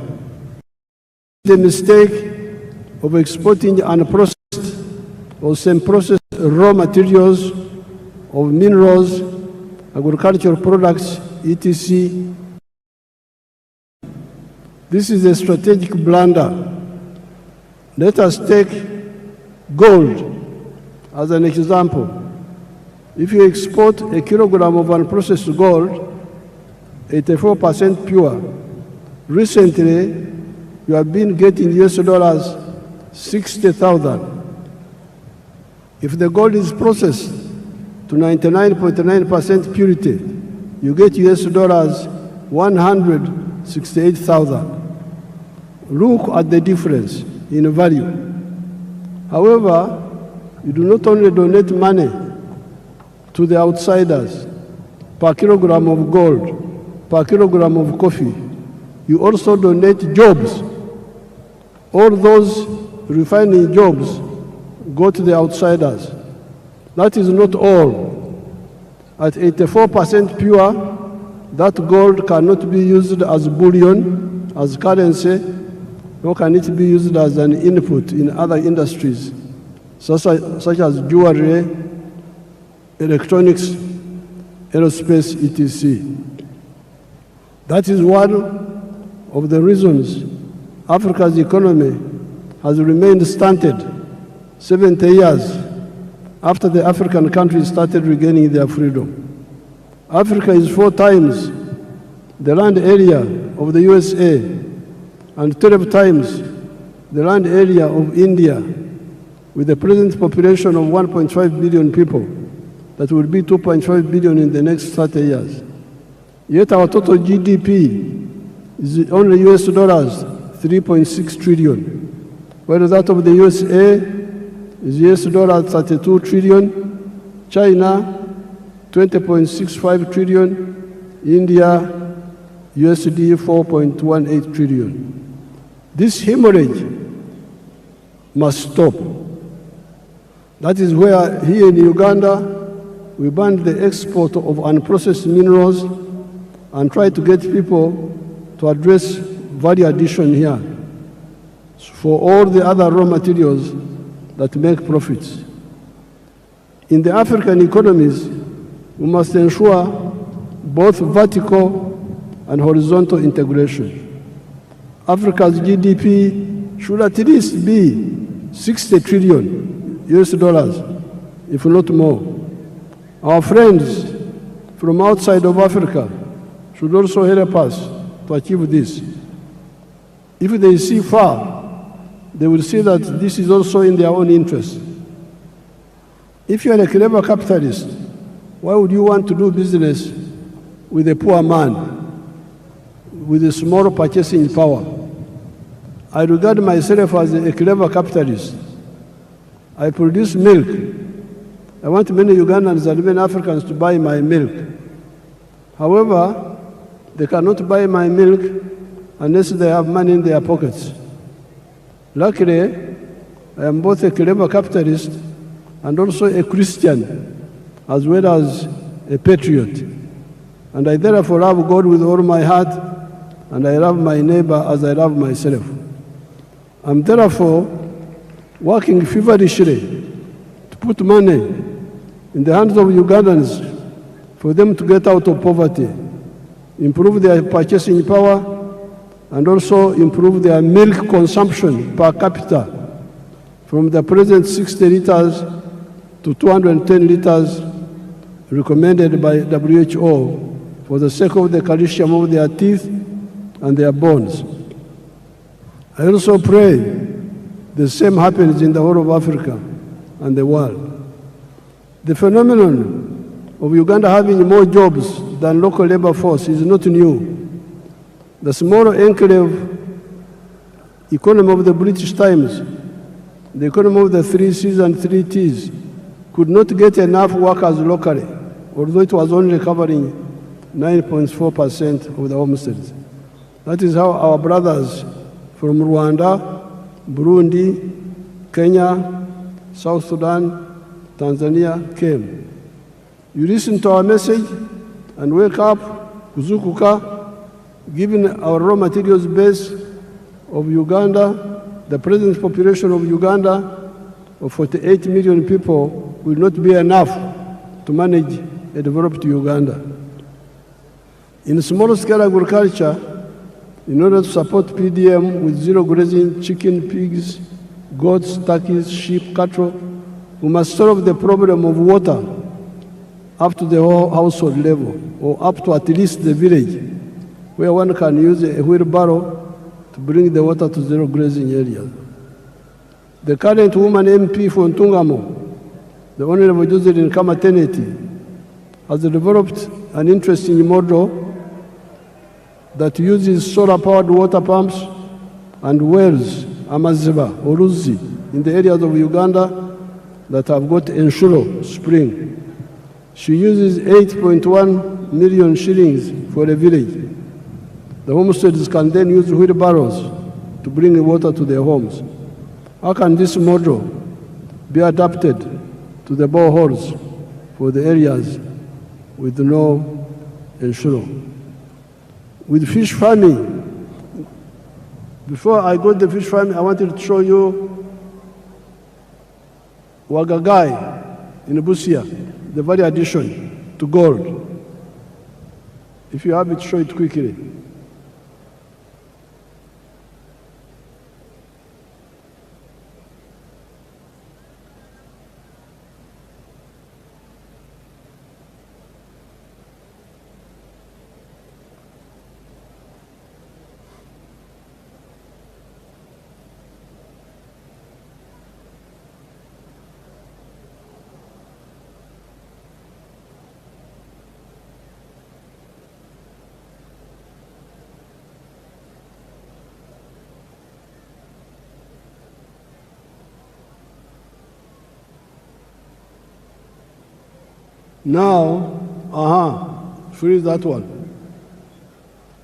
Speaker 5: The mistake of exporting unprocessed or semi-processed raw materials of minerals, agricultural products, etc. This is a strategic blunder. Let us take gold as an example. If you export a kilogram of unprocessed gold, 84% pure, recently you have been getting US dollars 60,000. If the gold is processed to 99.9% purity, you get US dollars 168,000. Look at the difference in value. However, you do not only donate money to the outsiders per kilogram of gold, per kilogram of coffee, you also donate jobs. All those refining jobs go to the outsiders. That is not all. At 84% pure, that gold cannot be used as bullion, as currency, nor can it be used as an input in other industries, such as jewelry, electronics, aerospace, etc. That is one of the reasons Africa's economy has remained stunted 70 years after the African countries started regaining their freedom. Africa is 4 times the land area of the USA and 12 times the land area of India, with a present population of 1.5 billion people that will be 2.5 billion in the next 30 years. Yet our total GDP is only US dollars 3.6 trillion, while that of the USA is US dollars 32 trillion, China 20.65 trillion, India USD 4.18 trillion. This hemorrhage must stop. That is where here in Uganda we banned the export of unprocessed minerals and try to get people to address value addition here for all the other raw materials that make profits. In the African economies, we must ensure both vertical and horizontal integration. Africa's GDP should at least be 60 trillion US dollars, if not more. Our friends from outside of Africa should also help us to achieve this. If they see far, they will see that this is also in their own interest. If you are a clever capitalist, why would you want to do business with a poor man with a small purchasing power? I regard myself as a clever capitalist. I produce milk. I want many Ugandans and many Africans to buy my milk. However, they cannot buy my milk unless they have money in their pockets. Luckily, I am both a clever capitalist and also a Christian, as well as a patriot. And I therefore love God with all my heart, and I love my neighbor as I love myself. I'm therefore working feverishly to put money in the hands of Ugandans for them to get out of poverty, improve their purchasing power, and also improve their milk consumption per capita from the present 60 liters to 210 liters recommended by WHO for the sake of the calcium of their teeth and their bones. I also pray the same happens in the whole of Africa and the world. The phenomenon of Uganda having more jobs than local labor force is not new. The small enclave economy of the British times, the economy of the 3 C's and 3 T's, could not get enough workers locally, although it was only covering 9.4% of the homesteads. That is how our brothers from Rwanda, Burundi, Kenya, South Sudan, Tanzania came. You listen to our message and wake up, kuzukuka, given our raw materials base of Uganda, the present population of Uganda of 48 million people will not be enough to manage a developed Uganda. In small-scale agriculture, in order to support PDM with zero grazing chicken, pigs, goats, turkeys, sheep, cattle, we must solve the problem of water up to the whole household level, or up to at least the village, where one can use a wheelbarrow to bring the water to zero grazing areas. The current woman MP for Ntungamo, the Honorable Josephine Kamateneti, has developed an interesting model that uses solar-powered water pumps and wells, Amaziba, Uruzi, in the areas of Uganda that have got Enshuro spring. She uses 8.1 million shillings for a village. The homesteads can then use wheelbarrows to bring water to their homes. How can this model be adapted to the boreholes for the areas with no Enshuro? With fish farming, before I go to the fish farming, I wanted to show you Wagagai in Busia, the value addition to gold. If you have it, show it quickly. Now, freeze that one.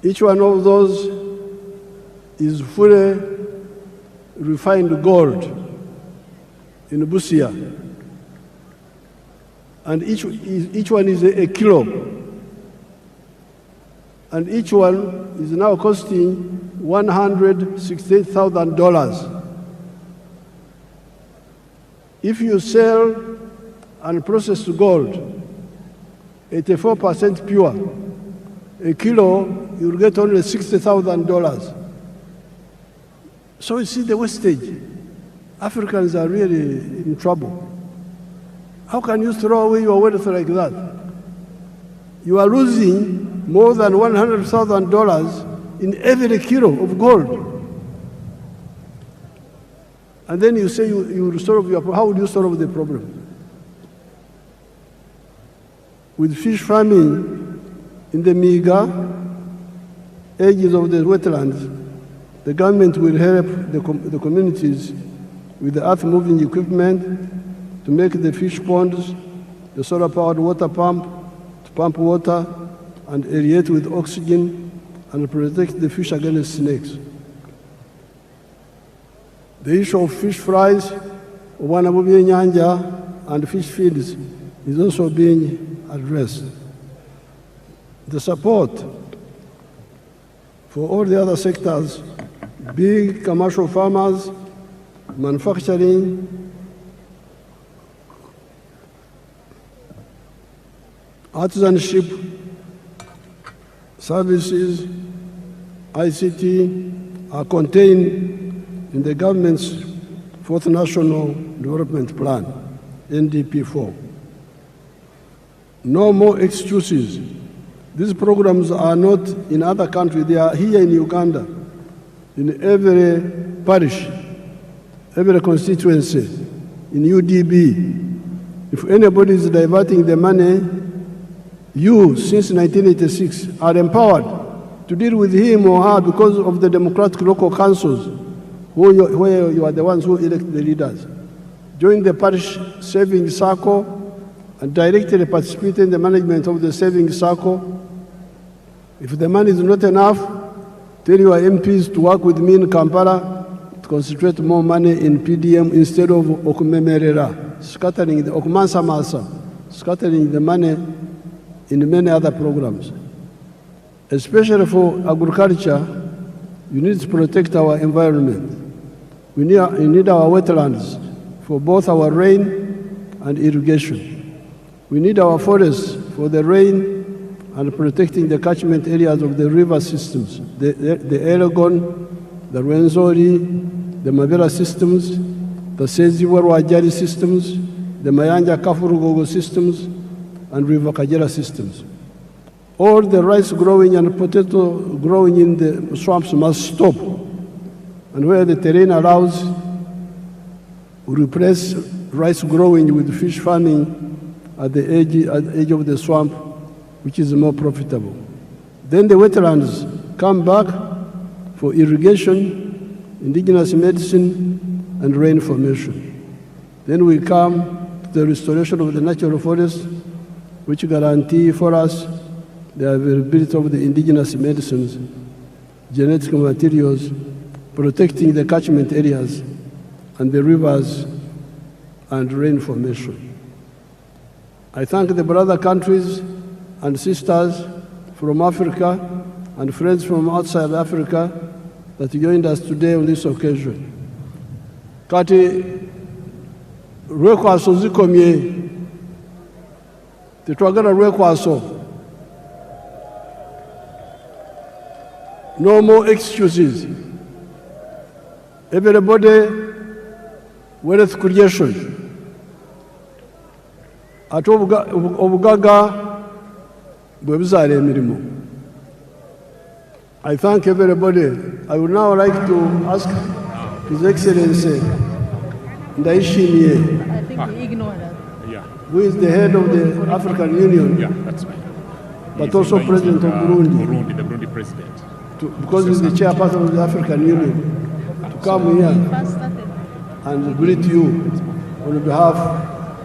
Speaker 5: Each one of those is fully refined gold in Busia. And each one is a kilo. And each one is now costing $168,000. If you sell and process gold, 84% pure, a kilo, you'll get only $60,000. So you see the wastage. Africans are really in trouble. How can you throw away your wealth like that? You are losing more than $100,000 in every kilo of gold. And then you say you will solve your problem. How will you solve the problem? With fish farming in the Miga edges of the wetlands, the government will help the communities with the earth-moving equipment to make the fish ponds, the solar-powered water pump, to pump water and aerate with oxygen and protect the fish against snakes. The issue of fish fries, nyanja, and fish feeds is also being addressed. The support for all the other sectors, big commercial farmers, manufacturing, artisanship, services, ICT, are contained in the government's Fourth National Development Plan, NDP4. No more excuses. These programs are not in other countries. They are here in Uganda, in every parish, every constituency, in UDB. If anybody is diverting the money, you, since 1986, are empowered to deal with him or her because of the democratic local councils, where you are the ones who elect the leaders. Join the parish savings circle and directly participate in the management of the savings circle. If the money is not enough, tell your MPs to work with me in Kampala, to concentrate more money in PDM instead of okumemerera, scattering the okumansa masa, scattering the money in many other programs. Especially for agriculture, you need to protect our environment. We need our wetlands for both our rain and irrigation. We need our forests for the rain and protecting the catchment areas of the river systems, the Elgon, the Rwenzori, the Mabera systems, the Seziwa-Rwajari systems, the Mayanja-Kafurugogo systems, and River Kagera systems. All the rice growing and potato growing in the swamps must stop. And where the terrain allows, we replace rice growing with fish farming at the edge of the swamp, which is more profitable. Then the wetlands come back for irrigation, indigenous medicine, and rain formation. Then we come to the restoration of the natural forests, which guarantee for us the availability of the indigenous medicines, genetic materials, protecting the catchment areas and the rivers and rain formation. I thank the brother countries and sisters from Africa and friends from outside Africa that joined us today on this occasion. Kati rwekwaso zikomye, tetwagala rwekwaso. No more excuses. Everybody wealth creation. Ate obugaga bwe buzaala emirimu. I thank everybody. I would now like to ask His Excellency Ndayishimiye,
Speaker 2: I think he ignored that.
Speaker 5: who is the head of the African Union,
Speaker 6: That's right.
Speaker 5: but also President of Burundi,
Speaker 6: The Burundi president.
Speaker 5: because he's the chairperson of the African Union, to come here and greet you on behalf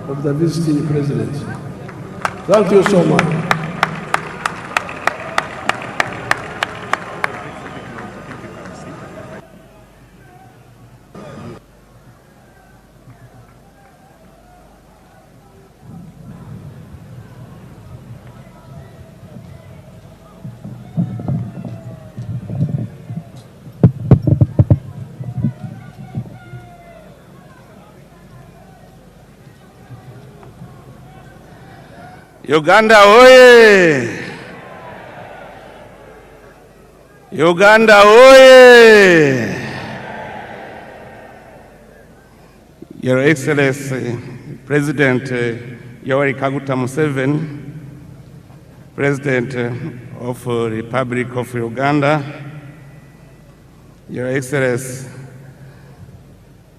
Speaker 5: of the visiting president. Thank you so much.
Speaker 12: Uganda oye! Uganda oye! Your Excellency, President Yoweri Museveni, President of the Republic of Uganda, Your Excellency,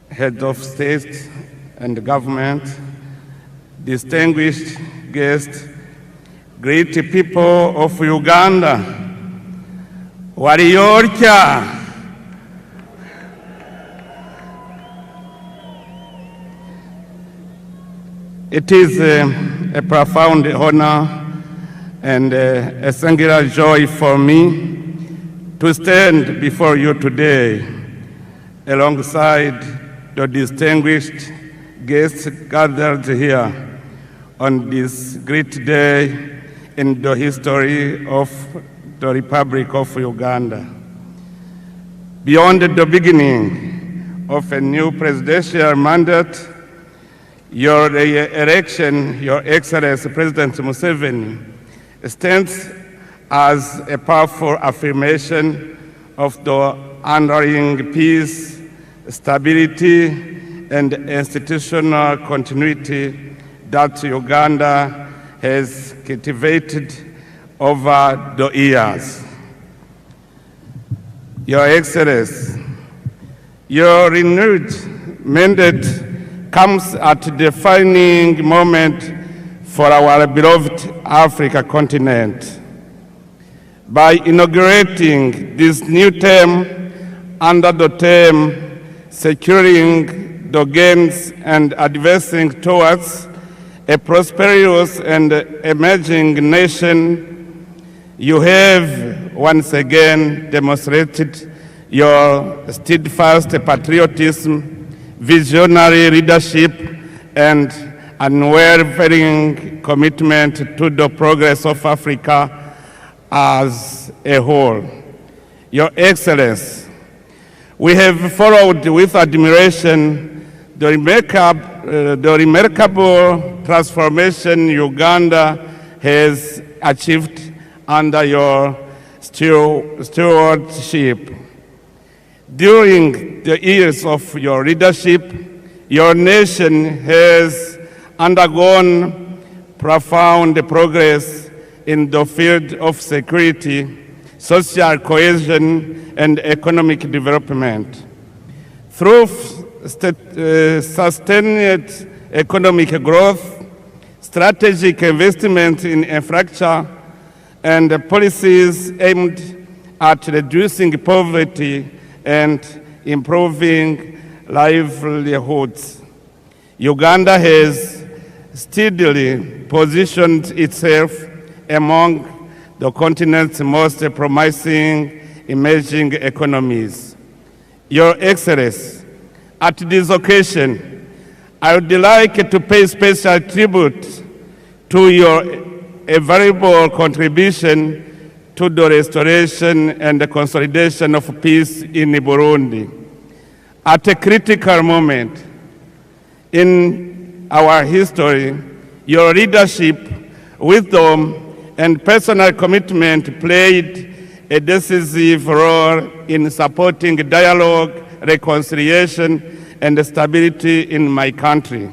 Speaker 12: Head of State and Government, distinguished guests, great people of Uganda, Wariyorcha. It is a profound honor and a singular joy for me to stand before you today alongside the distinguished guests gathered here on this great day in the history of the Republic of Uganda. Beyond the beginning of a new presidential mandate, your election, Your Excellency President Museveni, stands as a powerful affirmation of the underlying peace, stability, and institutional continuity that Uganda has cultivated over the years. Your Excellency, your renewed mandate comes at a defining moment for our beloved Africa continent. By inaugurating this new term under the theme Securing the Gains and Advancing Towards a Prosperous and Emerging Nation, you have once again demonstrated your steadfast patriotism, visionary leadership, and unwavering commitment to the progress of Africa as a whole. Your Excellency, we have followed with admiration the remarkable transformation Uganda has achieved under your stewardship. During the years of your leadership, your nation has undergone profound progress in the field of security, social cohesion, and economic development. Through sustained economic growth, strategic investment in infrastructure, and policies aimed at reducing poverty and improving livelihoods, Uganda has steadily positioned itself among the continent's most promising emerging economies. Your Excellency, at this occasion, I would like to pay special tribute to your invaluable contribution to the restoration and the consolidation of peace in Burundi. At a critical moment in our history, your leadership, wisdom, and personal commitment played a decisive role in supporting dialogue, reconciliation, and stability in my country.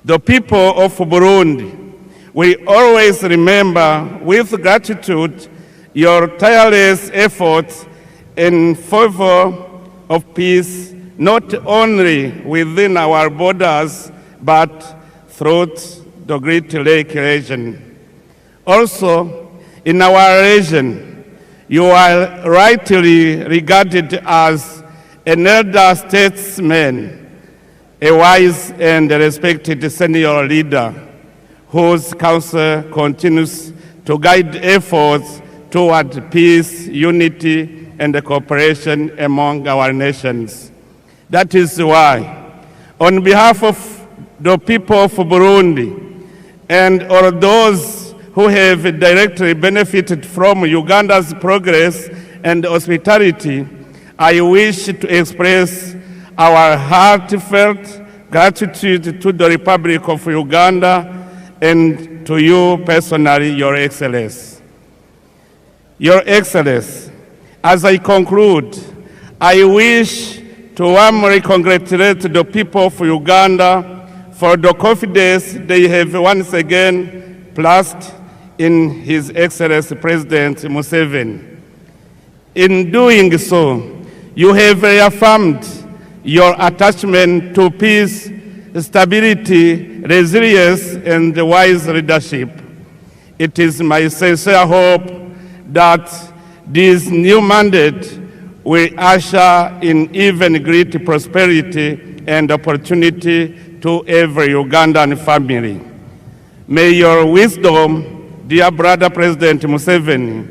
Speaker 12: The people of Burundi will always remember with gratitude your tireless efforts in favor of peace, not only within our borders, but throughout the Great Lake region. Also, in our region, you are rightly regarded as an elder statesman, a wise and respected senior leader whose counsel continues to guide efforts toward peace, unity, and cooperation among our nations. That is why, on behalf of the people of Burundi and all those who have directly benefited from Uganda's progress and hospitality, I wish to express our heartfelt gratitude to the Republic of Uganda and to you personally, Your Excellency. Your Excellency, as I conclude, I wish to warmly congratulate the people of Uganda for the confidence they have once again placed in His Excellency President Museveni. In doing so, you have reaffirmed your attachment to peace, stability, resilience, and wise leadership. It is my sincere hope that this new mandate will usher in even greater prosperity and opportunity to every Ugandan family. May your wisdom, dear brother President Museveni,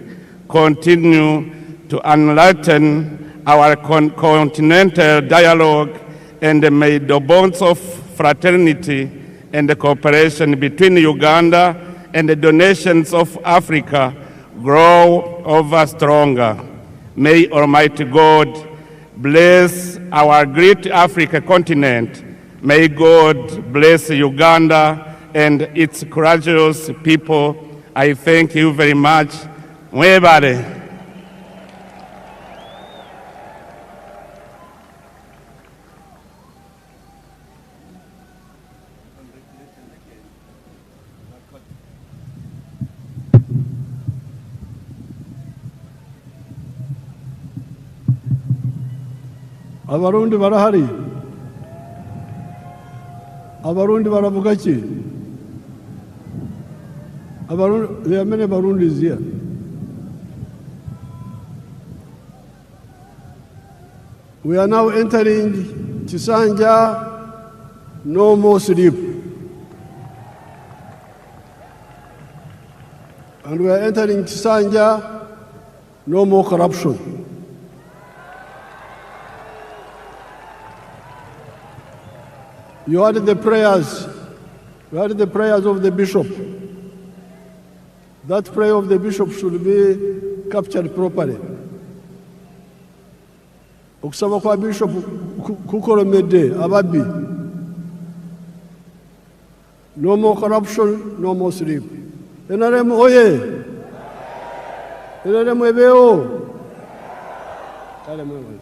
Speaker 12: continue to enlighten our continental dialogue, and may the bonds of fraternity and cooperation between Uganda and the nations of Africa grow ever stronger. May Almighty God bless our great Africa continent. May God bless Uganda and its courageous people. I thank you very much. Mwebale.
Speaker 5: Abarundi barahari. Abarundi baravuga ki? There are many Burundis here. We are now entering Chisanja, no more sleep. And we are entering Chisanja, no more corruption. You heard the prayers. You heard the prayers of the bishop. That prayer of the bishop should be captured properly. Okusaba kwa bishop kukolemedde ababbi. No more corruption, no more sleep. NRM oye. NRM ebeo. Kale mwewe.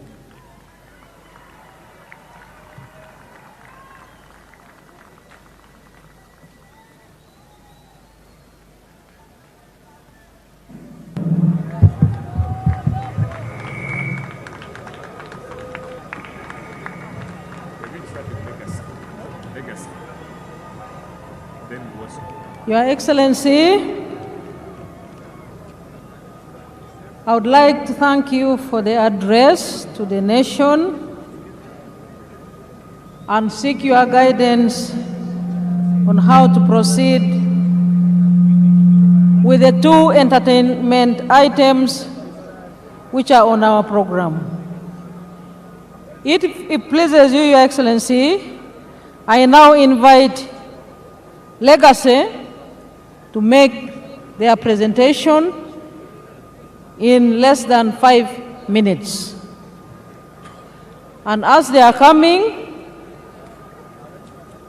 Speaker 2: Your Excellency, I would like to thank you for the address to the nation and seek your guidance on how to proceed with the two entertainment items which are on our program. If it pleases you, Your Excellency, I now invite Legacy to make their presentation in less than 5 minutes. And as they are coming,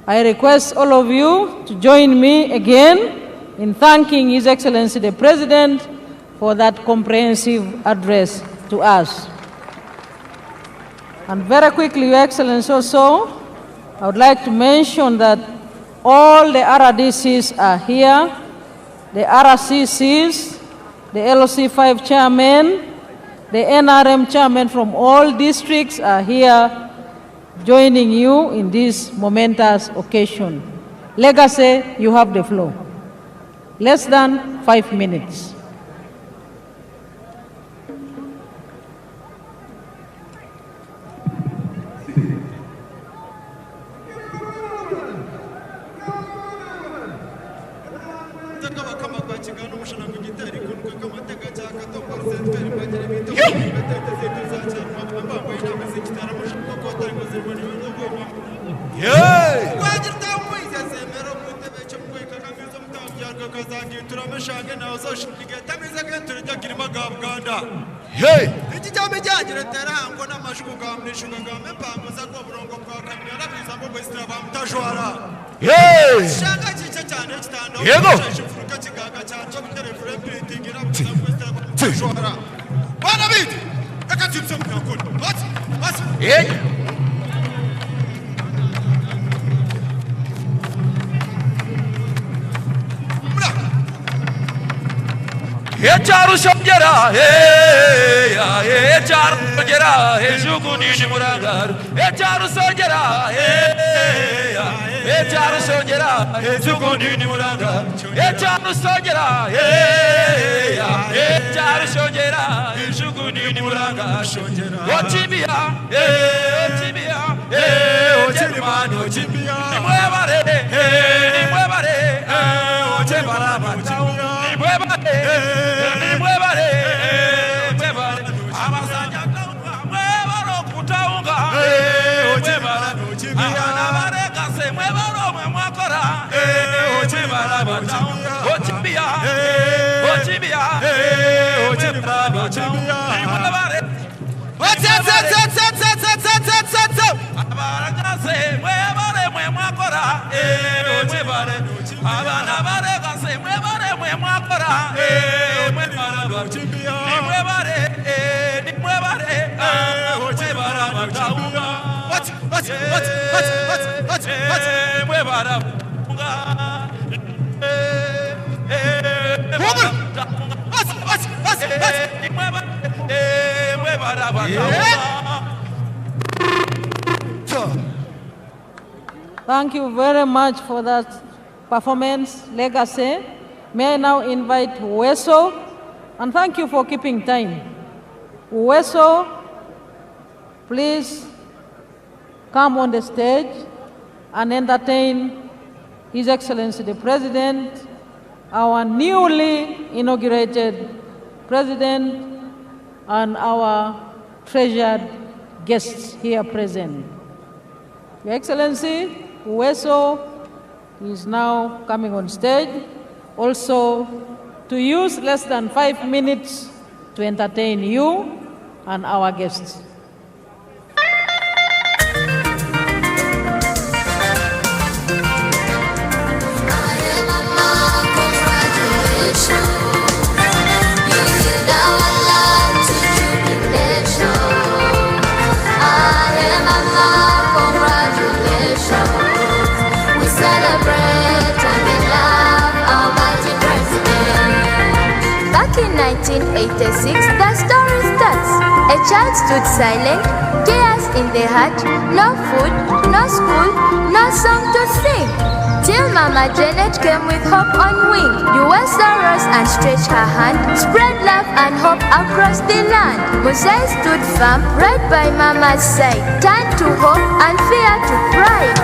Speaker 2: I request all of you to join me again in thanking His Excellency the President for that comprehensive address to us. And very quickly, Your Excellency, also, I would like to mention that all the RDCs are here, the RCCs, the LOC5 chairmen, the NRM chairmen from all districts are here joining you in this momentous occasion. Legacy, you have the floor. Less than 5 minutes.
Speaker 13: Echaru shongera, echaru shongera, ejuguni shimuragar. Echaru shongera, echaru shongera, ejuguni shimuragar. Echaru shongera, echaru shongera, ejuguni shimuragar. Ochibia, ochibia, ochibia, ochibia. Nimuevare, nimuevare, ochibara batau.
Speaker 2: Thank you very much for that performance, Legacy. May I now invite Weso, and thank you for keeping time. Weso, please come on the stage and entertain His Excellency the President, our newly inaugurated President, and our treasured guests here present. Your Excellency, Uweso is now coming on stage, also to use less than 5 minutes to entertain you and our guests.
Speaker 14: In 1986, the story starts. A child stood silent, chaos in the heart, no food, no school, no song to sing. Till Mama Janet came with hope on wing. Uweso rose and stretched her hand, spread love and hope across the land. Musei stood firm, right by Mama's side, turned to hope and fear to pride.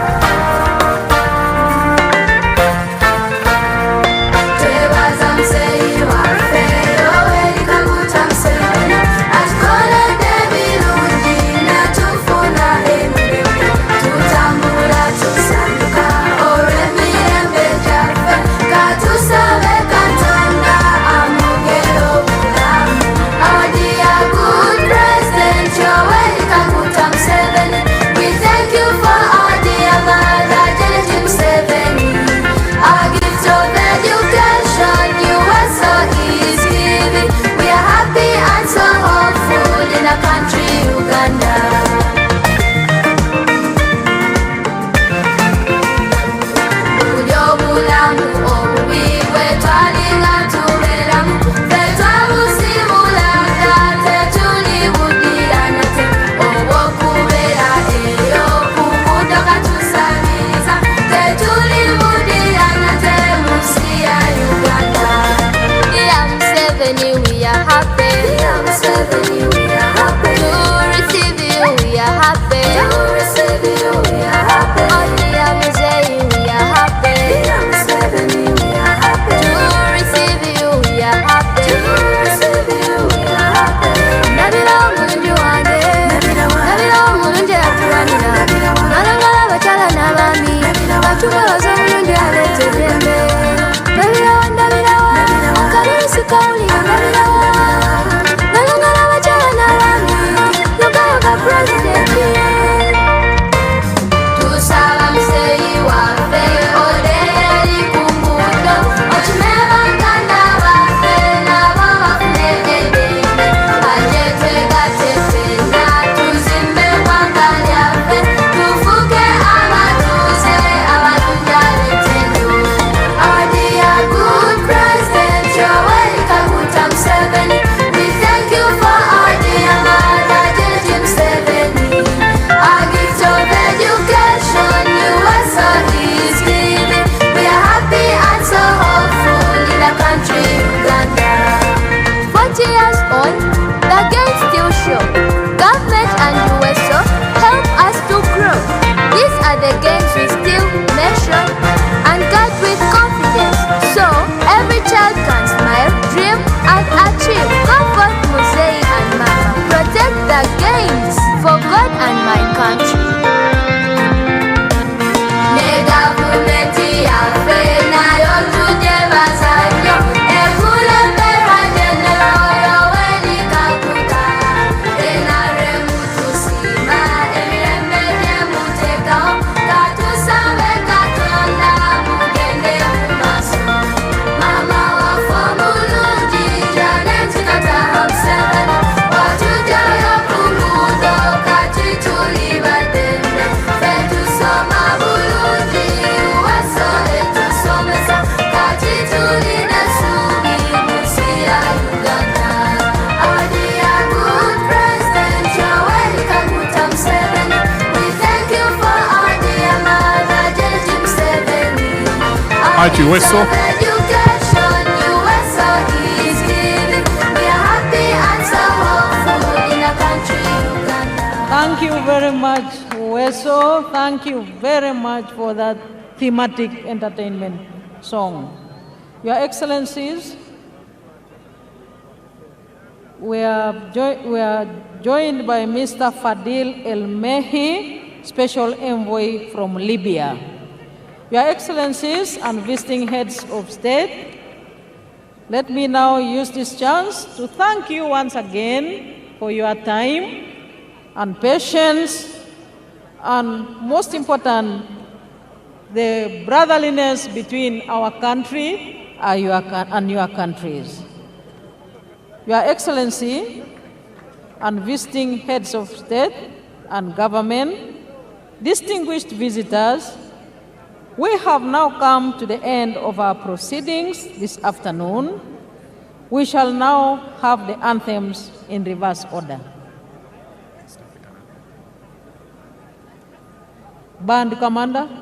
Speaker 6: Uweso.
Speaker 2: Thank you very much, Uweso. Thank you very much for that thematic entertainment song. Your Excellencies, we are joined by Mr. Fadil El Mehi, Special Envoy from Libya. Your Excellencies and visiting heads of state, let me now use this chance to thank you once again for your time and patience, and most important, the brotherliness between our country and your countries. Your Excellency and visiting heads of state and government, distinguished visitors, we have now come to the end of our proceedings this afternoon. We shall now have the anthems in reverse order. Band Commander.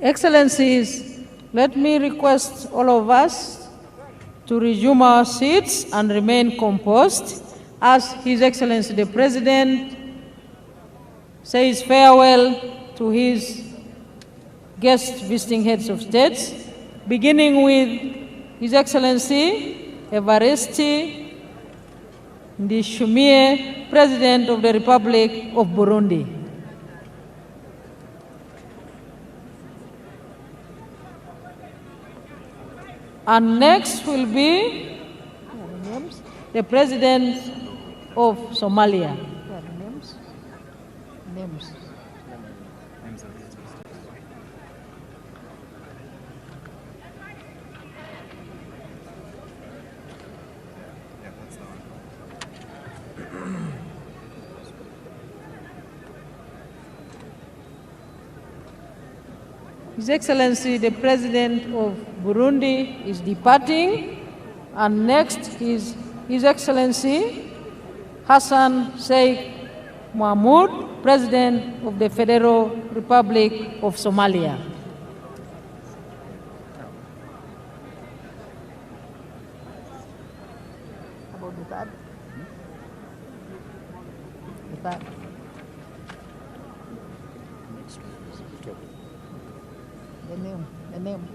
Speaker 2: Excellencies, let me request all of us to resume our seats and remain composed as His Excellency the President says farewell to his guest visiting heads of states, beginning with His Excellency Evariste Ndayishimiye, President of the Republic of Burundi. And next will be the President of Somalia. Names. His Excellency the President of Burundi is departing, and next is His Excellency Hassan Sheikh Mohamud, President of the Federal Republic of Somalia. About the third? The third. The name.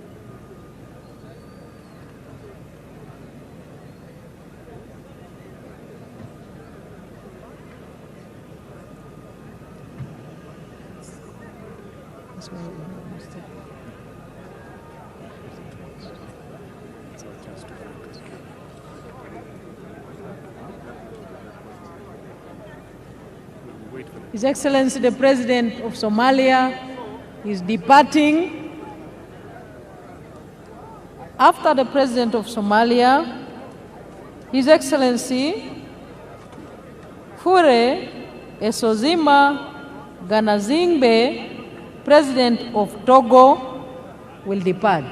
Speaker 2: That's why we must take. His Excellency the President of Somalia is departing. After the President of Somalia, His Excellency Fure Esozima Ganazingbe, President of Togo, will depart.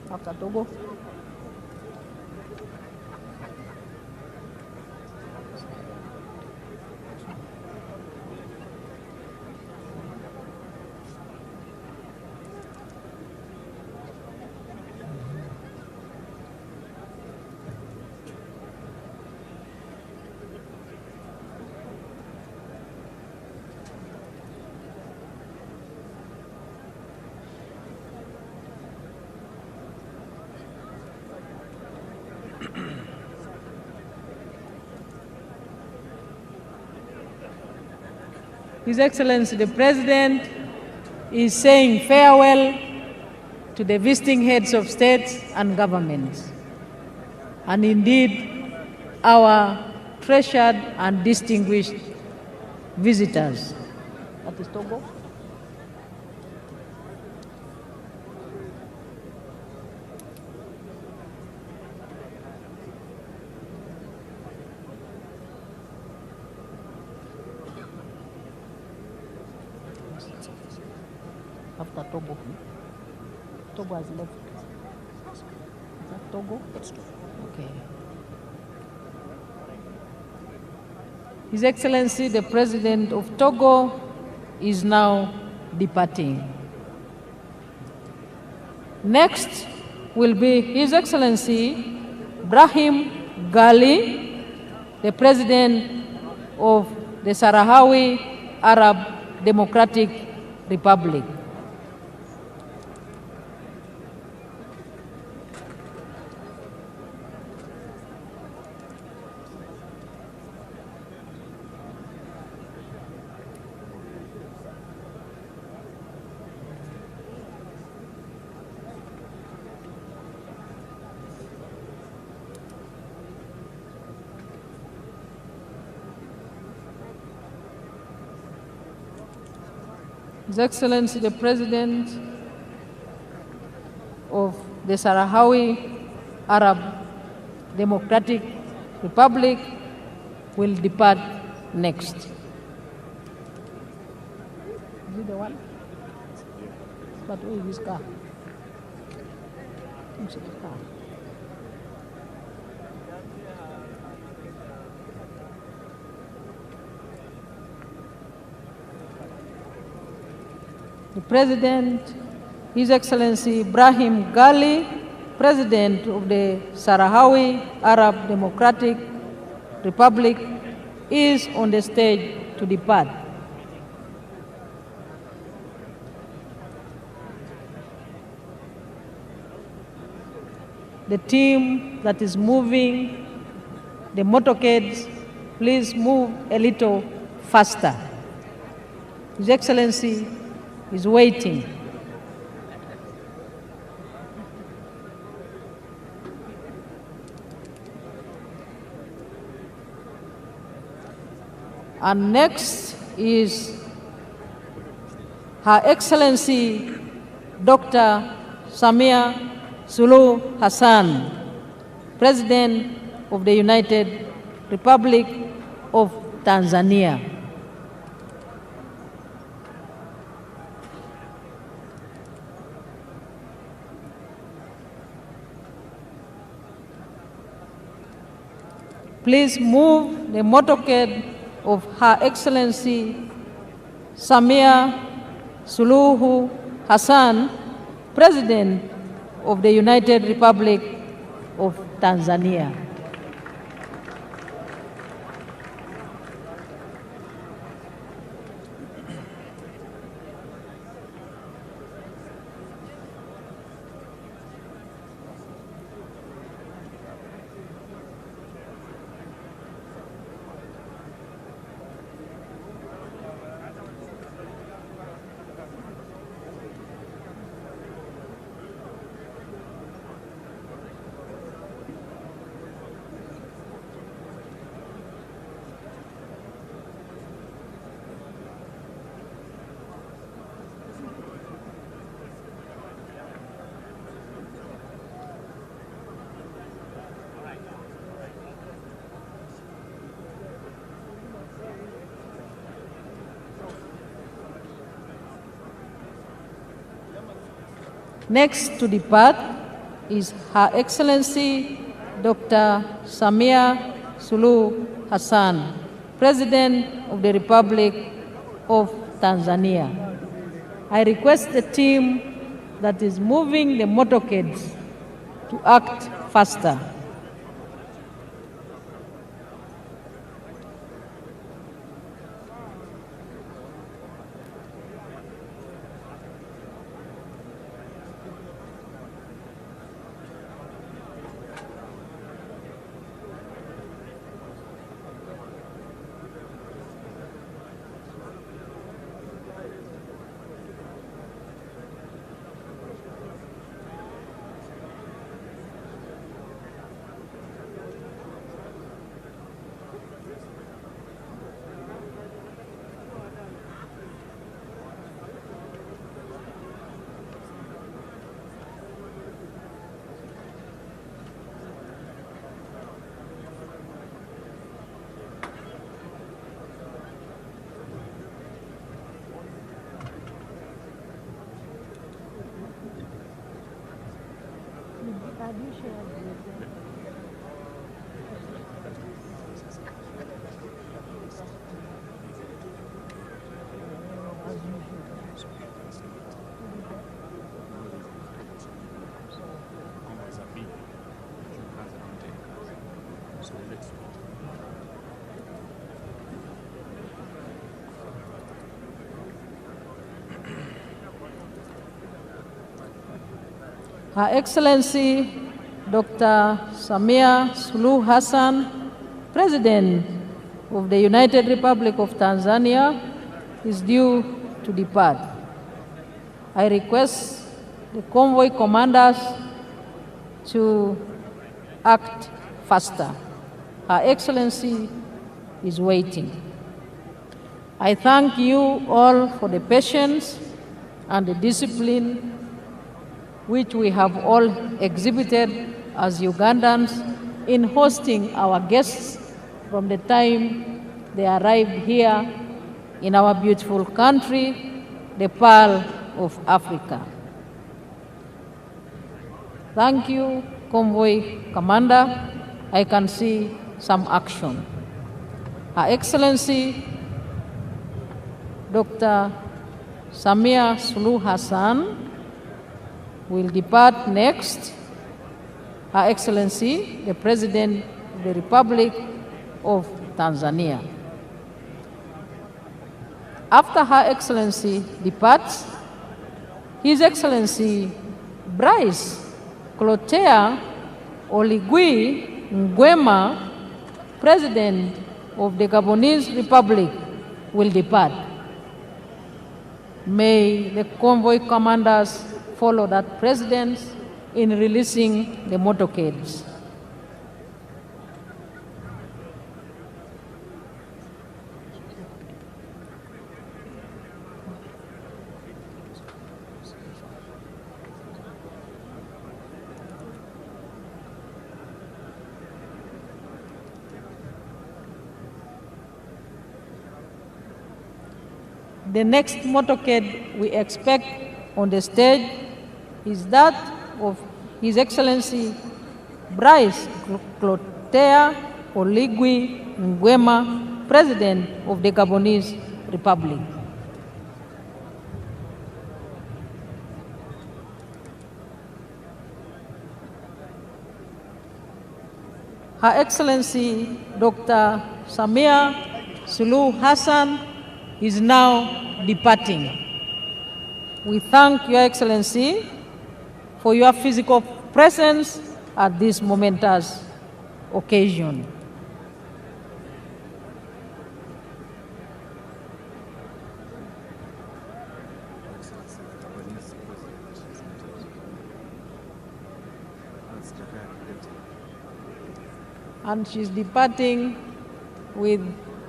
Speaker 2: After Togo. His Excellency the President is saying farewell to the visiting heads of states and governments, and indeed our treasured and distinguished visitors. That is Togo. After Togo. Togo has left. Is that Togo? That's Togo. Okay. His Excellency the President of Togo is now departing. Next will be His Excellency Brahim Gali, the President of the Sahrawi Arab Democratic Republic. His Excellency the President of the Sahrawi Arab Democratic Republic will depart next. Is it the one? But where is his car? Where's his car? The President, His Excellency Brahim Gali, President of the Sahrawi Arab Democratic Republic, is on the stage to depart. The team that is moving, the motorcades, please move a little faster. His Excellency is waiting. And next is Her Excellency Dr. Samia Suluhu Hassan, President of the United Republic of Tanzania. Please move the motorcade of Her Excellency Samia Suluhu Hassan, President of the United Republic of Tanzania. Next to depart is Her Excellency Dr. Samia Suluhu Hassan, President of the Republic of Tanzania. I request the team that is moving the motorcades to act faster. Her Excellency Dr. Samia Suluhu Hassan, President of the United Republic of Tanzania, is due to depart. I request the convoy commanders to act faster. Her Excellency is waiting. I thank you all for the patience and the discipline which we have all exhibited as Ugandans in hosting our guests from the time they arrived here in our beautiful country, the Pearl of Africa. Thank you, Convoy Commander. I can see some action. Her Excellency Dr. Samia Suluhu Hassan will depart next. Her Excellency, the President of the Republic of Tanzania. After Her Excellency departs, His Excellency Brice Clotaire Oligui Nguema, President of the Gabonese Republic, will depart. May the convoy commanders follow that precedent in releasing the motorcades. the next motorcade we expect on the stage is that of His Excellency Bryce Clotaire Oligui Nguema, President of the Gabonese Republic. Her Excellency Dr. Samia Suluhu Hassan is now departing. We thank Your Excellency for your physical presence at this momentous occasion. And she's departing with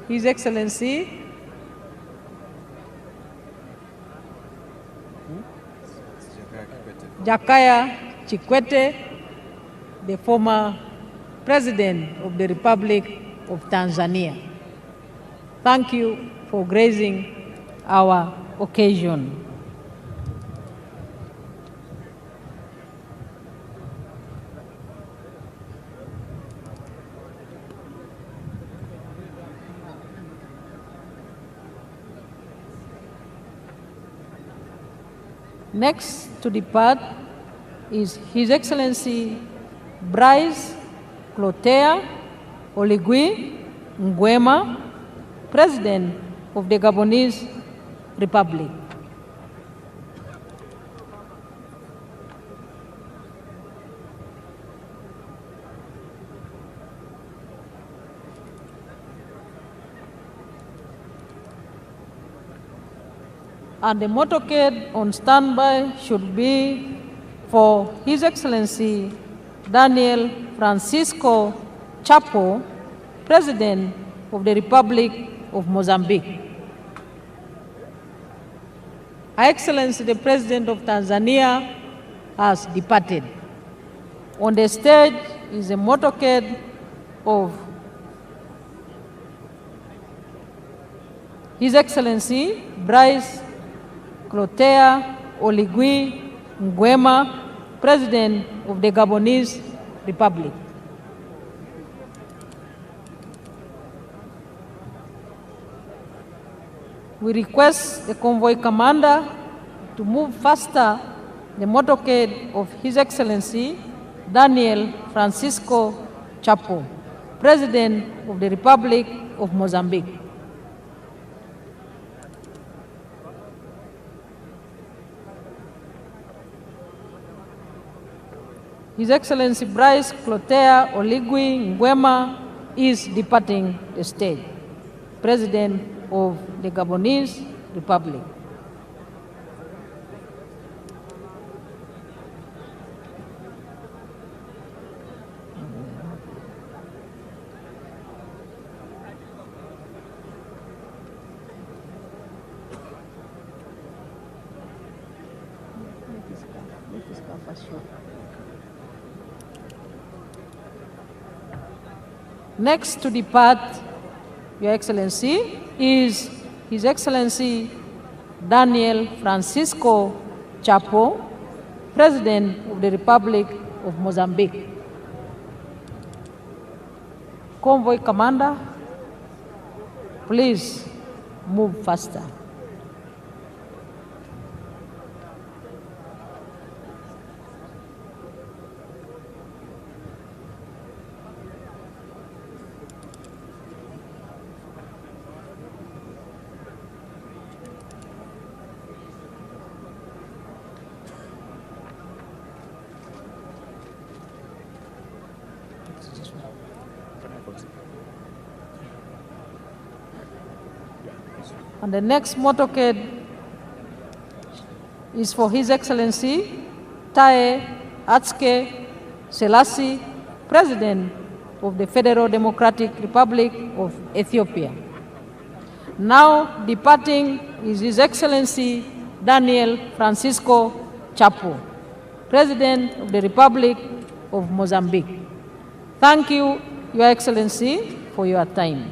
Speaker 2: His Excellency Jakaya Kikwete, the former President of the Republic of Tanzania. Thank you for gracing our occasion. Next to depart is His Excellency Bryce Clotaire Oligui Nguema, President of the Gabonese Republic. And the motorcade on standby should be for His Excellency Daniel Francisco Chapo, President of the Republic of Mozambique. Her Excellency the President of Tanzania has departed. On the stage is a motorcade of His Excellency Bryce Clotaire Oligui Nguema, President of the Gabonese Republic. We request the convoy commander to move faster the motorcade of His Excellency Daniel Francisco Chapo, President of the Republic of Mozambique. His Excellency Bryce Clotaire Oligui Nguema is departing the stage, President of the Gabonese Republic. Next to depart, Your Excellency, is His Excellency Daniel Francisco Chapo, President of the Republic of Mozambique. Convoy commander, please move faster. And the next motorcade is for His Excellency Taye Atske Selassie, President of the Federal Democratic Republic of Ethiopia. Now departing is His Excellency Daniel Francisco Chapo, President of the Republic of Mozambique. Thank you, Your Excellency, for your time.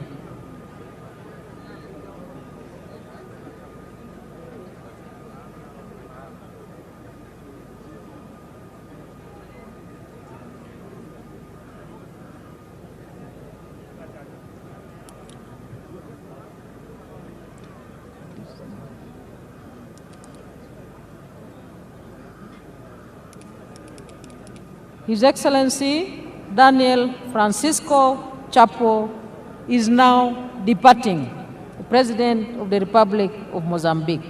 Speaker 2: His Excellency Daniel Francisco Chapo is now departing, the President of the Republic of Mozambique.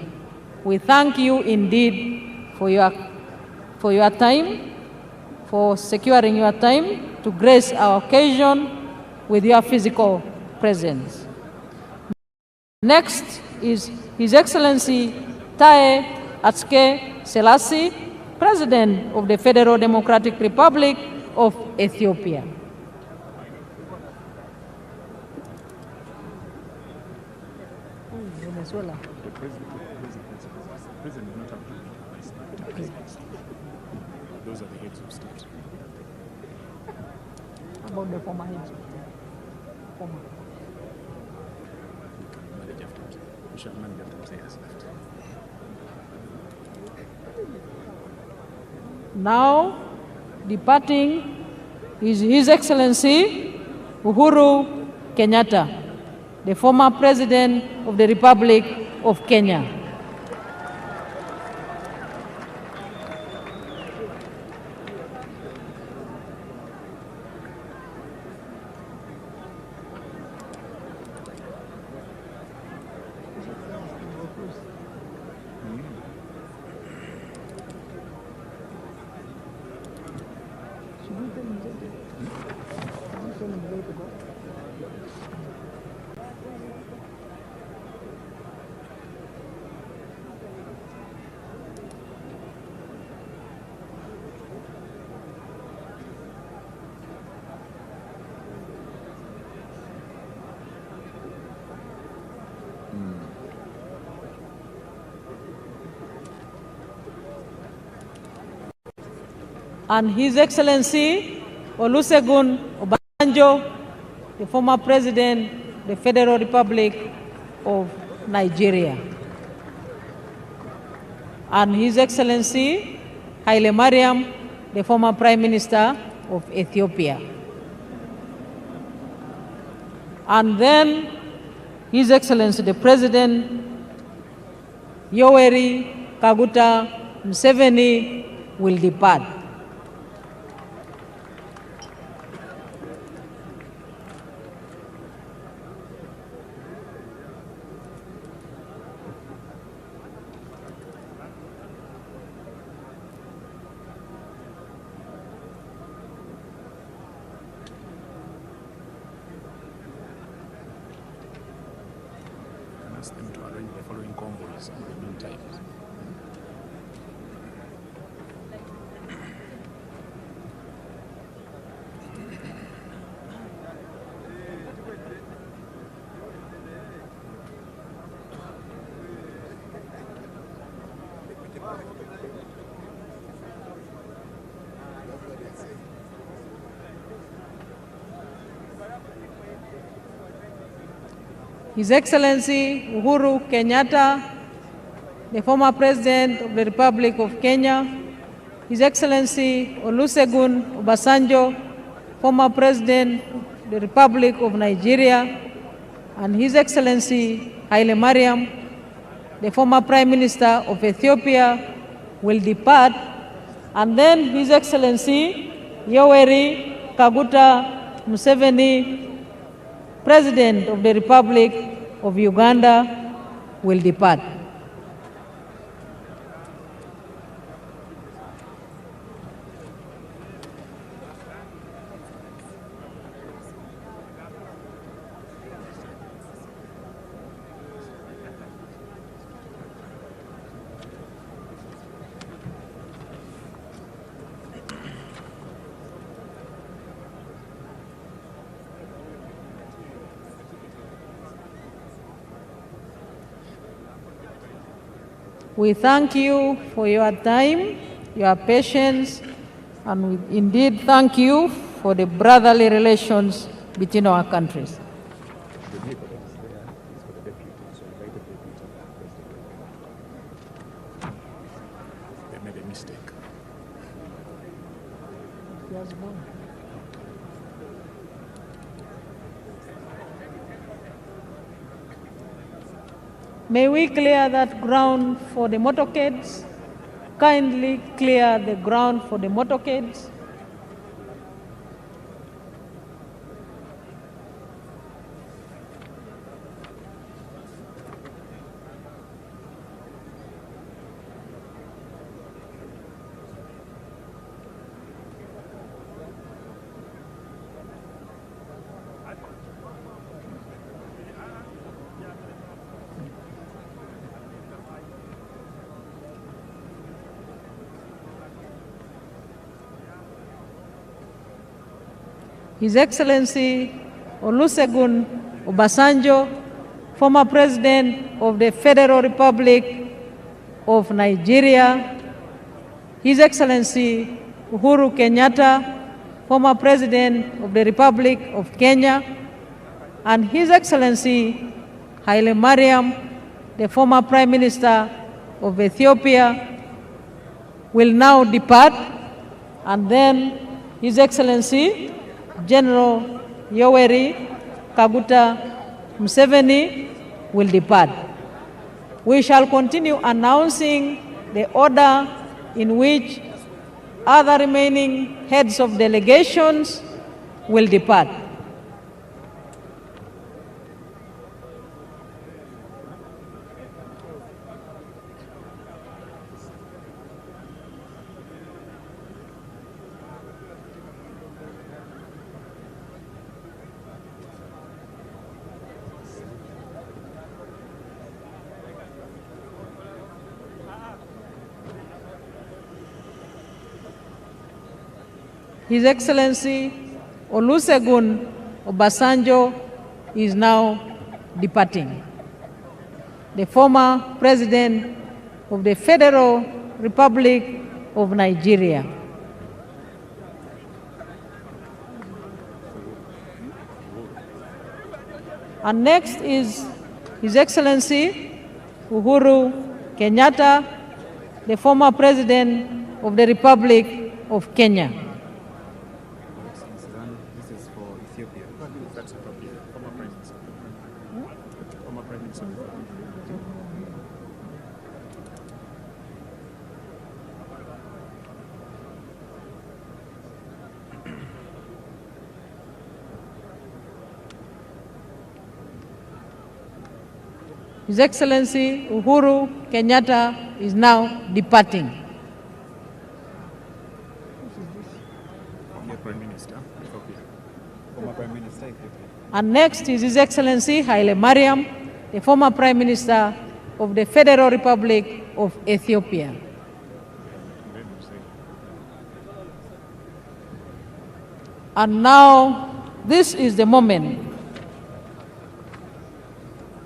Speaker 2: We thank you indeed for your time, for securing your time to grace our occasion with your physical presence. Next is His Excellency Taye Atske Selassie, President of the Federal Democratic Republic of Ethiopia. Venezuela.
Speaker 6: Those are the heads of state.
Speaker 2: About the former heads? Former. Now, departing is His Excellency Uhuru Kenyatta, the former President of the Republic of Kenya. And His Excellency Olusegun Obasanjo, the former President of the Federal Republic of Nigeria. And His Excellency Haile Mariam, the former Prime Minister of Ethiopia. And then His Excellency the President Yoweri Museveni will depart.
Speaker 6: Ask them to arrange the following convoys in the meantime.
Speaker 2: His Excellency Uhuru Kenyatta, the former President of the Republic of Kenya, His Excellency Olusegun Obasanjo, former President of the Republic of Nigeria, and His Excellency Haile Mariam, the former Prime Minister of Ethiopia, will depart, and then His Excellency Yoweri Museveni, President of the Republic of Uganda, will depart. We thank you for your time, your patience, and we indeed thank you for the brotherly relations between our countries.
Speaker 6: They made a mistake.
Speaker 2: May we clear that ground for the motorcades? Kindly clear the ground for the motorcades. His Excellency Olusegun Obasanjo, former President of the Federal Republic of Nigeria, His Excellency Uhuru Kenyatta, former President of the Republic of Kenya, and His Excellency Haile Mariam, the former Prime Minister of Ethiopia, will now depart, and then His Excellency General Yoweri Museveni will depart. We shall continue announcing the order in which other remaining heads of delegations will depart. His Excellency Olusegun Obasanjo is now departing. The former President of the Federal Republic of Nigeria. And next is His Excellency Uhuru Kenyatta, the former President of the Republic of Kenya.
Speaker 6: This is for Ethiopia. That's appropriate. Former Prime Minister. Former Prime Minister.
Speaker 2: His Excellency Uhuru Kenyatta is now departing.
Speaker 6: Former Prime Minister, Ethiopia. Former Prime Minister, Ethiopia.
Speaker 2: And next is His Excellency Haile Mariam, the former Prime Minister of the Federal Republic of Ethiopia. And now, this is the moment.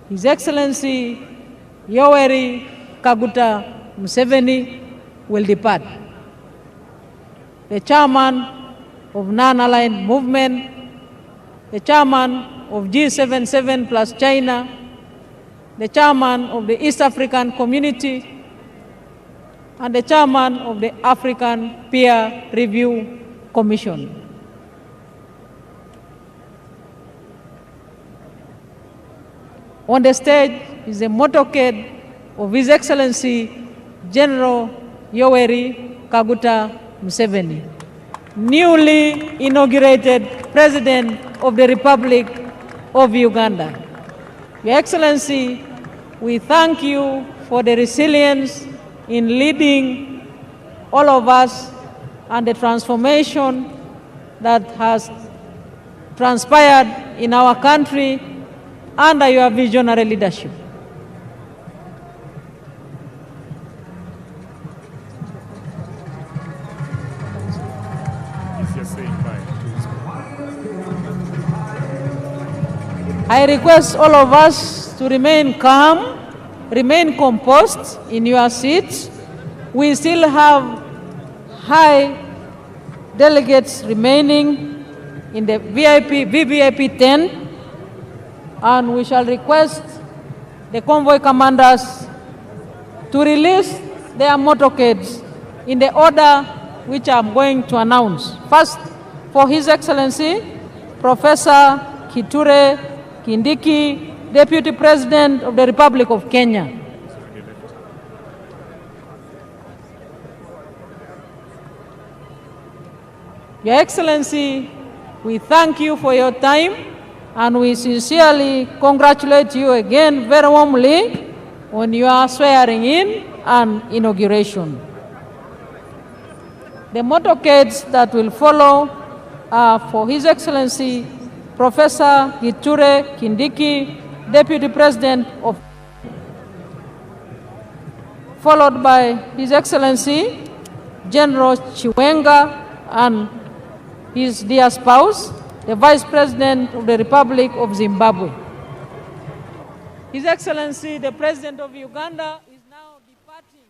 Speaker 2: His Excellency Yoweri Museveni will depart. The chairman of Non-Aligned Movement, the chairman of G77 plus China, the chairman of the East African Community, and the chairman of the African Peer Review Commission. On the stage is the motorcade of His Excellency General Yoweri Museveni, newly inaugurated President of the Republic of Uganda. Your Excellency, we thank you for the resilience in leading all of us and the transformation that has transpired in our country under your visionary leadership. I request all of us to remain calm, remain composed in your seats. We still have high delegates remaining in the VVIP tent, and we shall request the convoy commanders to release their motorcades in the order which I'm going to announce. First, for His Excellency, Professor Kithure Kindiki, Deputy President of the Republic of Kenya. Your Excellency, we thank you for your time, and we sincerely congratulate you again very warmly on your swearing in and inauguration. The motorcades that will follow are for His Excellency Professor Kithure Kindiki, Deputy President of, followed by His Excellency General Chiwenga and his dear spouse, the Vice President of the Republic of Zimbabwe. His Excellency, the President of Uganda, is now departing.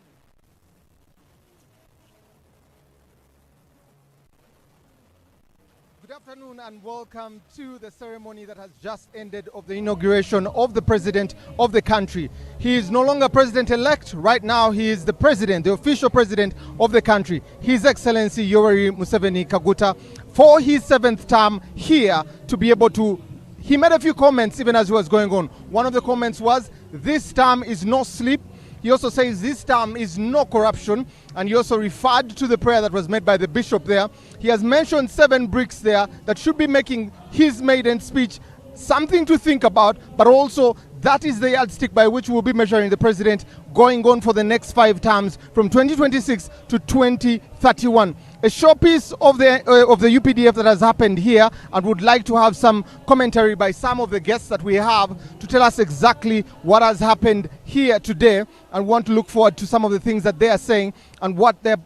Speaker 15: Good afternoon and welcome to the ceremony that has just ended of the inauguration of the President of the country. He is no longer President-elect. Right now he is the President, the official President of the country, His Excellency Yoweri Museveni Kaguta, for his 7th term here to be able to. He made a few comments even as he was going on. One of the comments was, this term is no sleep. He also says this term is no corruption, and he also referred to the prayer that was made by the bishop there. He has mentioned 7 bricks there that should be making his maiden speech something to think about, but also that is the yardstick by which we'll be measuring the president going on for the next 5 terms from 2026 to 2031. A showpiece of the UPDF that has happened here, and would like to have some commentary by some of the guests that we have to tell us exactly what has happened here today, and want to look forward to some of the things that they are saying and what their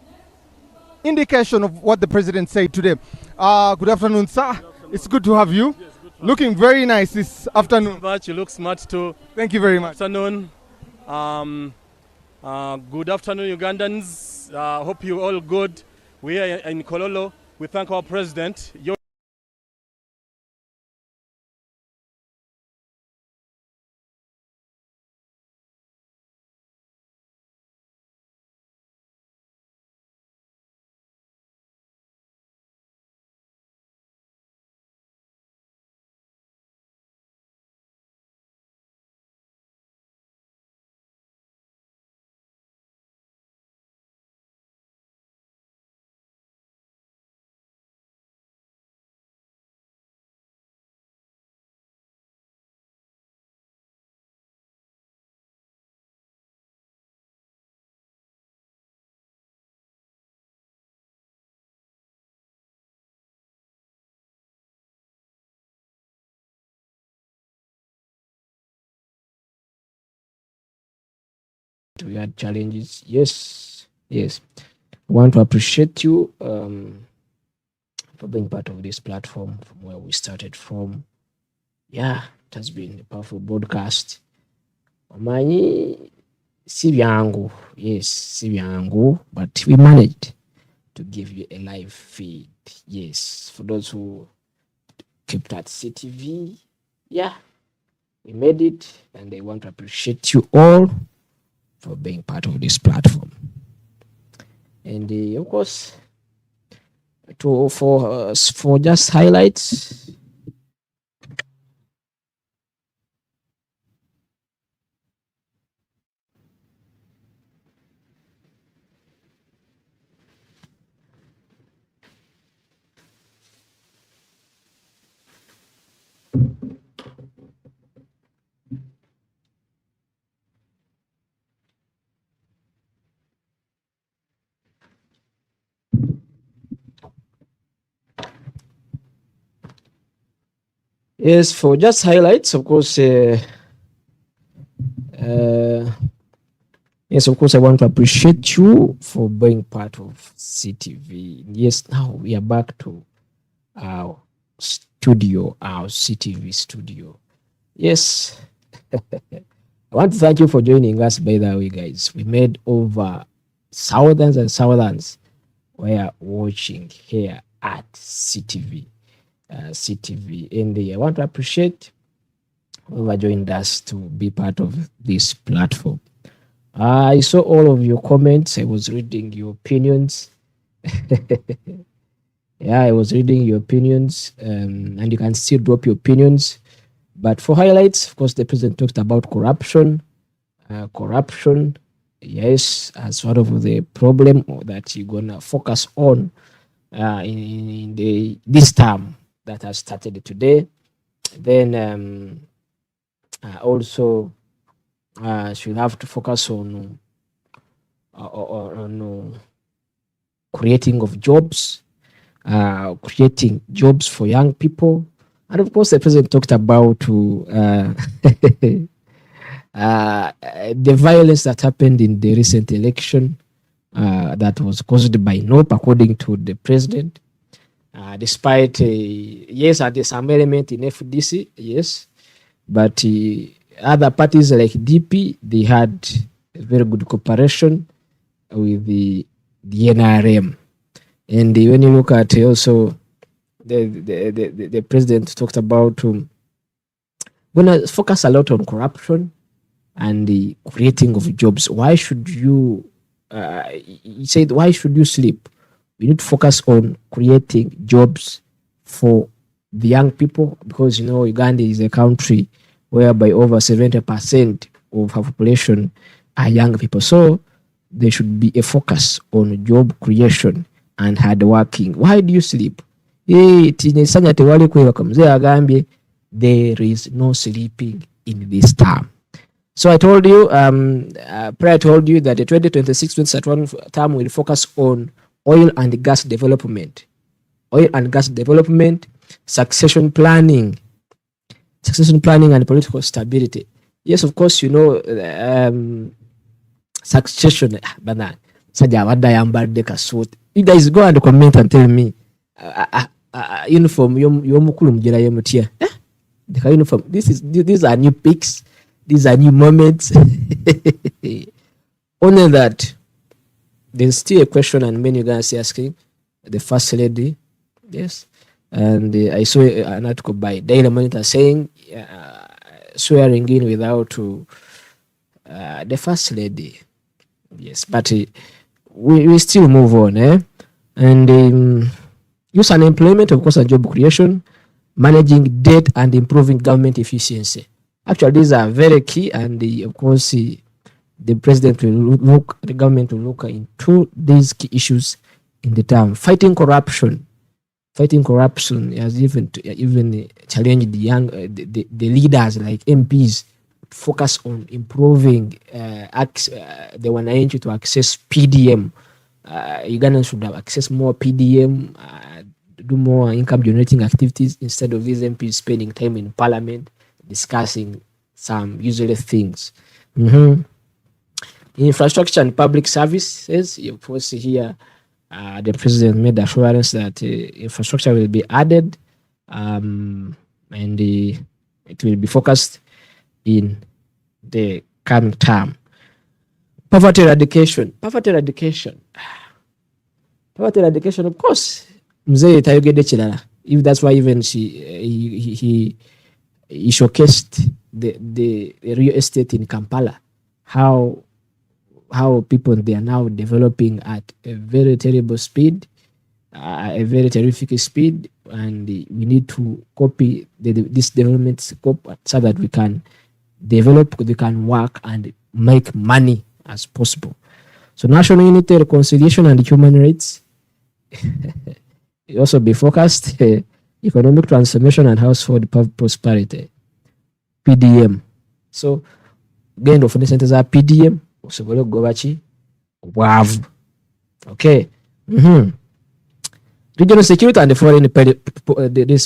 Speaker 15: indication of what the president said today. Good afternoon, sir. It's good to have you. Looking very nice this afternoon.
Speaker 16: So much. You look smart too.
Speaker 15: Thank you very much.
Speaker 16: Afternoon. Good afternoon, Ugandans. Hope you're all good. We are in Kololo. We thank our president.
Speaker 1: We had challenges. Yes. I want to appreciate you for being part of this platform from where we started from. Yeah, it has been a powerful broadcast. Omanyi si byangu. Yes, si byangu, but we managed to give you a live feed. Yes, for those who kept at CTV, yeah, we made it, and I want to appreciate you all for being part of this platform. And of course, for just highlights, yes, for just highlights, of course. Yes, of course, I want to appreciate you for being part of CTV. Yes, now we are back to our studio, our CTV studio. Yes, I want to thank you for joining us, by the way, guys. We made over thousands and thousands were watching here at CTV. And I want to appreciate whoever joined us to be part of this platform. I saw all of your comments. I was reading your opinions. Yeah, I was reading your opinions, and you can still drop your opinions. But for highlights, of course, the president talked about corruption. Yes, as sort of the problem that you're gonna focus on in this term that has started today. Then also should have to focus on creating of jobs, creating jobs for young people. And of course, the president talked about the violence that happened in the recent election that was caused by NOP, according to the president. Despite, yes, there's some element in FDC, yes, but other parties like DP, they had a very good cooperation with the NRM. And when you look at also the president talked about gonna focus a lot on corruption and the creating of jobs. Why should you? He said, why should you sleep? We need to focus on creating jobs for the young people, because Uganda is a country whereby over 70% of our population are young people. So there should be a focus on job creation and hard working. Why do you sleep? There is no sleeping in this term. So I told you, prior told you that the 2026-2031 term will focus on oil and gas development. Oil and gas development, succession planning and political stability. Yes, of course, succession. You guys go and comment and tell me, uniform, the uniform. These are new pics. These are new moments. Only that there's still a question, and many guys are asking the first lady. Yes, and I saw an article by Daily Monitor saying swearing in without the first lady. Yes, but we still move on, and youth unemployment, of course, and job creation, managing debt and improving government efficiency. Actually, these are very key, and of course, the president will look, the government will look into these key issues in the term. Fighting corruption has even challenged the leaders like MPs to focus on improving the wananchi to access PDM. Ugandans should have access more PDM, do more income generating activities instead of these MPs spending time in parliament discussing some useless things. Infrastructure and public services, of course, here the president made assurance that infrastructure will be added, and it will be focused in the coming term. Poverty eradication, of course. Mzee Tayogede Chilala. If that's why even he showcased the real estate in Kampala, how people, they are now developing at a very terrible speed, a very terrific speed, and we need to copy this development scope so that we can develop, we can work and make money as possible. So national unity, reconciliation, and human rights it also be focused. Economic transformation and household prosperity, PDM. So again, of the centers are PDM. Okay. Regional security and the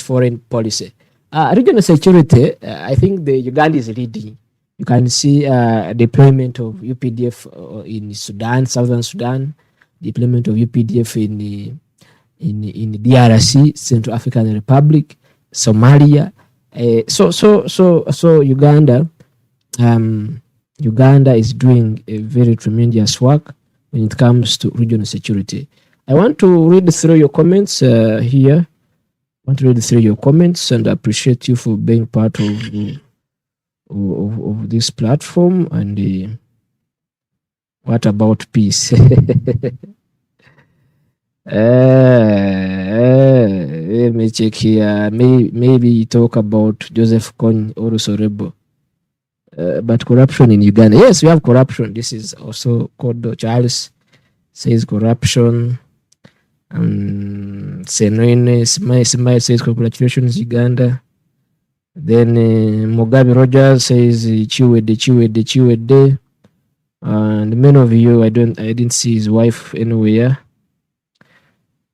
Speaker 1: foreign policy. Regional security, I think the Uganda is leading. You can see deployment of UPDF in Sudan, Southern Sudan, deployment of UPDF in DRC, Central African Republic, Somalia. So Uganda is doing a very tremendous work when it comes to regional security. I want to read through your comments here. I want to read through your comments and appreciate you for being part of this platform. And what about peace? Let me check here. Maybe talk about Joseph Kony or Sorebo. But corruption in Uganda. Yes, we have corruption. This is also called Charles says corruption. Senwene Smile says congratulations Uganda. Then Mugabe Rogers says Chiwede. And many of you, I didn't see his wife anywhere.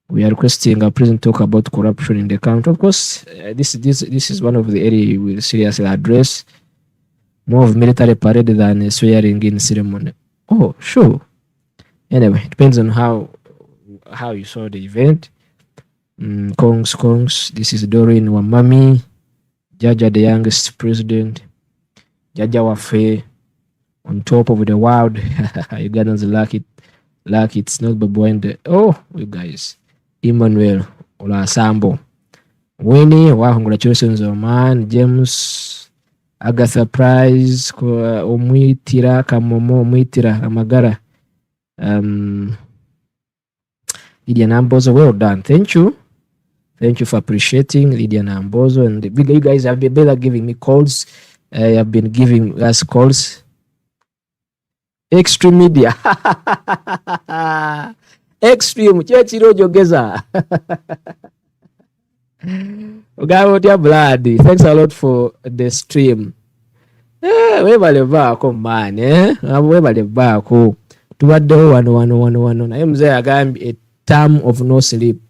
Speaker 1: We are requesting a president talk about corruption in the country. Of course, this is one of the areas we will seriously address. More of military parade than a swearing in ceremony. Oh, sure. Anyway, it depends on how you saw the event. Kongs. This is Doreen Wamami. Jaja, the youngest president. Jaja Wafe, on top of the world. Ugandans like it's not Babuende. Oh, you guys. Emmanuel Olasambo. Winnie, wow, congratulations, man. James, Agatha Prize, Omwitira, Kamomo, Omwitira, Amagara. Lydia Nambozo, well done. Thank you. Thank you for appreciating Lydia Nambozo. And you guys have been better giving me calls. You have been giving us calls. Extreme media. Extreme. Chechiro Jogeza. Ogawotia blood. Thanks a lot for the stream. Webale baako man. Webale baako. Tuwaddeho wano. Naye mzee agambye a term of no sleep.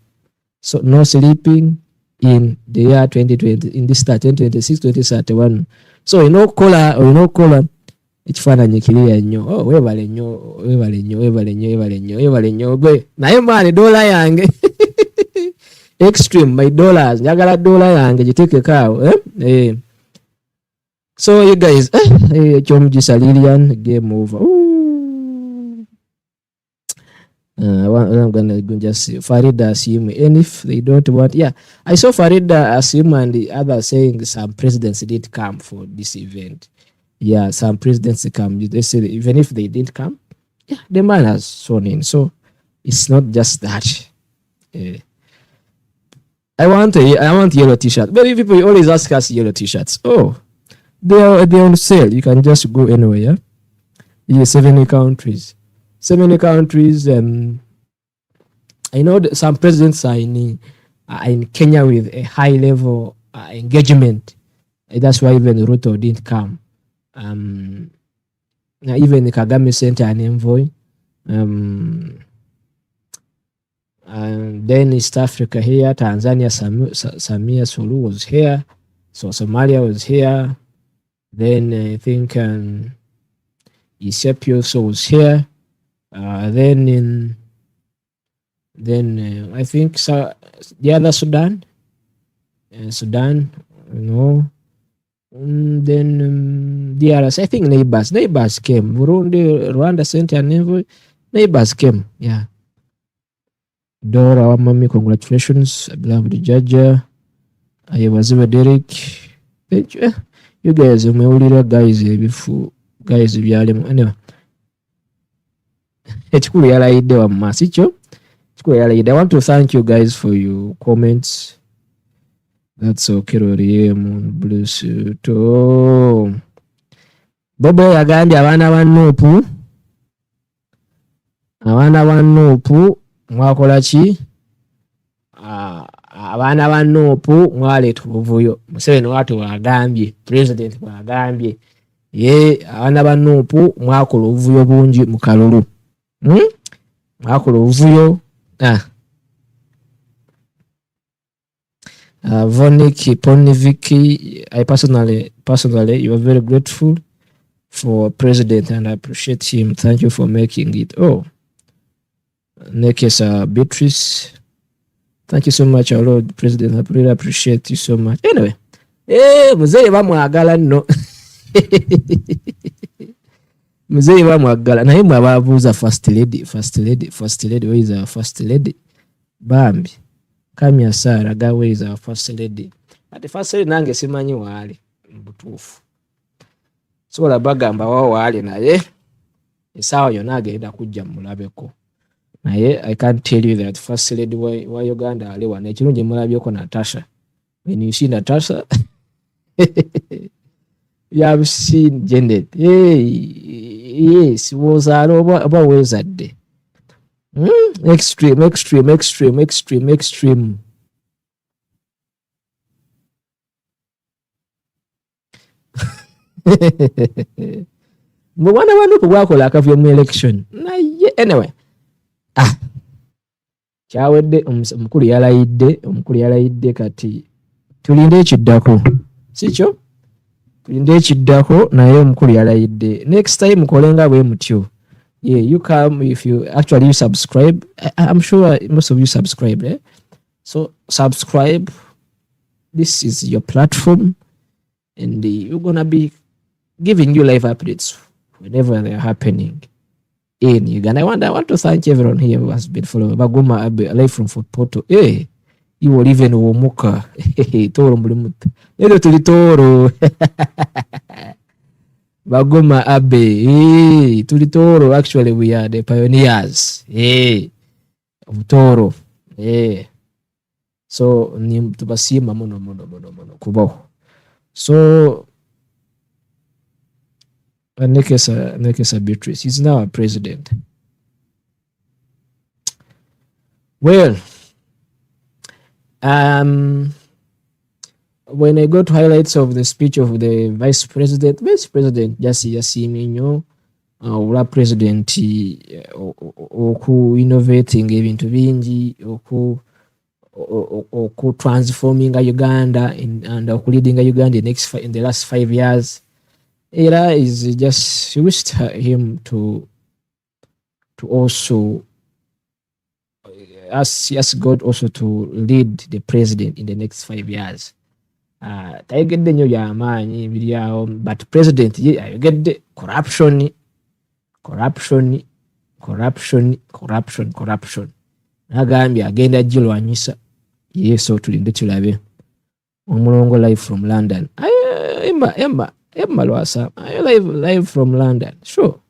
Speaker 1: So no sleeping in the year 2020, in this start 2026, 2031. So inokola ekifaananyi kiriya nnyo. Oh, webale nnyo gwe. Naye maani dola yange. Extreme, my dollars. Njagala dola yange giteekeko awo. So you guys, Chomjisa Lilian, game over. I'm gonna just see Farida assume, and if they don't want, I saw Farida assume and the other saying some presidents did come for this event. Yeah, some presidents come. They say even if they didn't come, the man has shown in. So it's not just that. I want yellow t-shirt. Many people always ask us yellow t-shirts. Oh, they're on sale. You can just go anywhere. Yeah, 70 countries. I know that some presidents are in Kenya with a high level engagement. That's why even Ruto didn't come. Even the Kagame sent an envoy. And then East Africa here, Tanzania, Samia Suluhu was here. So Somalia was here. Then I think Ethiopia also was here. Then I think the other Sudan, then DRS. I think neighbors came. Burundi, Rwanda sent an envoy. Neighbors came. Yeah. Dora Wamami, congratulations, beloved Jaja. I was over Derek. You guys, guys, before guys, anyway. I want to thank you guys for your comments. That's okay. Bless you too. Bobo yagambye abaana ba Nuupu mwakola ki? Abaana ba Nuupu mwaleeta obuvuyo. Museveni watu wagambye, president wagambye, abaana ba Nuupu mwakola obuvuyo bungi mu kalulu. Mwakola obuvuyo. Vonik Poniviki, I personally, you are very grateful for President and I appreciate him. Thank you for making it. Oh, Nekesa Beatrice, thank you so much, our Lord President. I really appreciate you so much. Anyway, muzee bamwagala nno. Muzee bamwagala naye mwe ababuuza first lady, where is our first lady? Bambi Kamya Sarah ga where is our first lady? Ati first lady nange simanyi waali butuufu. Sobola bagamba waali naye esaawa yonna agenda kujja mulabeko. Naye I can't tell you that first lady wa Uganda ali wano. Ekirungi mulabyeko Natasha. When you see Natasha, you have seen Janet. Yes, was about where's that day? Extreme. Mwana wanu kubwakola akavuyo mu election. Anyway. Kyawedde omukulu yalayidde kati tulinde ekiddako. Sikyo? Tulinde ekiddako naye omukulu yalayidde. Next time kolenga bwe mutyo. Yeah, you come if you actually subscribe. I'm sure most of you subscribe, So subscribe. This is your platform, and we're gonna be giving you live updates whenever they're happening in Uganda. I want to thank everyone here who has been following. Baguma Abe, live from Fort Portal. Hey, you will even Womuka. Toro Mulimuta. Edo Tulitoro. Baguma Abe. Hey, Tulitoro. Actually, we are the pioneers. Hey, of Toro. Hey. So, ni tubasima mono kubaho. So, Nekesa Beatrice, he's now a president. Well, when I got highlights of the speech of the vice president Jasi Yasiminyo, ula president oku innovating ebintu bingi, oku transforming Uganda and leading Uganda in the last 5 years. Era is just, she wished him to also ask God also to lead the president in the next 5 years. But president, you get the corruption. Nagambye agenda jilwanyisa. Yeso tulinde tulabe. Omulongo live from London. Emma Lwasa, are you live from London? Sure.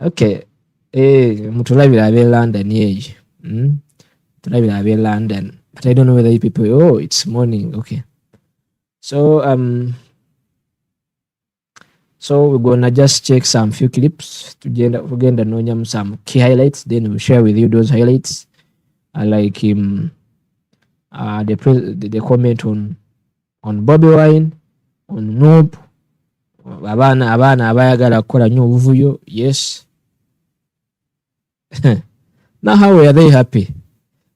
Speaker 1: Okay. Mutulabira abe London yeji. Mutulabira abe London. But I don't know whether you people, it's morning. Okay. So we're gonna just check some few clips to get some key highlights. Then we'll share with you those highlights. I like him. The comment on Bobby Wine, on Noob, abana abayagala kukola nnyo obuvuyo. Yes. Now how were they happy?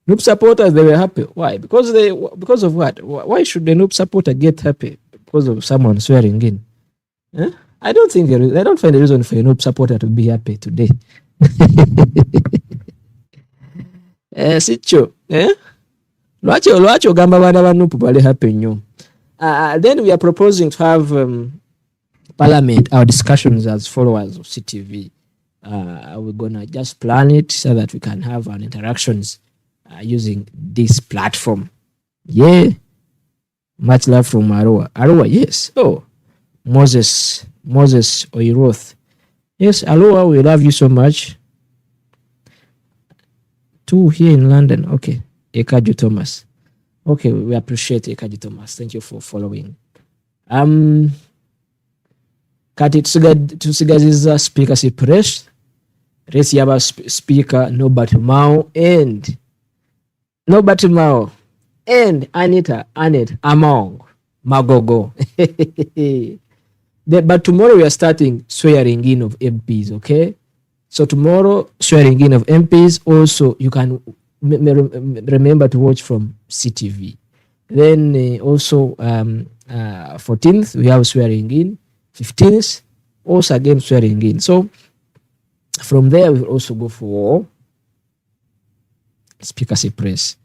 Speaker 1: Noob supporters, they were happy. Why? Because of what? Why should the Noob supporter get happy? Because of someone swearing in? I don't find a reason for a Noob supporter to be happy today. Sicho, Lwachi ogamba bana ba Noob bali happy nnyo. Then we are proposing to have Parliament, our discussions as followers of CTV. We're gonna just plan it so that we can have our interactions using this platform. Yeah. Much love from Arua. Arua, yes. Oh, Moses Oiroth. Yes, Arua, we love you so much. 2 here in London. Okay. Ekaju Thomas. Okay, we appreciate Ekaju Thomas. Thank you for following. Kati tusigaziza speaker si press. Resi yaba speaker Nobert Mao and Anita Among Magogo. But tomorrow we are starting swearing in of MPs, okay? So tomorrow, swearing in of MPs. Also, you can remember to watch from CTV. Then also 14th, we have swearing in. 15th, also again swearing in. So from there, we will also go for Speakers Press.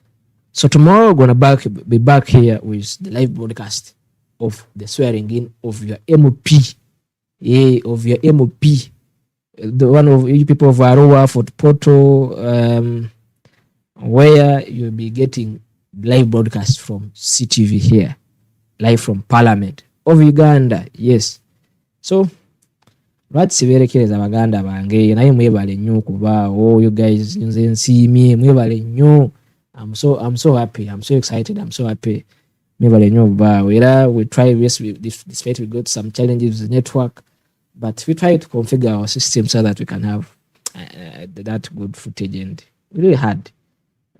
Speaker 1: So tomorrow, we're going to be back here with the live broadcast of the swearing in of your MOP. Yeah, of your MOP. The one of you people of Arua, Fort Portal, where you'll be getting live broadcast from CTV here, live from Parliament of Uganda. Yes. So, lwatsiberekereza abaganda bange naye mwebale nnyo kuba you guys nze nsiimye mwebale nnyo. I'm so happy. I'm so excited. I'm so happy. Mwebale nnyo kuba era we try, yes, despite we got some challenges with the network, but we try to configure our system so that we can have that good footage, and we really had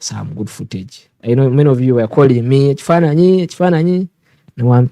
Speaker 1: some good footage. I know many of you were calling me, chifananyi, no one